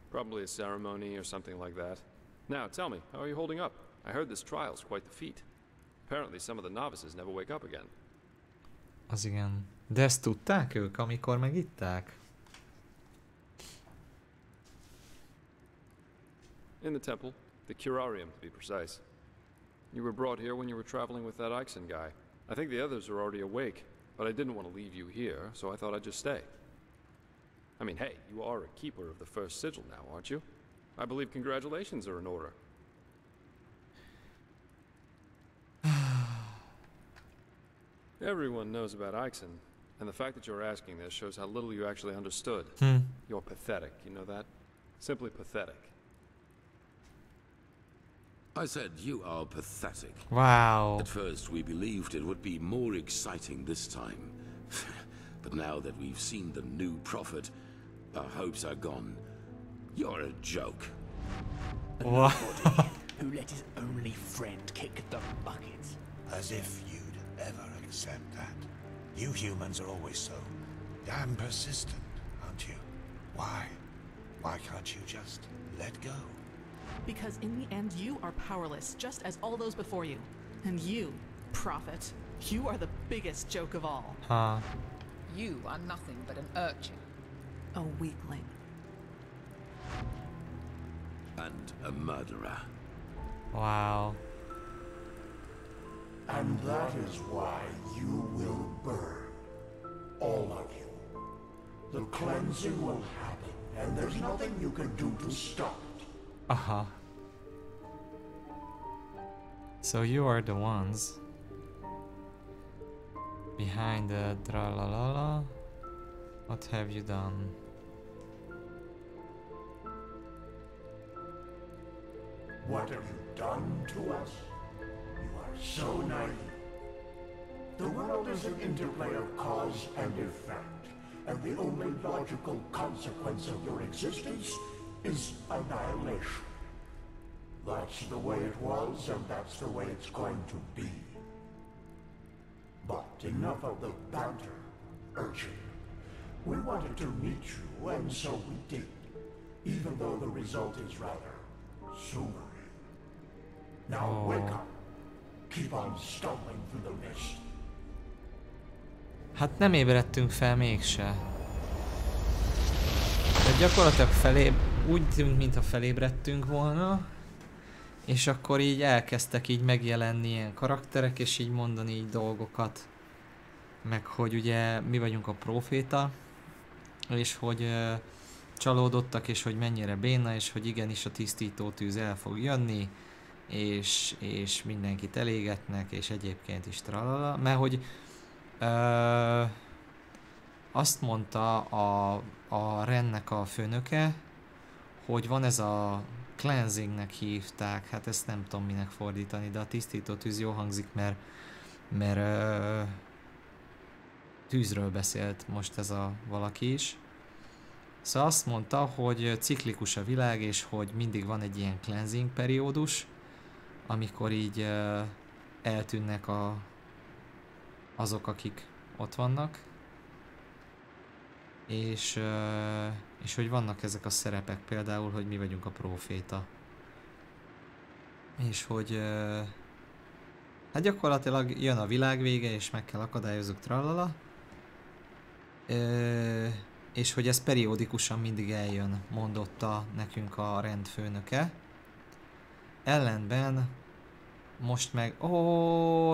probably a ceremony or something like that. Now, tell me, how are you holding up? I heard this trial's quite the feat. Apparently some of the novices never wake up again. Az igen. De ezt tudták ők, amikor megitták? In the temple, the curarium to be precise. You were brought here when you were traveling with that Ixon guy. I think the others are already awake, but I didn't want to leave you here, so I thought I'd just stay. I mean, hey, you are a keeper of the first sigil now, aren't you? I believe congratulations are in order. Everyone knows about Ixon, and the fact that you're asking this shows how little you actually understood. You're pathetic, you know that? Simply pathetic. I said you are pathetic. Wow. At first we believed it would be more exciting this time. But now that we've seen the new prophet, our hopes are gone. You're a joke. Nobody who let his only friend kick the bucket. As if you'd ever accept that. You humans are always so damn persistent, aren't you? Why? Why can't you just let go? Because in the end, you are powerless, just as all those before you. And you, prophet, you are the biggest joke of all. You are nothing but an urchin. A weakling. And a murderer. Wow. And that is why you will burn. All of you. The cleansing will happen, and there's nothing you can do to stop it. So you are the ones behind the tra-la-la-la. What have you done? What have you done to us? You are so naive. The world is an interplay of cause and effect, and the only logical consequence of your existence is annihilation. That's the way it was, and that's the way it's going to be. But enough of the banter, urchin. We wanted to meet you, and so we did, even though the result is rather sobering. Now wake up. Keep on stumbling through the mist. Hát nem ébredtünk fel mégse. De gyakorlatilag úgy tűnt, mintha felébredtünk volna, és akkor így elkezdtek így megjelenni ilyen karakterek, és így mondani így dolgokat. Meg hogy ugye mi vagyunk a próféta, és hogy csalódottak, és hogy mennyire béna, és hogy igenis a tisztító tűz el fog jönni, és mindenkit elégetnek, és egyébként is tralala, mert hogy azt mondta a Rennek a főnöke, hogy van ez a cleansingnek hívták, hát ezt nem tudom minek fordítani, de a tisztító tűz jó hangzik, mert tűzről beszélt most ez a valaki is. Szóval azt mondta, hogy ciklikus a világ, és hogy mindig van egy ilyen cleansing periódus, amikor így eltűnnek azok, akik ott vannak. És hogy vannak ezek a szerepek, például, hogy mi vagyunk a próféta. És hogy hát gyakorlatilag jön a világ vége, és meg kell akadályozzuk trallala. És hogy ez periódikusan mindig eljön, mondotta nekünk a rendfőnöke. Ellenben most meg...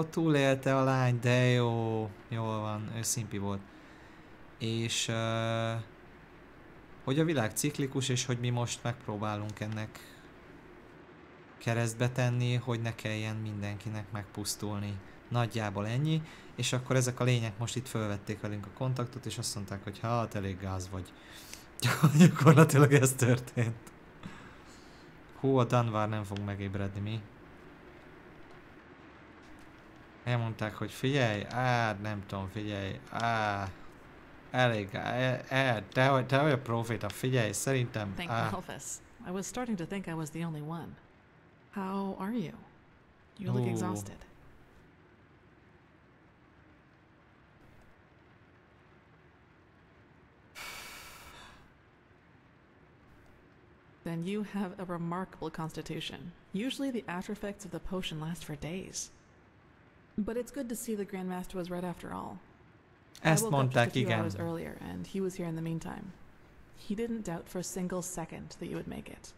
túlélte a lány, de jó. Jól van, ő szimpi volt. És hogy a világ ciklikus, és hogy mi most megpróbálunk ennek keresztbe tenni, hogy ne kelljen mindenkinek megpusztulni. Nagyjából ennyi. És akkor ezek a lények most itt felvették velünk a kontaktot, és azt mondták, hogy hát elég gáz vagy. Gyakorlatilag ez történt. Hú, a Danvár nem fog megébredni, mi? Elmondták, hogy figyelj, nem tudom, figyelj, elég, te vagy a proféta, figyelj, szerintem, Thank Malthus. I was starting to think I was the only one. How are you? You look exhausted. Then you have a remarkable constitution. Usually the after effects of the potion last for days. But it's good to see the Grandmaster was right after all. Ezt mondták, I woke up just a few igen. hours earlier, and he was here in the meantime. He didn't doubt for a single second that you would make it.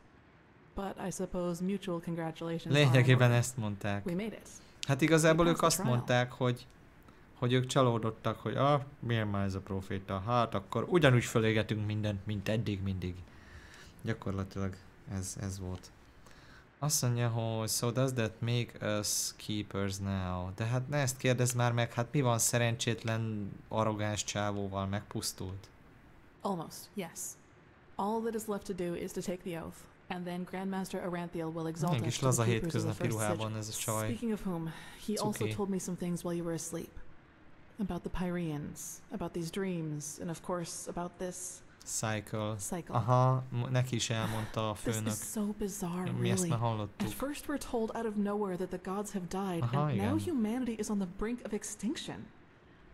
But I suppose mutual congratulations. Lényegében ezt mondták. We made it. Hát igazából ők azt mondták, hogy ők csalódottak, hogy milyen már ez a proféta. Hát akkor ugyanúgy fölégetünk mindent, mint eddig mindig. Gyakorlatilag ez volt. Azt mondja, hogy so does that make us keepers now? De hát ne ezt kérdezz már meg, hát mi van szerencsétlen arrogáns csávóval, megpusztult? Almost, yes. All that is left to do is to take the oath, and then Grandmaster Aranthiel will exalt us to the keepers of the first sigil. Speaking of whom, he also told me some things while you were asleep. About the Pyreans, about these dreams, and of course about this... Cycle. Aha, neki is elmondta a főnök. This is so bizarre, mi ezt már hallottuk. At first we're told out of nowhere that the gods have died, and now humanity is on the brink of extinction.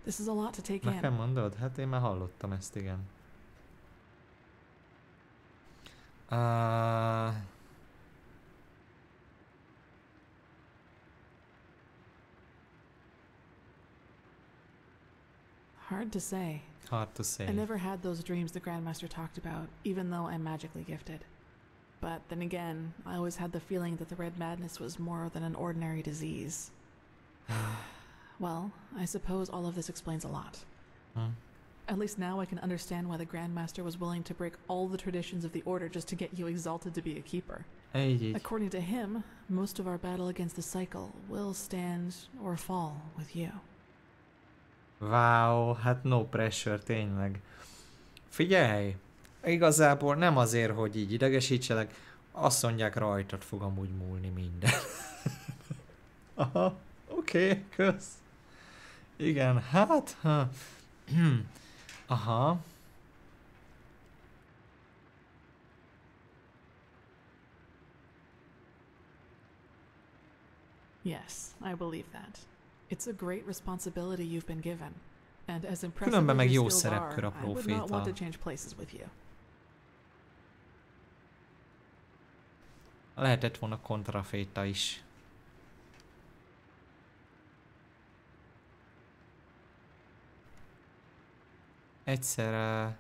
This is a lot to take in. Nekem mondod? Hát én már hallottam ezt, igen. Hard to say. Hard to say. I never had those dreams the Grandmaster talked about, even though I'm magically gifted. But then again, I always had the feeling that the Red Madness was more than an ordinary disease. Well, I suppose all of this explains a lot. At least now I can understand why the Grandmaster was willing to break all the traditions of the Order just to get you exalted to be a keeper. According to him, most of our battle against the cycle will stand or fall with you. Wow, hát no pressure, tényleg. Figyelj, igazából nem azért, hogy így idegesítselek, azt mondják, rajtad fog amúgy múlni minden. Aha, oké, kösz. Igen, hát... Aha. Yes, I believe that. It's a great responsibility you've been given, and as impressive Különben meg as jó your skills szerepkör a are, I would not want to próféta. change places with you. Lehetett volna kontraféta is. Egyszer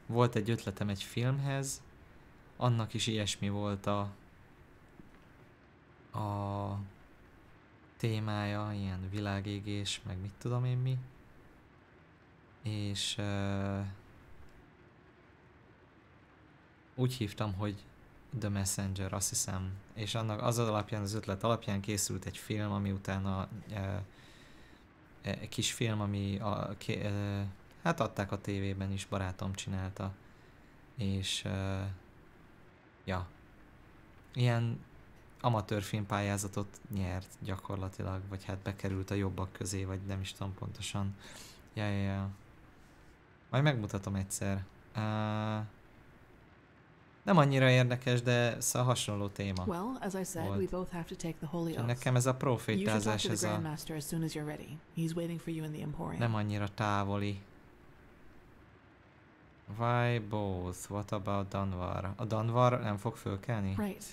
volt egy ötletem egy filmhez, annak is ilyesmi volt a témája, ilyen világégés, meg mit tudom én mi. És úgy hívtam, hogy The Messenger, azt hiszem. És annak az alapján, az ötlet alapján készült egy film, ami utána egy kis film, ami hát adták a tévében is, barátom csinálta. És ja, ilyen amatőr filmpályázatot nyert gyakorlatilag, vagy hát bekerült a jobbak közé, vagy nem is tudom pontosan. Ja. Majd megmutatom egyszer. Nem annyira érdekes, de szóval hasonló téma. Well, as I said, we both have to take the holy oath. Nekem ez a profétázás, ez a... Nem annyira távoli. Why both? What about Dunwar? A Dunwar nem fog fölkelni? Right.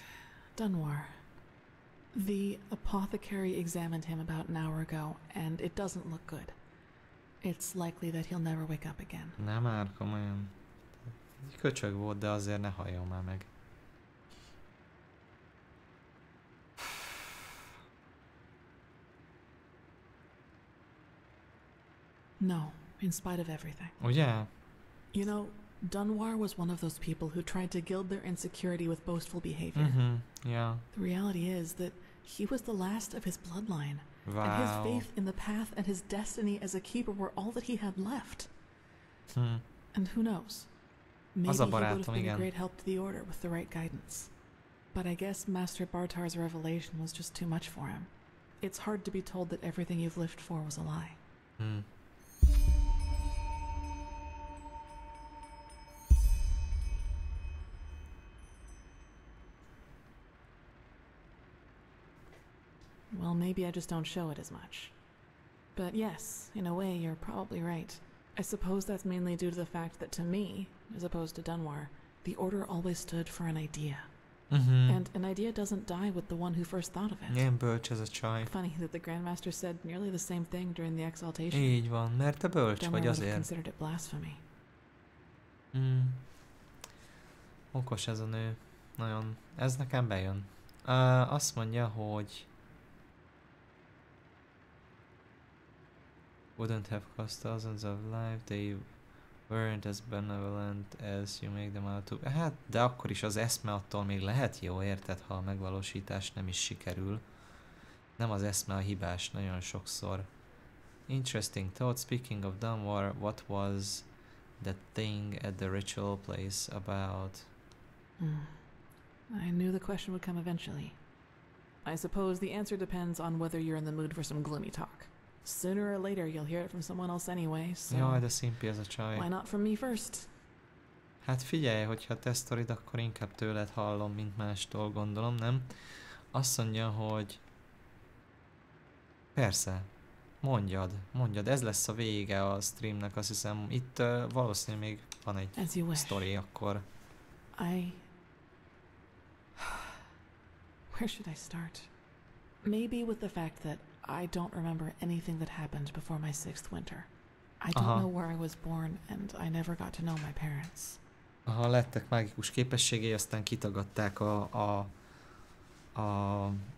Dunwar. The apothecary examined him about an hour ago, and it doesn't look good. It's likely that he'll never wake up again. Nem már, komolyan. Köcsög volt, de azért ne halljon már meg. No, in spite of everything. Ugye? You know, Dunwar was one of those people who tried to gild their insecurity with boastful behavior. Yeah. The reality is that he was the last of his bloodline. Wow. And his faith in the path and his destiny as a keeper were all that he had left. And who knows? Maybe he would have been a great help to the Order with the right guidance. But I guess Master Bartar's revelation was just too much for him. It's hard to be told that everything you've lived for was a lie. Well, maybe I just don't show it as much. But yes, in a way, you're probably right. I suppose that's mainly due to the fact that to me, as opposed to Dunwar, the Order always stood for an idea. And an idea doesn't die with the one who first thought of it. Ilyen bölcs ez a csaj. Funny that the Grandmaster said nearly the same thing during the exaltation. Így van, mert te bölcs vagy azért. Considered it blasphemy. Okos ez a nő. Nagyon. Ez nekem bejön. Azt mondja, hogy wouldn't have cost thousands of lives, they weren't as benevolent as you make them out to. Hát, de akkor is az eszme attól még lehet jó, érted, ha a megvalósítás nem is sikerül. Nem az eszme a hibás nagyon sokszor. Interesting thought. Speaking of Dunwar, what was that thing at the ritual place about? I knew the question would come eventually. I suppose the answer depends on whether you're in the mood for some gloomy talk. Sooner or later, you'll hear it from someone else anyway, so... Jaj, de szimpi ez a csaj. Why not from me first? Hát figyelj, hogyha te sztorid, akkor inkább tőled hallom, mint mástól, gondolom, nem? Azt mondja, hogy... Persze. Mondjad, ez lesz a vége a streamnek, azt hiszem. Itt valószínűleg még van egy sztori, akkor... Where should I start? Maybe with the fact that I don't remember anything that happened before my 6th winter. I don't know where I was born, and I never got to know my parents. Lettek mágikus képességei, aztán kitagadták a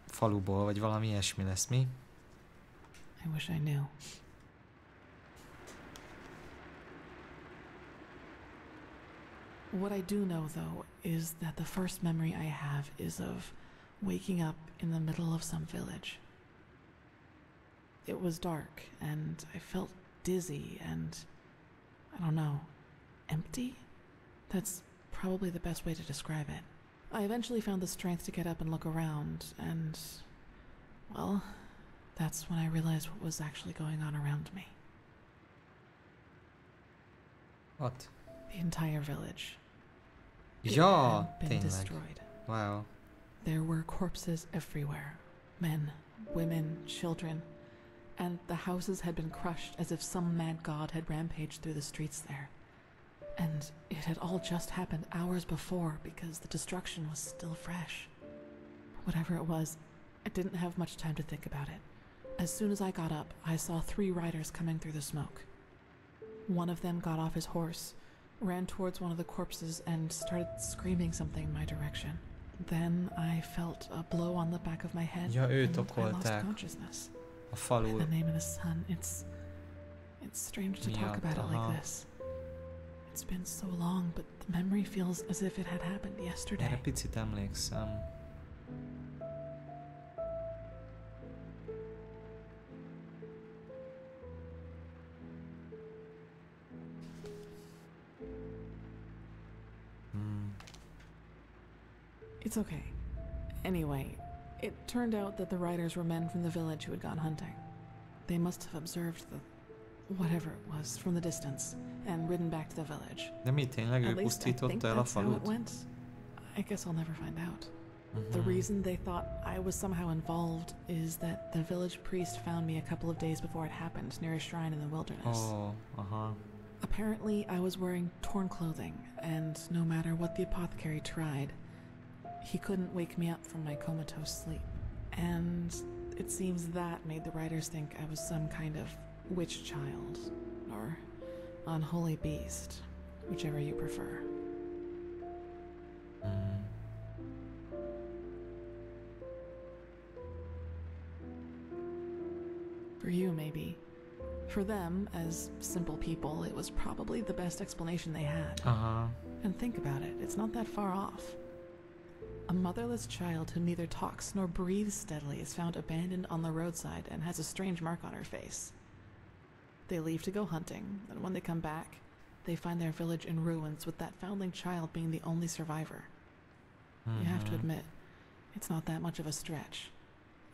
faluból, vagy valami ilyesmi lesz, mi? I wish I knew. What I do know, though, is that the first memory I have is of waking up in the middle of some village. It was dark, and I felt dizzy and, I don't know, empty? That's probably the best way to describe it. I eventually found the strength to get up and look around, and, well, that's when I realized what was actually going on around me. What? The entire village. Ja, had been destroyed. Wow. There were corpses everywhere. Men, women, children. And the houses had been crushed as if some mad god had rampaged through the streets there. And it had all just happened hours before because the destruction was still fresh. Whatever it was, I didn't have much time to think about it. As soon as I got up, I saw 3 riders coming through the smoke. One of them got off his horse, ran towards one of the corpses, and started screaming something in my direction. Then I felt a blow on the back of my head, and I lost consciousness. A falu. By the name of the sun, it's strange to talk about it like this. It's been so long, but the memory feels as if it had happened yesterday. Erre picit emlékszem. It's okay. Anyway, It turned out that the riders were men from the village who had gone hunting. They must have observed the whatever it was from the distance and ridden back to the village. De mi tényleg ő At least I think pusztította el a that's how it falut? went. I guess I'll never find out. The reason they thought I was somehow involved is that the village priest found me a couple of days before it happened near a shrine in the wilderness. Oh, Apparently, I was wearing torn clothing, and no matter what the apothecary tried, he couldn't wake me up from my comatose sleep. And it seems that made the riders think I was some kind of witch child, or unholy beast, whichever you prefer. For you, maybe. For them, as simple people, it was probably the best explanation they had. And think about it, it's not that far off. A motherless child who neither talks nor breathes steadily is found abandoned on the roadside and has a strange mark on her face. They leave to go hunting, and when they come back, they find their village in ruins with that foundling child being the only survivor. You have to admit, it's not that much of a stretch,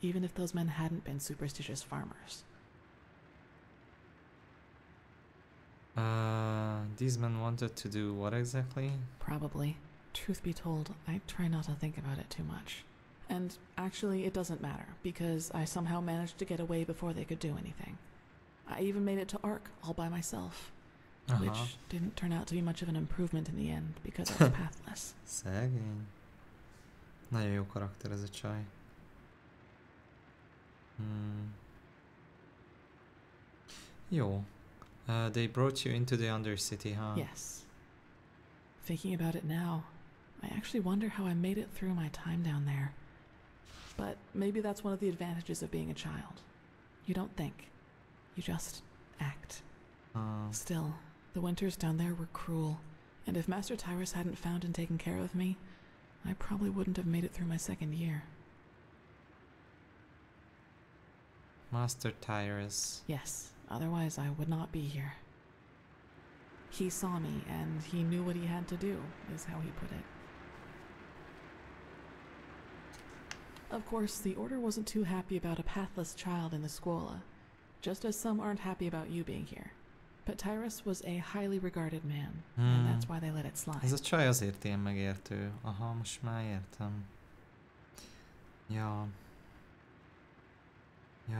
even if those men hadn't been superstitious farmers. These men wanted to do what exactly? Probably. Truth be told, I try not to think about it too much. And actually, it doesn't matter, because I somehow managed to get away before they could do anything. I even made it to Ark all by myself, which didn't turn out to be much of an improvement in the end, because I was pathless. Szegény. Nagyon jó karakter ez a csaj. Jó. They brought you into the Undercity, huh? Yes. Thinking about it now, I actually wonder how I made it through my time down there. But maybe that's one of the advantages of being a child. You don't think. You just act. Still, the winters down there were cruel, and if Master Tyrus hadn't found and taken care of me, I probably wouldn't have made it through my second year. Master Tyrus. Yes, otherwise I would not be here. He saw me, and he knew what he had to do, is how he put it. Of course, the Order wasn't too happy about a pathless child in the Scuola, just as some aren't happy about you being here. But Tyrus was a highly regarded man, and that's why they let it slide. Ez a csaj azért ilyen megértő. Aha, most már értem. Ja. Ja.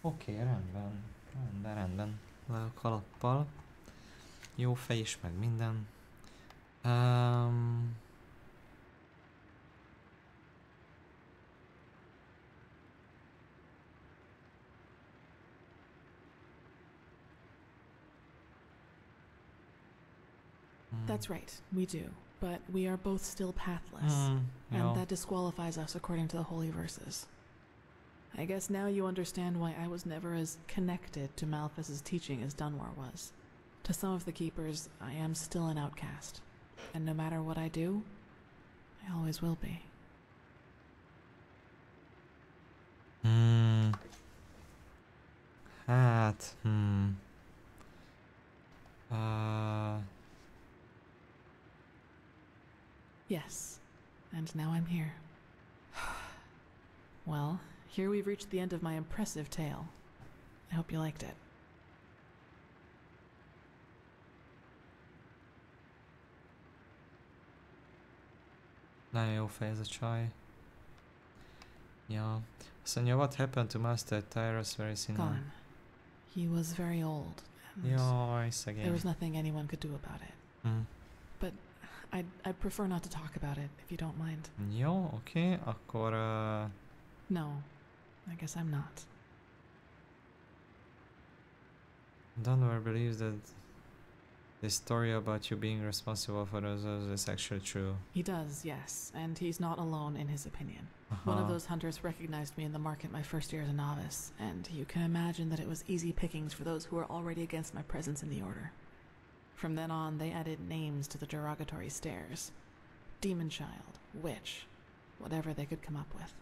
Oké, rendben. Rendben. Le a kalappal. Jó fej is, meg minden. That's right, we do. But we are both still pathless, and that disqualifies us according to the holy verses. I guess now you understand why I was never as connected to Malphas's teaching as Dunwar was. To some of the Keepers, I am still an outcast, and no matter what I do, I always will be. Hát, Yes, and now I'm here. Well, here we've reached the end of my impressive tale. I hope you liked it. Nagyon jó fej ez a csaj. Ja. Azt mondja, what happened to Master Tyrus very soon? Gone. He was very old. Jaj, szegény. There was nothing anyone could do about it. But I'd prefer not to talk about it, if you don't mind. Jó, oké, akkor... No, I guess I'm not. Dunwar believes that the story about you being responsible for those is actually true. He does, yes, and he's not alone in his opinion. One of those hunters recognized me in the market my first year as a novice, and you can imagine that it was easy pickings for those who were already against my presence in the Order. From then on, they added names to the derogatory stares. Demon Child, Witch, whatever they could come up with.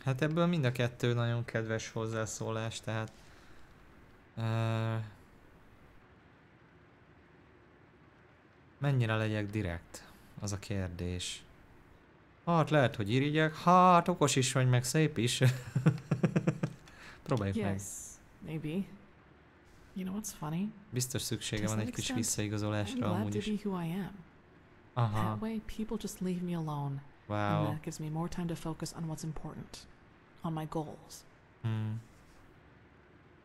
Hát ebből mind a kettő nagyon kedves hozzászólás, tehát... mennyire legyek direkt? Az a kérdés. Hát lehet, hogy irigyek. Hát okos is vagy, meg szép is. Próbáljuk meg. Yes, maybe. You know what's funny? Biztos szüksége van egy kis visszaigazolásra amúgy is. Aha. That way people just leave me alone. Wow. And that gives me more time to focus on what's important. On my goals.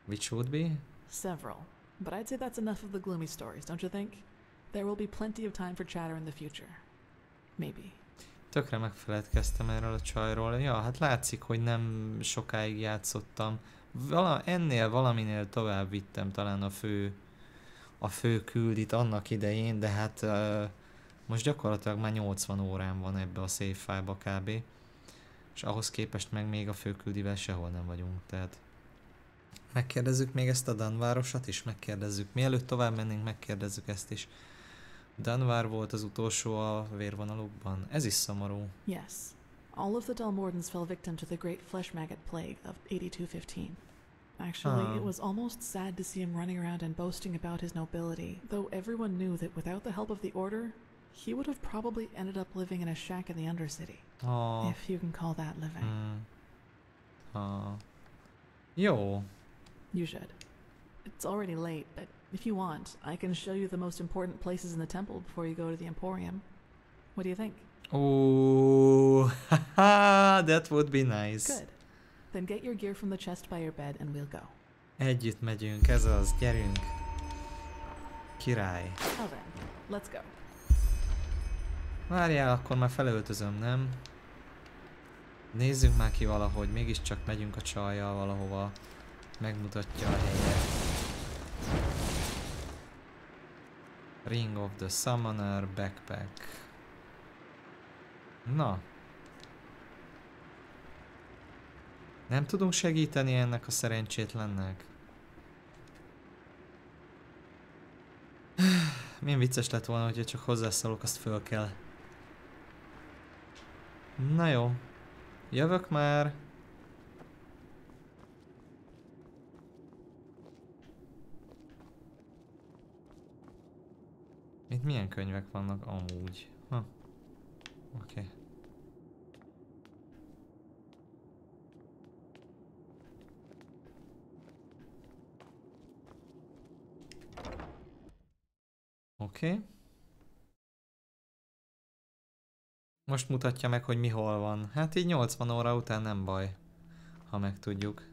Which would be? Several. But I'd say that's enough of the gloomy stories, don't you think? There will be plenty of time for chatter in the future. Maybe. Tökre megfeledkeztem erről a csajról. Ja, hát látszik, hogy nem sokáig játszottam. Ennél valaminél tovább vittem talán a fő küldit annak idején, de hát most gyakorlatilag már 80 órán van ebbe a save file-ba kb. És ahhoz képest meg még a főküldivel sehol nem vagyunk, tehát megkérdezzük még ezt a Danvárosat is, megkérdezzük. Mielőtt tovább mennénk, megkérdezzük ezt is. Danvár volt az utolsó a vérvonalukban. Ez is szomorú. Yes. All of the Dalmordans fell victim to the great flesh maggot plague of 8215. Actually, it was almost sad to see him running around and boasting about his nobility, though everyone knew that without the help of the Order, he would have probably ended up living in a shack in the Undercity. If you can call that living. Jó. You should. It's already late, but if you want, I can show you the most important places in the temple before you go to the Emporium. What do you think? Oh, haha, that would be nice. Good. Then get your gear from the chest by your bed and we'll go. Együtt megyünk, ez az, gyerünk. Király. Now then, let's go. Várjál, akkor már felöltözöm, nem? Nézzünk már ki valahogy, mégiscsak megyünk a csajjal valahova. Megmutatja a helyet. Ring of the Summoner, backpack. Na. Nem tudunk segíteni ennek a szerencsétlennek? Milyen vicces lett volna, hogyha csak hozzászólok, azt föl kell. Na jó. Jövök már. Itt milyen könyvek vannak amúgy? Oké. Oké. Most mutatja meg, hogy mi hol van. Hát így 80 óra után nem baj, ha megtudjuk.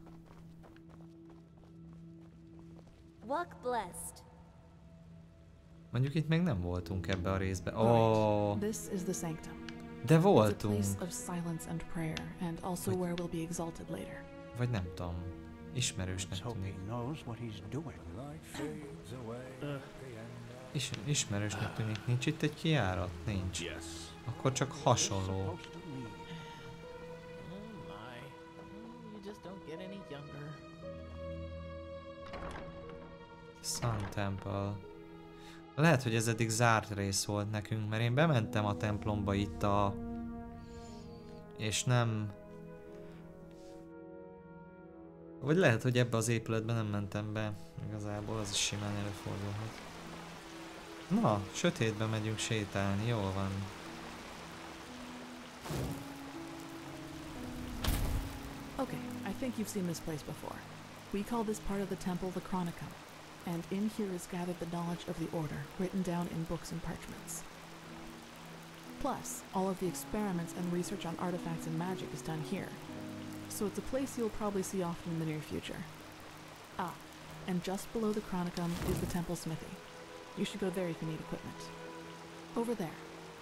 Walk blessed. Mondjuk itt még nem voltunk ebbe a részbe. Oh. This is the sanctum. De voltunk. It's a place of silence and prayer, and also where we'll be exalted later. Vagy nem tudom. Ismerősnek tűnik. Ismerősnek tűnik. Nincs itt egy kijárat? Nincs. Akkor csak hasonló. Sun Temple. Lehet, hogy ez eddig zárt rész volt nekünk, mert én bementem a templomba itt és nem... Vagy lehet, hogy ebbe az épületben nem mentem be. Igazából az is simán előfordulhat. Na, sötétbe megyünk sétálni, jól van. Okay, I think you've seen this place before. We call this part of the temple the Chronicum, and in here is gathered the knowledge of the Order, written down in books and parchments. Plus, all of the experiments and research on artifacts and magic is done here. So it's a place you'll probably see often in the near future. Ah, and just below the Chronicum is the temple smithy. You should go there if you need equipment. Over there,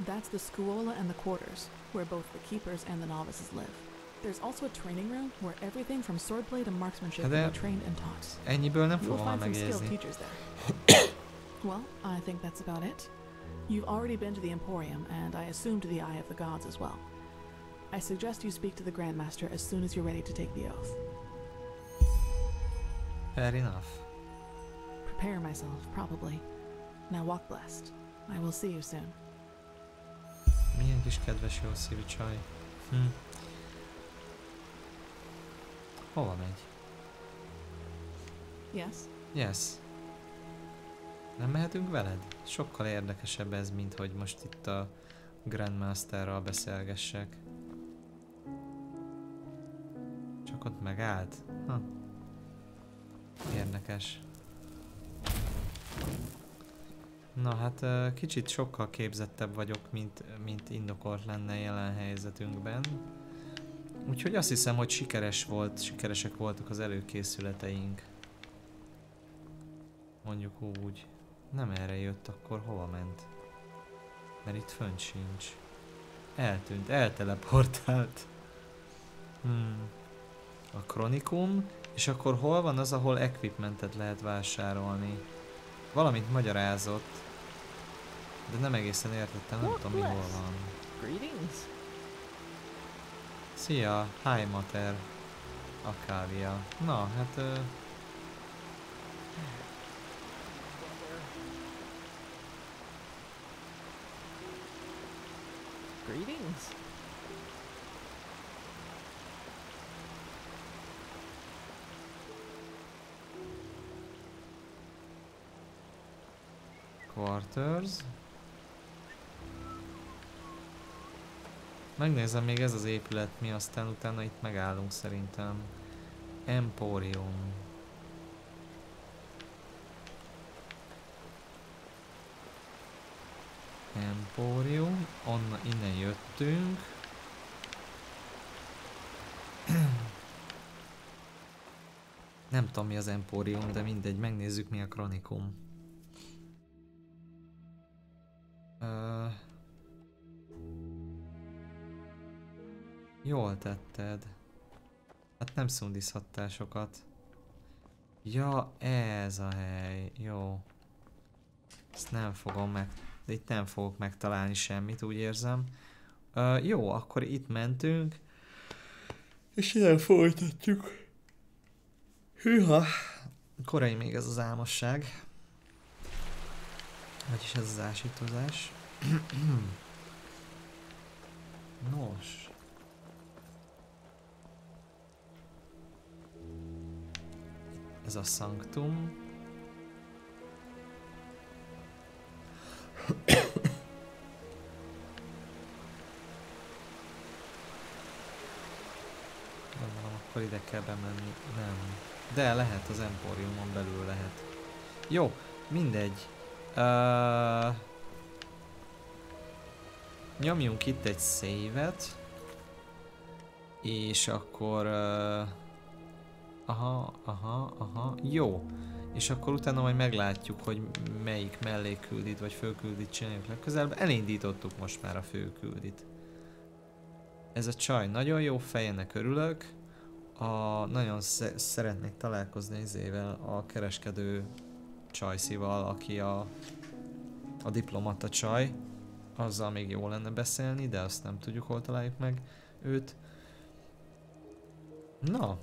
that's the Scuola and the quarters, where both the keepers and the novices live. There's also a training room where everything from swordplay to marksmanship can be trained and taught. Ennyiből nem You'll fogom find some skilled megjegyezni. teachers there. Well, I think that's about it. You've already been to the Emporium, and I assume to the Eye of the Gods as well. I suggest you speak to the Grandmaster as soon as you're ready to take the oath. Fair enough. Prepare myself, probably. Now walk blessed. I will see you soon. Milyen kis kedves jó szívű csaj. Hova megy? Yes. Yes. Nem mehetünk veled? Sokkal érdekesebb ez, mint hogy most itt a Grandmasterral beszélgessek. Csak ott megállt? Ha. Érdekes. Na hát kicsit sokkal képzettebb vagyok, mint indokolt lenne jelen helyzetünkben. Úgyhogy azt hiszem, hogy sikeresek voltak az előkészületeink. Mondjuk úgy. Nem erre jött, akkor hova ment? Mert itt fönt sincs. Eltűnt, elteleportált. A Chronikum, és akkor hol van az, ahol equipmentet lehet vásárolni? Valamit magyarázott, de nem egészen értettem, nem tudom, mi hol van. Szia, Hi Mater, Akávia. Na, hát... Greetings. Quarters. Megnézem még ez az épület mi, aztán utána itt megállunk szerintem. Emporium. Emporium. Innen jöttünk. Nem tudom mi az Emporium, de mindegy, megnézzük mi a Chronikum. Jól tetted. Hát nem szundizhattál sokat. Ja, ez a hely. Jó. Ezt nem fogom meg... De itt nem fogok megtalálni semmit, úgy érzem. Jó, akkor itt mentünk. És innen folytatjuk. Hűha! Korai még ez az álmosság. Vagyis ez az ásítozás. Nos. Ez a szanktum. Gondolom, akkor ide kell bemenni. Nem. De lehet, az Emporiumon belül lehet. Jó, mindegy. Nyomjunk itt egy save-et. És akkor... Aha. Jó. És akkor utána majd meglátjuk, hogy melyik mellékküldit vagy főküldit csináljuk legközelebb. Elindítottuk most már a főküldit. Ez a csaj nagyon jó fej, ennek örülök. Nagyon szeretnék találkozni izével, a kereskedő csajszival, aki a diplomata csaj. Azzal még jó lenne beszélni, de azt nem tudjuk, hol találjuk meg őt. Na,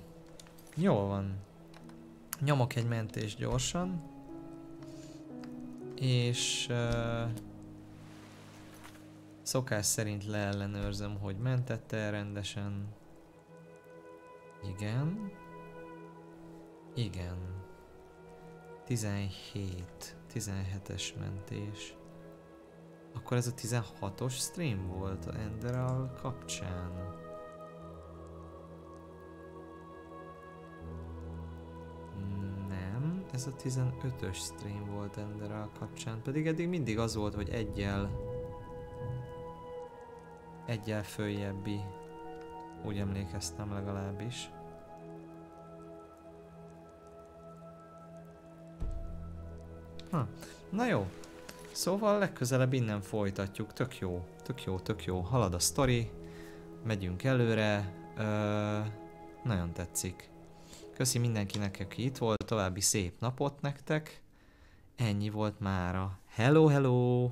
jól van. Nyomok egy mentést gyorsan. És szokás szerint leellenőrzöm, hogy mentette rendesen. Igen. Igen. 17-es mentés. Akkor ez a 16-os stream volt a Enderal kapcsán. Nem, ez a 15-ös stream volt Enderal kapcsán, pedig eddig mindig az volt, hogy egyel följebbi. Úgy emlékeztem legalábbis. Na jó. Szóval legközelebb innen folytatjuk. Tök jó. Halad a sztori. Megyünk előre. Nagyon tetszik. Köszi mindenkinek, aki itt volt. További szép napot nektek. Ennyi volt mára. Hello!